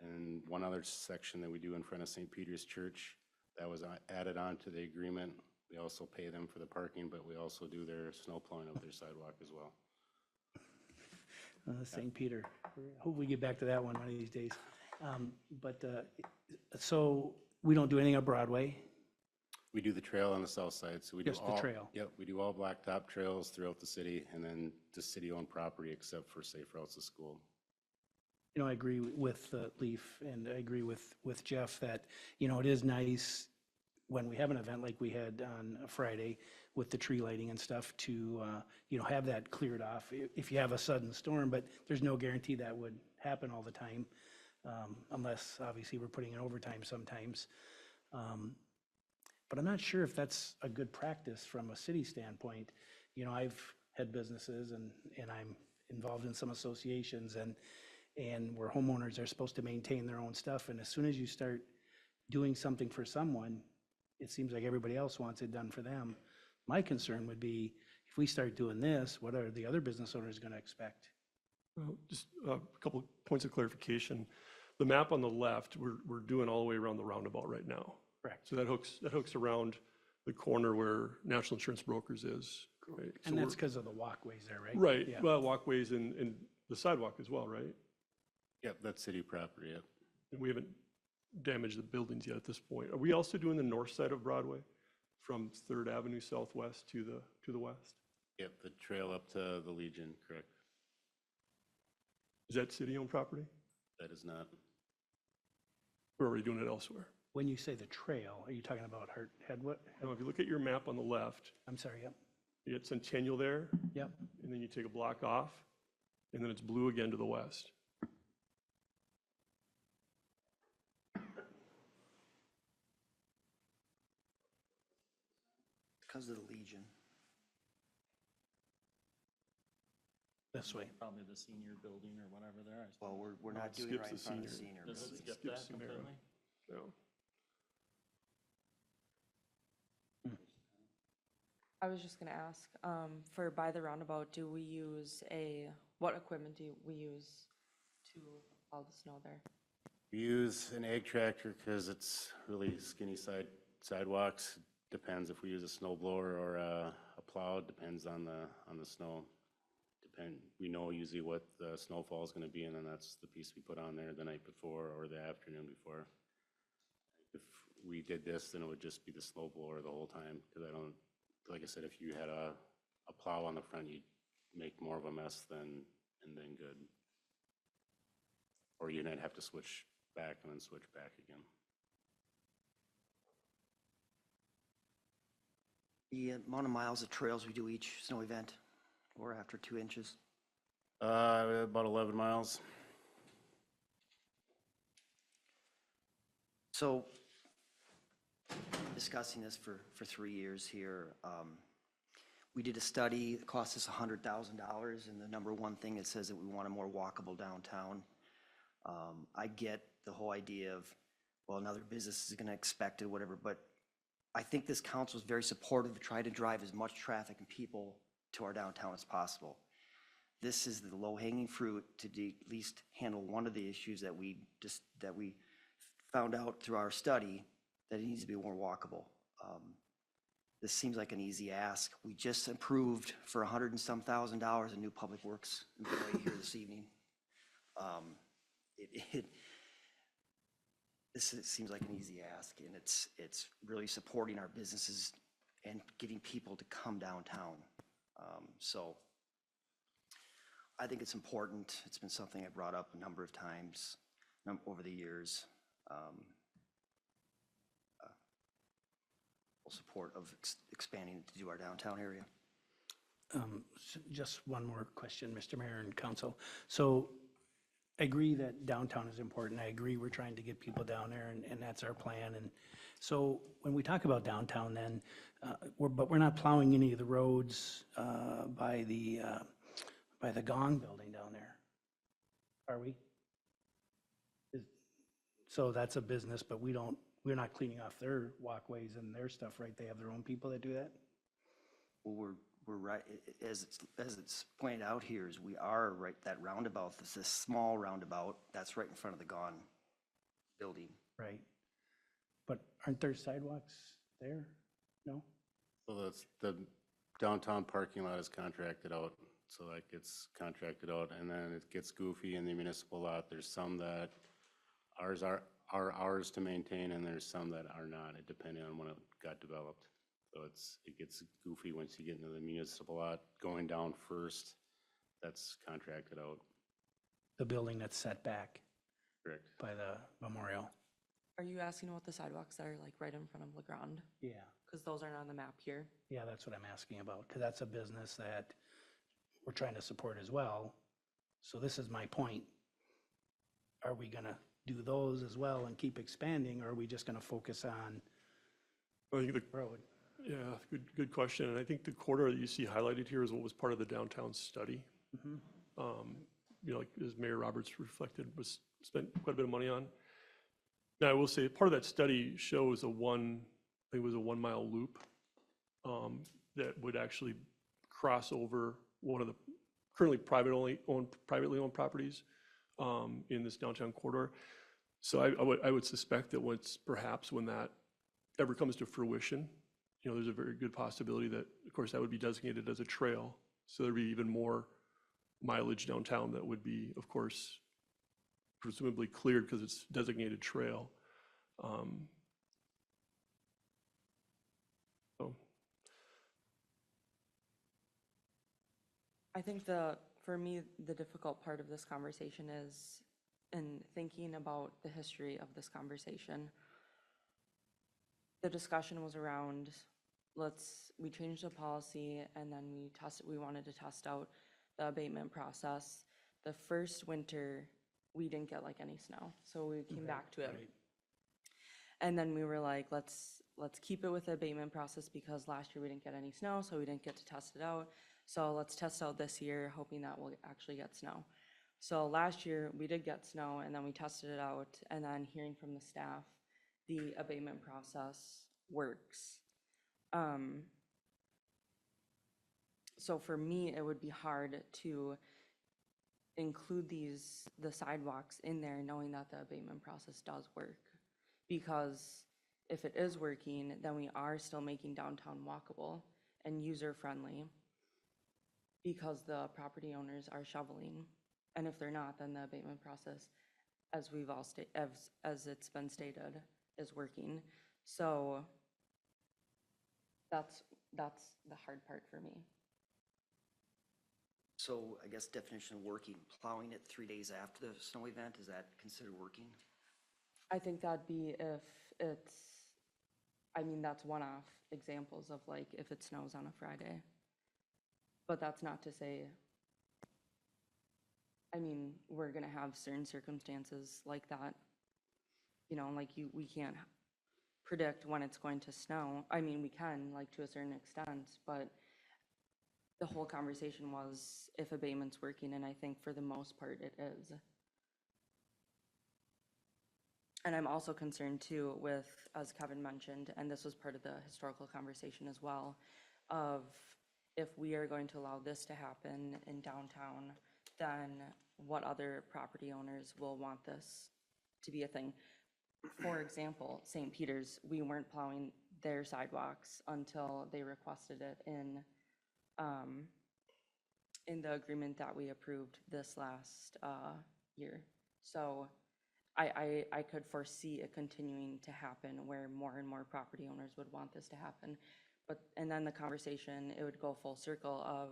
And one other section that we do in front of St. Peter's Church, that was added on to the agreement. We also pay them for the parking, but we also do their snow plowing of their sidewalk as well. St. Peter. Hope we get back to that one of these days. So we don't do anything on Broadway? We do the trail on the south side, so we do Just the all. trail? Yep, we do all blacktop trails throughout the city, and then the city-owned property except for safe routes to school. You know, I agree with Leaf, and I agree with Jeff that, you know, it is nice when we have an event like we had on a Friday with the tree lighting and stuff to, you know, have that cleared off if you have a sudden storm, but there's no guarantee that would happen all the time, unless obviously we're putting in overtime sometimes. But I'm not sure if that's a good practice from a city standpoint. You know, I've had businesses and I'm involved in some associations and where homeowners are supposed to maintain their own stuff. And as soon as you start doing something for someone, it seems like everybody else wants it done for them. My concern would be if we start doing this, what are the other business owners going to expect? Well, just a couple points of clarification. The map on the left, we're doing all the way around the roundabout right now. Correct. So that hooks around the corner where National Insurance Brokers is. Right? And So that's we're- because of the walkways there, right? Right, Yeah. well, walkways and the sidewalk as well, right? Yep, that's city property, yep. And we haven't damaged the buildings yet at this point. Are we also doing the north side of Broadway from Third Avenue Southwest to the west? Yep, the trail up to the Legion, correct. Is that city-owned property? That is not. Or are we doing it elsewhere? When you say the trail, are you talking about Headwood? Now, if you look at your map on the left, I'm sorry, yep. you get Centennial there, Yep. and then you take a block off, and then it's blue again to the west. Because of the Legion. This way. Probably the senior building or whatever there. I Well, suppose. we're not doing it right in front of the senior. Does it building. skip Skips that Sumera. completely? No. I was just gonna ask, for by the roundabout, what equipment do we use to plow the snow there? We use an egg tractor because it's really skinny sidewalks. Depends if we use a snow blower or a plow, depends on the snow. We know usually what the snowfall is gonna be, and then that's the piece we put on there the night before or the afternoon before. If we did this, then it would just be the snow blower the whole time, because like I said, if you had a plow on the front, you'd make more of a mess than good. Or you'd have to switch back and then switch back again. The amount of miles of trails we do each snow event, or after 2 inches. About 11 miles. So, discussing this for 3 years here, we did a study, it cost us $100,000, and the number one thing it says that we want a more walkable downtown. I get the whole idea of, well, another business is gonna expect it, whatever, but I think this council is very supportive of trying to drive as much traffic and people to our downtown as possible. This is the low-hanging fruit to at least handle one of the issues that we found out through our study, that it needs to be more walkable. This seems like an easy ask. We just approved for $100 and some thousand a new public works employee here this evening. This seems like an easy ask, and it's really supporting our businesses and getting people to come downtown. So I think it's important. It's been something I brought up a number of times over the years. Full support of expanding to do our downtown area. Just one more question, Mr. Mayor and Council. So I agree that downtown is important. I agree we're trying to get people down there, and that's our plan. And so when we talk about downtown then, but we're not plowing any of the roads by the Gong building down there, are we? So that's a business, but we're not cleaning off their walkways and their stuff, right? They have their own people that do that? Well, we're right, as it's pointed out here, is we are right, that roundabout, this small roundabout, that's right in front of the Gone building. Right. But aren't there sidewalks there? No? So that's the downtown parking lot is contracted out, so that gets contracted out, and then it gets goofy in the municipal lot. There's some that are ours to maintain, and there's some that are not, depending on when it got developed. So it gets goofy once you get into the municipal lot. Going down first, that's contracted out. The building that's set back Correct. by the memorial? Are you asking what the sidewalks are like right in front of LeGrand? Yeah. Because those aren't on the map here. Yeah, that's what I'm asking about, because that's a business that we're trying to support as well. So this is my point. Are we gonna do those as well and keep expanding, or are we just gonna focus on I think yeah, good question. And I think the corridor that you see highlighted here is what was part of the downtown study. You know, like as Mayor Roberts reflected, was spent quite a bit of money on. Now, I will say part of that study shows I think it was a 1 mile loop that would actually cross over one of the currently privately owned properties in this downtown corridor. So I would suspect that perhaps when that ever comes to fruition, you know, there's a very good possibility that, of course, that would be designated as a trail. So there'd be even more mileage downtown that would be, of course, presumably cleared because it's designated trail. So. I think for me, the difficult part of this conversation is in thinking about the history of this conversation. The discussion was around, we changed the policy and then we wanted to test out the abatement process. The first winter, we didn't get like any snow, so we came back to it. Right. And then we were like, let's keep it with the abatement process because last year we didn't get any snow, so we didn't get to test it out. So let's test out this year, hoping that we'll actually get snow. So last year we did get snow and then we tested it out, and then hearing from the staff, the abatement process works. So for me, it would be hard to include the sidewalks in there knowing that the abatement process does work. Because if it is working, then we are still making downtown walkable and user-friendly because the property owners are shoveling. And if they're not, then the abatement process, as as it's been stated, is working. So that's the hard part for me. So I guess definition of working, plowing it 3 days after the snow event, is that considered working? I think that'd be if that's one-off examples of like if it snows on a Friday. But that's not to say, we're gonna have certain circumstances like that. You know, like we can't predict when it's going to snow. We can, like, to a certain extent, but the whole conversation was if abatement's working, and I think for the most part it is. And I'm also concerned too with, as Kevin mentioned, and this was part of the historical conversation as well, of if we are going to allow this to happen in downtown, then what other property owners will want this to be a thing? For example, St. Peter's, we weren't plowing their sidewalks until they requested it in the agreement that we approved this last year. So I could foresee it continuing to happen where more and more property owners would want this to happen. And then the conversation, it would go full circle of,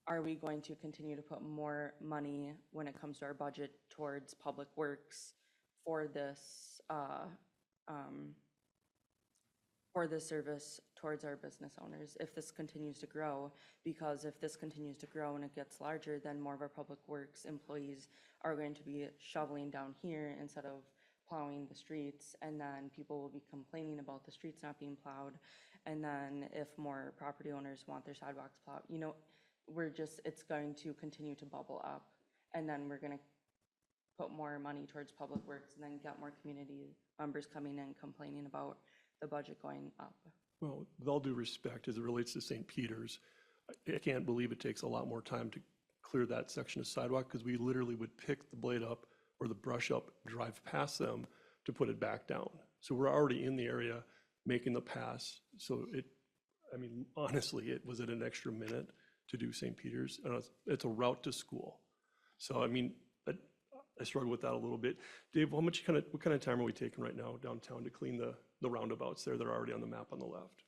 are we going to continue to put more money when it comes to our budget towards public works for this service towards our business owners if this continues to grow? Because if this continues to grow and it gets larger, then more of our public works employees are going to be shoveling down here instead of plowing the streets, and then people will be complaining about the streets not being plowed. And then if more property owners want their sidewalks plowed, it's going to continue to bubble up, and then we're gonna put more money towards public works and then get more community members coming in complaining about the budget going up. Well, with all due respect, as it relates to St. Peter's, I can't believe it takes a lot more time to clear that section of sidewalk, because we literally would pick the blade up or the brush up, drive past them to put it back down. So we're already in the area making the pass. So honestly, it was at an extra minute to do St. Peter's, and it's a route to school. So I struggle with that a little bit. Dave, what kind of time are we taking right now downtown to clean the roundabouts there that are already on the map on the left?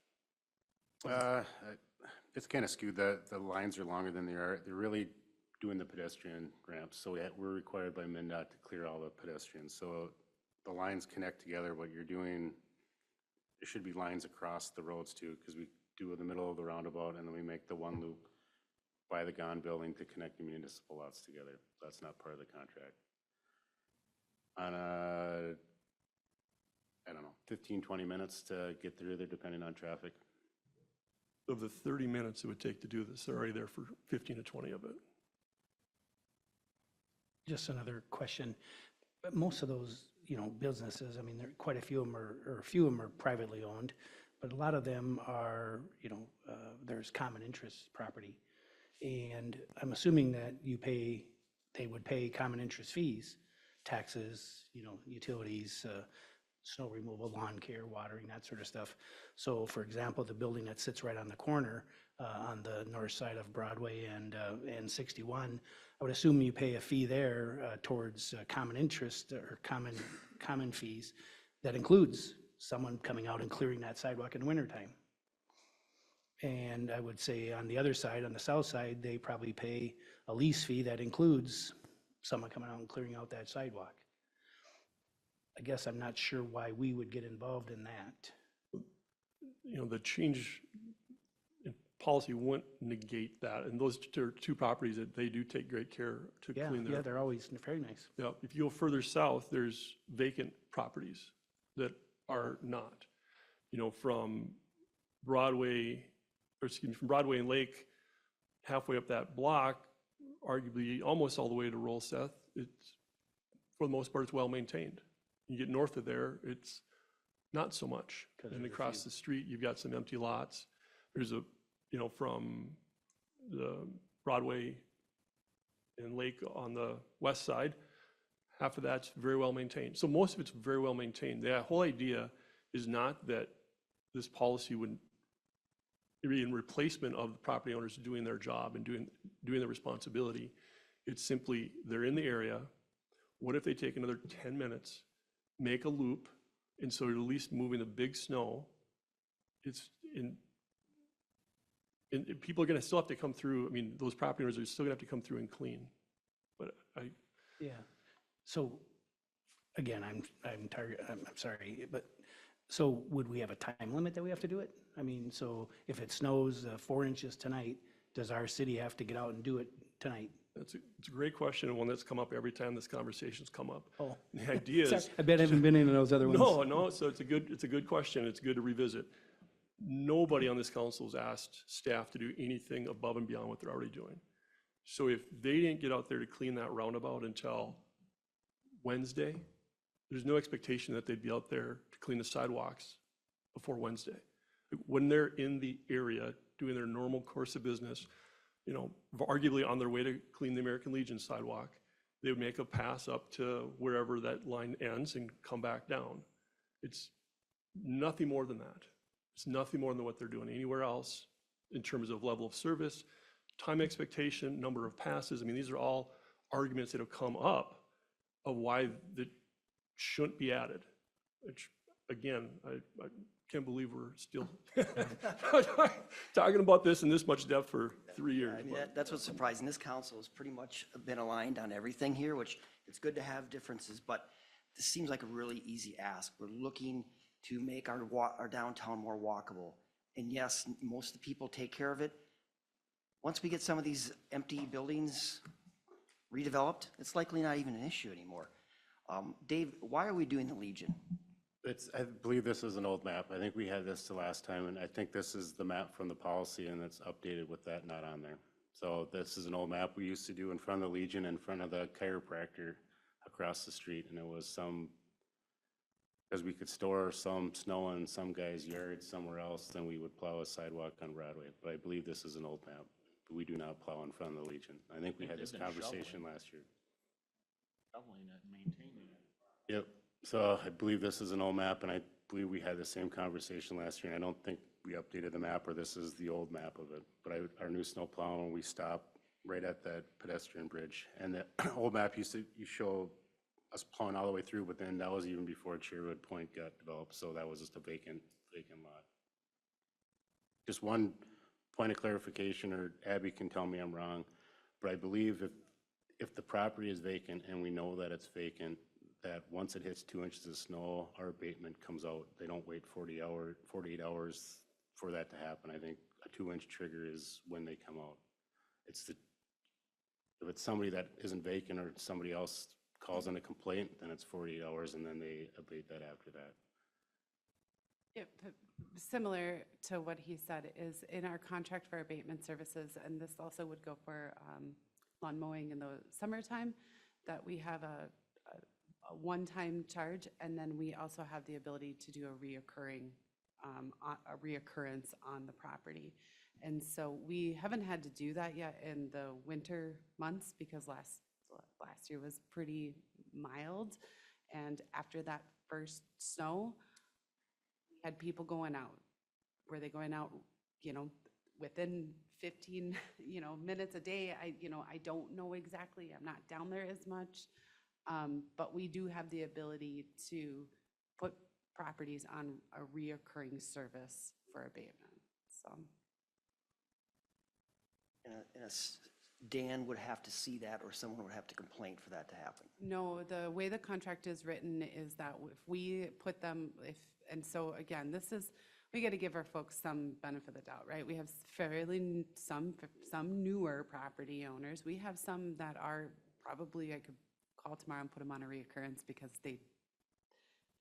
It's kind of skewed. The lines are longer than they are. They're really doing the pedestrian ramps, so we're required by MnDOT to clear all the pedestrians. So the lines connect together. What you're doing, there should be lines across the roads too, because we do in the middle of the roundabout, and then we make the one loop by the GON building to connect the municipal lots together. That's not part of the contract. I don't know, 15, 20 minutes to get through there depending on traffic. Of the 30 minutes it would take to do this, they're already there for 15 to 20 of it. Just another question. But most of those, businesses, I mean, there, quite a few of them or a few of them are privately owned, but a lot of them are, there's common interest property. And I'm assuming that they would pay common interest fees, taxes, utilities, snow removal, lawn care, watering, that sort of stuff. So for example, the building that sits right on the corner, on the north side of Broadway and 61, I would assume you pay a fee there towards common interest or common fees that includes someone coming out and clearing that sidewalk in the wintertime. And I would say on the other side, on the south side, they probably pay a lease fee that includes someone coming out and clearing out that sidewalk. I guess I'm not sure why we would get involved in that. The change in policy wouldn't negate that. And those are two properties that they do take great care to clean their. Yeah, they're always very nice. Yeah, if you go further south, there's vacant properties that are not. From Broadway, from Broadway and Lake, halfway up that block, arguably almost all the way to Roll Seth, it's, for the most part, it's well maintained. You get north of there, it's not so much. And across the street, you've got some empty lots. There's from the Broadway and Lake on the west side, half of that's very well maintained. So most of it's very well maintained. The whole idea is not that this policy would be in replacement of the property owners doing their job and doing their responsibility. It's simply, they're in the area. What if they take another 10 minutes, make a loop, and so at least moving the big snow, it's in, and people are gonna still have to come through. I mean, those property owners are still gonna have to come through and clean. But Yeah. So again, I'm sorry, but so would we have a time limit that we have to do it? I mean, so if it snows 4 inches tonight, does our city have to get out and do it tonight? it's a great question, and one that's come up every time this conversation's come up. Oh. The idea is. Sorry, I bet I haven't been into those other ones. No, so it's a good question. It's good to revisit. Nobody on this council has asked staff to do anything above and beyond what they're already doing. So if they didn't get out there to clean that roundabout until Wednesday, there's no expectation that they'd be out there to clean the sidewalks before Wednesday. When they're in the area doing their normal course of business, arguably on their way to clean the American Legion sidewalk, they would make a pass up to wherever that line ends and come back down. It's nothing more than that. It's nothing more than what they're doing anywhere else in terms of level of service, time expectation, number of passes. I mean, these are all arguments that have come up of why that shouldn't be added, which, again, I can't believe we're still talking about this in this much depth for 3 years. I mean, that's what's surprising. This council has pretty much been aligned on everything here, which it's good to have differences, but this seems like a really easy ask. We're looking to make our downtown more walkable. And yes, most of the people take care of it. Once we get some of these empty buildings redeveloped, it's likely not even an issue anymore. Dave, why are we doing the Legion? I believe this is an old map. I think we had this the last time, and I think this is the map from the policy, and it's updated with that not on there. So this is an old map we used to do in front of the Legion, in front of the chiropractor across the street, and it was because we could store some snow in some guy's yard somewhere else, then we would plow a sidewalk on Broadway. But I believe this is an old map. We do not plow in front of the Legion. I think we had this conversation last year. Shoveling it, maintaining it. Yep. So I believe this is an old map, and I believe we had the same conversation last year. And I don't think we updated the map, or this is the old map of it. But our new snow plowing, we stop right at that pedestrian bridge. And the old map you show us plowing all the way through, but then that was even before Cherwood Point got developed. So that was just a vacant lot. Just one point of clarification, or Abby can tell me I'm wrong, but I believe if the property is vacant and we know that it's vacant, that once it hits 2 inches of snow, our abatement comes out. They don't wait 48 hours for that to happen. I think a 2-inch trigger is when they come out. If it's somebody that isn't vacant or somebody else calls in a complaint, then it's 48 hours, and then they abate that after that. Yep, similar to what he said is in our contract for abatement services, and this also would go for lawn mowing in the summertime, that we have a one-time charge, and then we also have the ability to do a reoccurrence on the property. And so we haven't had to do that yet in the winter months because last year was pretty mild. And after that first snow, we had people going out. Were they going out, within 15, minutes a day? I don't know exactly. I'm not down there as much. But we do have the ability to put properties on a reoccurring service for abatement, so. Dan would have to see that, or someone would have to complain for that to happen. No, the way the contract is written is that if we put them, and so again, we got to give our folks some benefit of the doubt, right? We have some newer property owners. We have some that are probably, I could call tomorrow and put them on a reoccurrence because they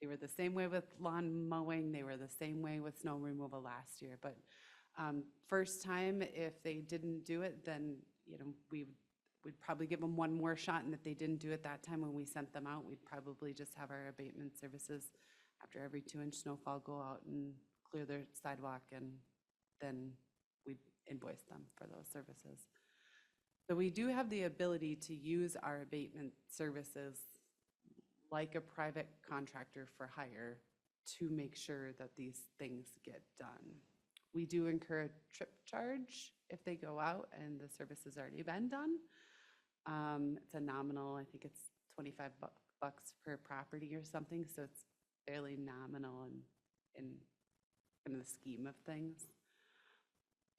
were the same way with lawn mowing. They were the same way with snow removal last year. But first time, if they didn't do it, then, we'd probably give them one more shot. And if they didn't do it that time when we sent them out, we'd probably just have our abatement services after every 2-inch snowfall go out and clear their sidewalk, and then we'd invoice them for those services. So we do have the ability to use our abatement services like a private contractor for hire to make sure that these things get done. We do incur a trip charge if they go out and the service has already been done. It's a nominal, I think it's 25 bucks per property or something, so it's fairly nominal in the scheme of things.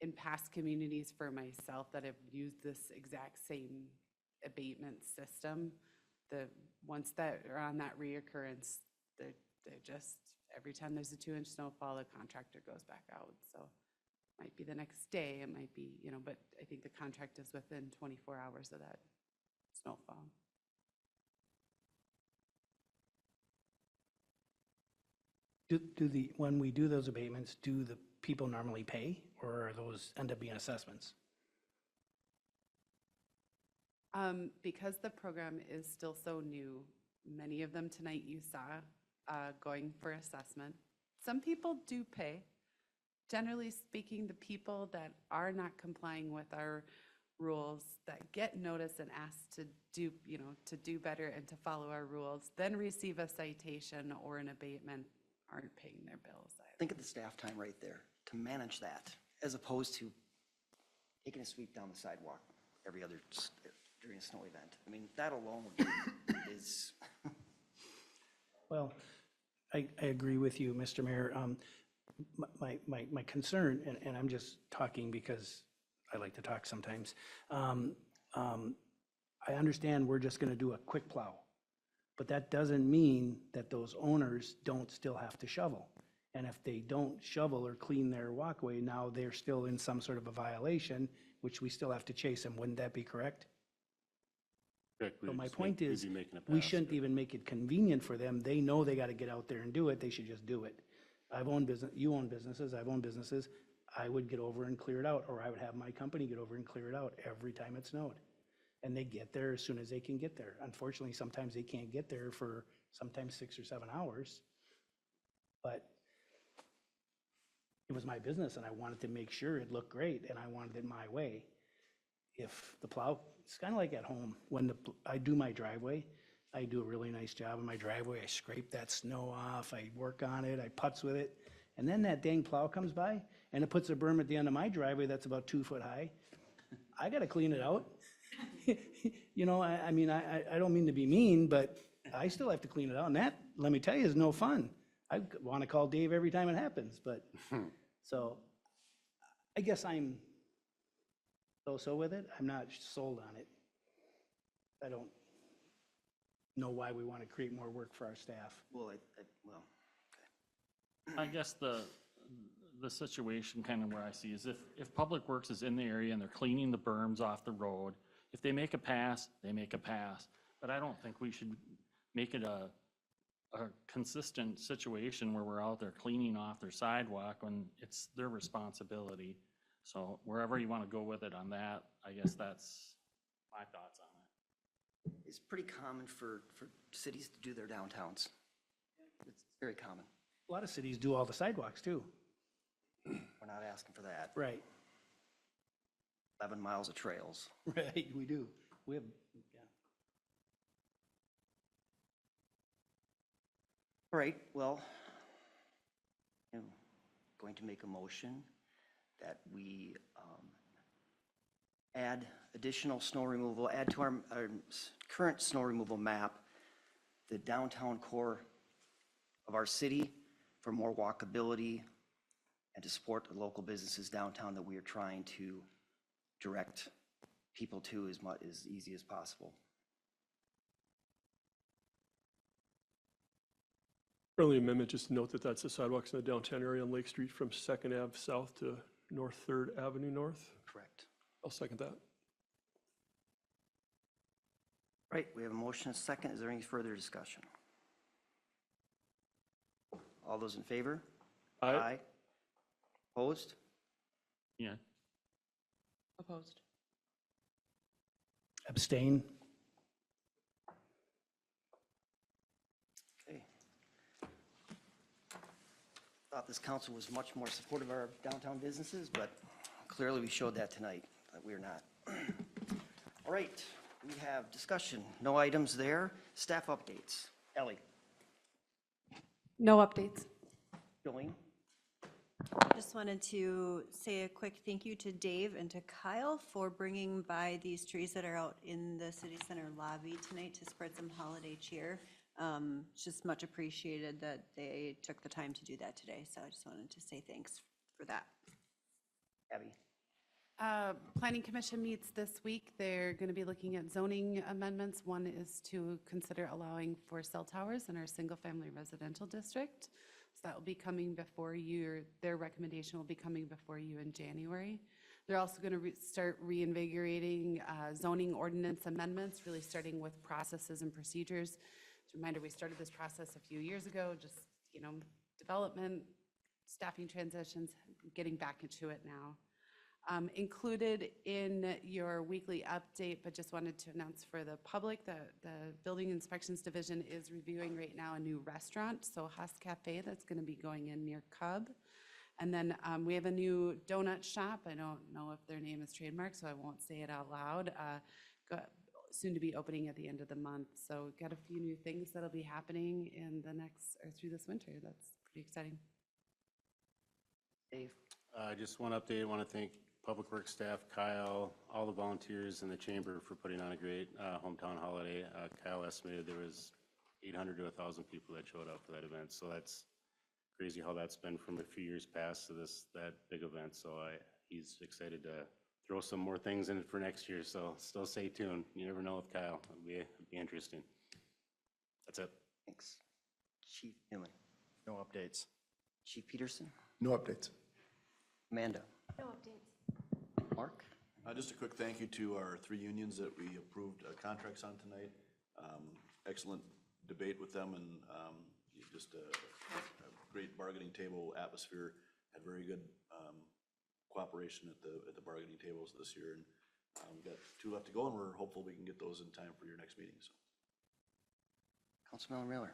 In past communities for myself that have used this exact same abatement system, the ones that are on that reoccurrence, they're just, every time there's a 2-inch snowfall, the contractor goes back out. So it might be the next day, it might be, but I think the contract is within 24 hours of that snowfall. When we do those abatements, do the people normally pay, or are those end up being assessments? Because the program is still so new, many of them tonight you saw going for assessment. Some people do pay. Generally speaking, the people that are not complying with our rules, that get notice and asked to do better and to follow our rules, then receive a citation or an abatement, aren't paying their bills either. Think of the staff time right there to manage that, as opposed to taking a sweep down the sidewalk every other, during a snow event. I mean, that alone is. Well, I agree with you, Mr. Mayor. My concern, and I'm just talking because I like to talk sometimes. I understand we're just going to do a quick plow, but that doesn't mean that those owners don't still have to shovel. And if they don't shovel or clean their walkway, now they're still in some sort of a violation, which we still have to chase them. Wouldn't that be correct? Correct. So my point is, we shouldn't even make it convenient for them. They know they got to get out there and do it. They should just do it. I've owned business, you own businesses, I've owned businesses. I would get over and clear it out, or I would have my company get over and clear it out every time it snowed. And they get there as soon as they can get there. Unfortunately, sometimes they can't get there for sometimes 6 or 7 hours. But it was my business and I wanted to make sure it looked great and I wanted it my way. If the plow, it's kind of like at home. When I do my driveway, I do a really nice job in my driveway. I scrape that snow off, I work on it, I putz with it. And then that dang plow comes by and it puts a berm at the end of my driveway that's about 2 foot high. I got to clean it out. I mean, I don't mean to be mean, but I still have to clean it out. And that, let me tell you, is no fun. I want to call Dave every time it happens, but so I guess I'm so with it. I'm not sold on it. I don't know why we want to create more work for our staff. Well, I guess the situation kind of where I see is if Public Works is in the area and they're cleaning the berms off the road, if they make a pass, they make a pass. But I don't think we should make it a a consistent situation where we're out there cleaning off their sidewalk when it's their responsibility. So wherever you want to go with it on that, I guess that's my thoughts on it. It's pretty common for cities to do their downtowns. It's very common. A lot of cities do all the sidewalks too. We're not asking for that. Right, 11 miles of trails. right, we do. We have, yeah. All right, well, I'm going to make a motion that we add additional snow removal, add to our current snow removal map, the downtown core of our city for more walkability and to support the local businesses downtown that we are trying to direct people to as easy as possible. Friendly amendment, just note that that's the sidewalks in the downtown area on Lake Street from 2nd Ave South to North 3rd Avenue North. Correct. I'll second that. Right, we have a motion and a second. Is there any further discussion? All those in favor? Aye. Opposed? Yeah. Opposed. Abstain. Okay. Thought this council was much more supportive of our downtown businesses, but clearly we showed that tonight, that we're not. All right, we have discussion. No items there. Staff updates. Elle. No updates. Jolene. Just wanted to say a quick thank you to Dave and to Kyle for bringing by these trees that are out in the city center lobby tonight to spread some holiday cheer. It's just much appreciated that they took the time to do that today. So I just wanted to say thanks for that. Abby. Planning Commission meets this week. They're going to be looking at zoning amendments. One is to consider allowing for cell towers in our single-family residential district. So that will be coming before you, their recommendation will be coming before you in January. They're also going to start reinvigorating zoning ordinance amendments, really starting with processes and procedures. As a reminder, we started this process a few years ago, just, development, staffing transitions, getting back into it now. Included in your weekly update, but just wanted to announce for the public that the Building Inspections Division is reviewing right now a new restaurant, so Haas Cafe, that's going to be going in near Cub. And then we have a new donut shop. I don't know if their name is trademarked, so I won't say it out loud. Soon to be opening at the end of the month. So got a few new things that'll be happening in the next, or through this winter. That's pretty exciting. Dave. Just one update. I want to thank Public Works staff, Kyle, all the volunteers in the chamber for putting on a great hometown holiday. Kyle estimated there was 800 to 1,000 people that showed up for that event. So that's crazy how that's been from a few years past to that big event. So he's excited to throw some more things in it for next year. So still stay tuned. You never know with Kyle. It'll be interesting. That's it. Thanks. Chief Newman. No updates. Chief Peterson. No updates. Amanda. No updates. Mark. Just a quick thank you to our 3 unions that we approved contracts on tonight. Excellent debate with them and just a great bargaining table atmosphere. Had very good cooperation at the bargaining tables this year, and we've got 2 left to go, and we're hopeful we can get those in time for your next meeting. So, Councilman Miller.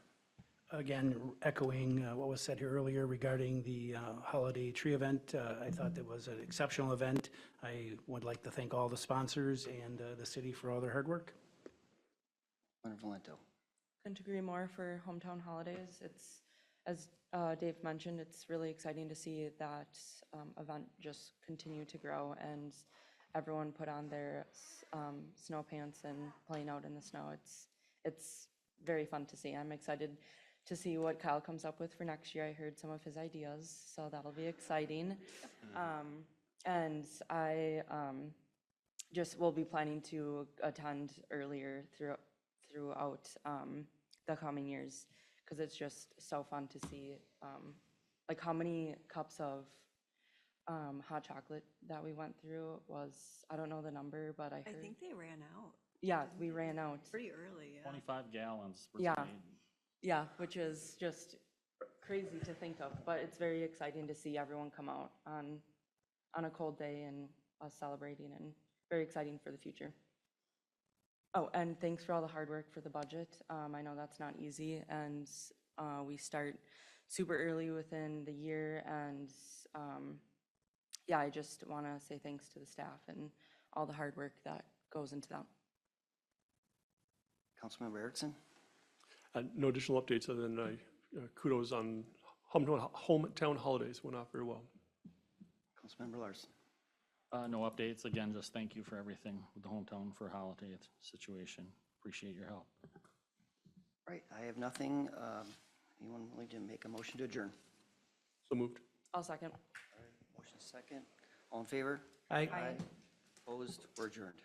Again, echoing what was said here earlier regarding the holiday tree event, I thought that was an exceptional event. I would like to thank all the sponsors and the city for all their hard work. Valento. Couldn't agree more for hometown holidays. It's, as Dave mentioned, it's really exciting to see that event just continue to grow and everyone put on their snow pants and playing out in the snow. It's very fun to see. I'm excited to see what Kyle comes up with for next year. I heard some of his ideas, so that'll be exciting. And I just will be planning to attend earlier throughout the coming years, because it's just so fun to see like how many cups of hot chocolate that we went through was, I don't know the number, but I heard. I think they ran out. Yeah, we ran out. Pretty early, yeah. 25 gallons. Yeah. Yeah, which is just crazy to think of, but it's very exciting to see everyone come out on a cold day and us celebrating, and very exciting for the future. Oh, and thanks for all the hard work for the budget. I know that's not easy, and we start super early within the year, and yeah, I just want to say thanks to the staff and all the hard work that goes into that. Councilmember Erickson? No additional updates other than kudos on hometown holidays went off very well. Councilmember Larson? No updates. Again, just thank you for everything with the hometown for holiday situation. Appreciate your help. Right, I have nothing. Anyone willing to make a motion to adjourn? So moved. I'll second. Motion second. All in favor? Aye. Opposed? We're adjourned.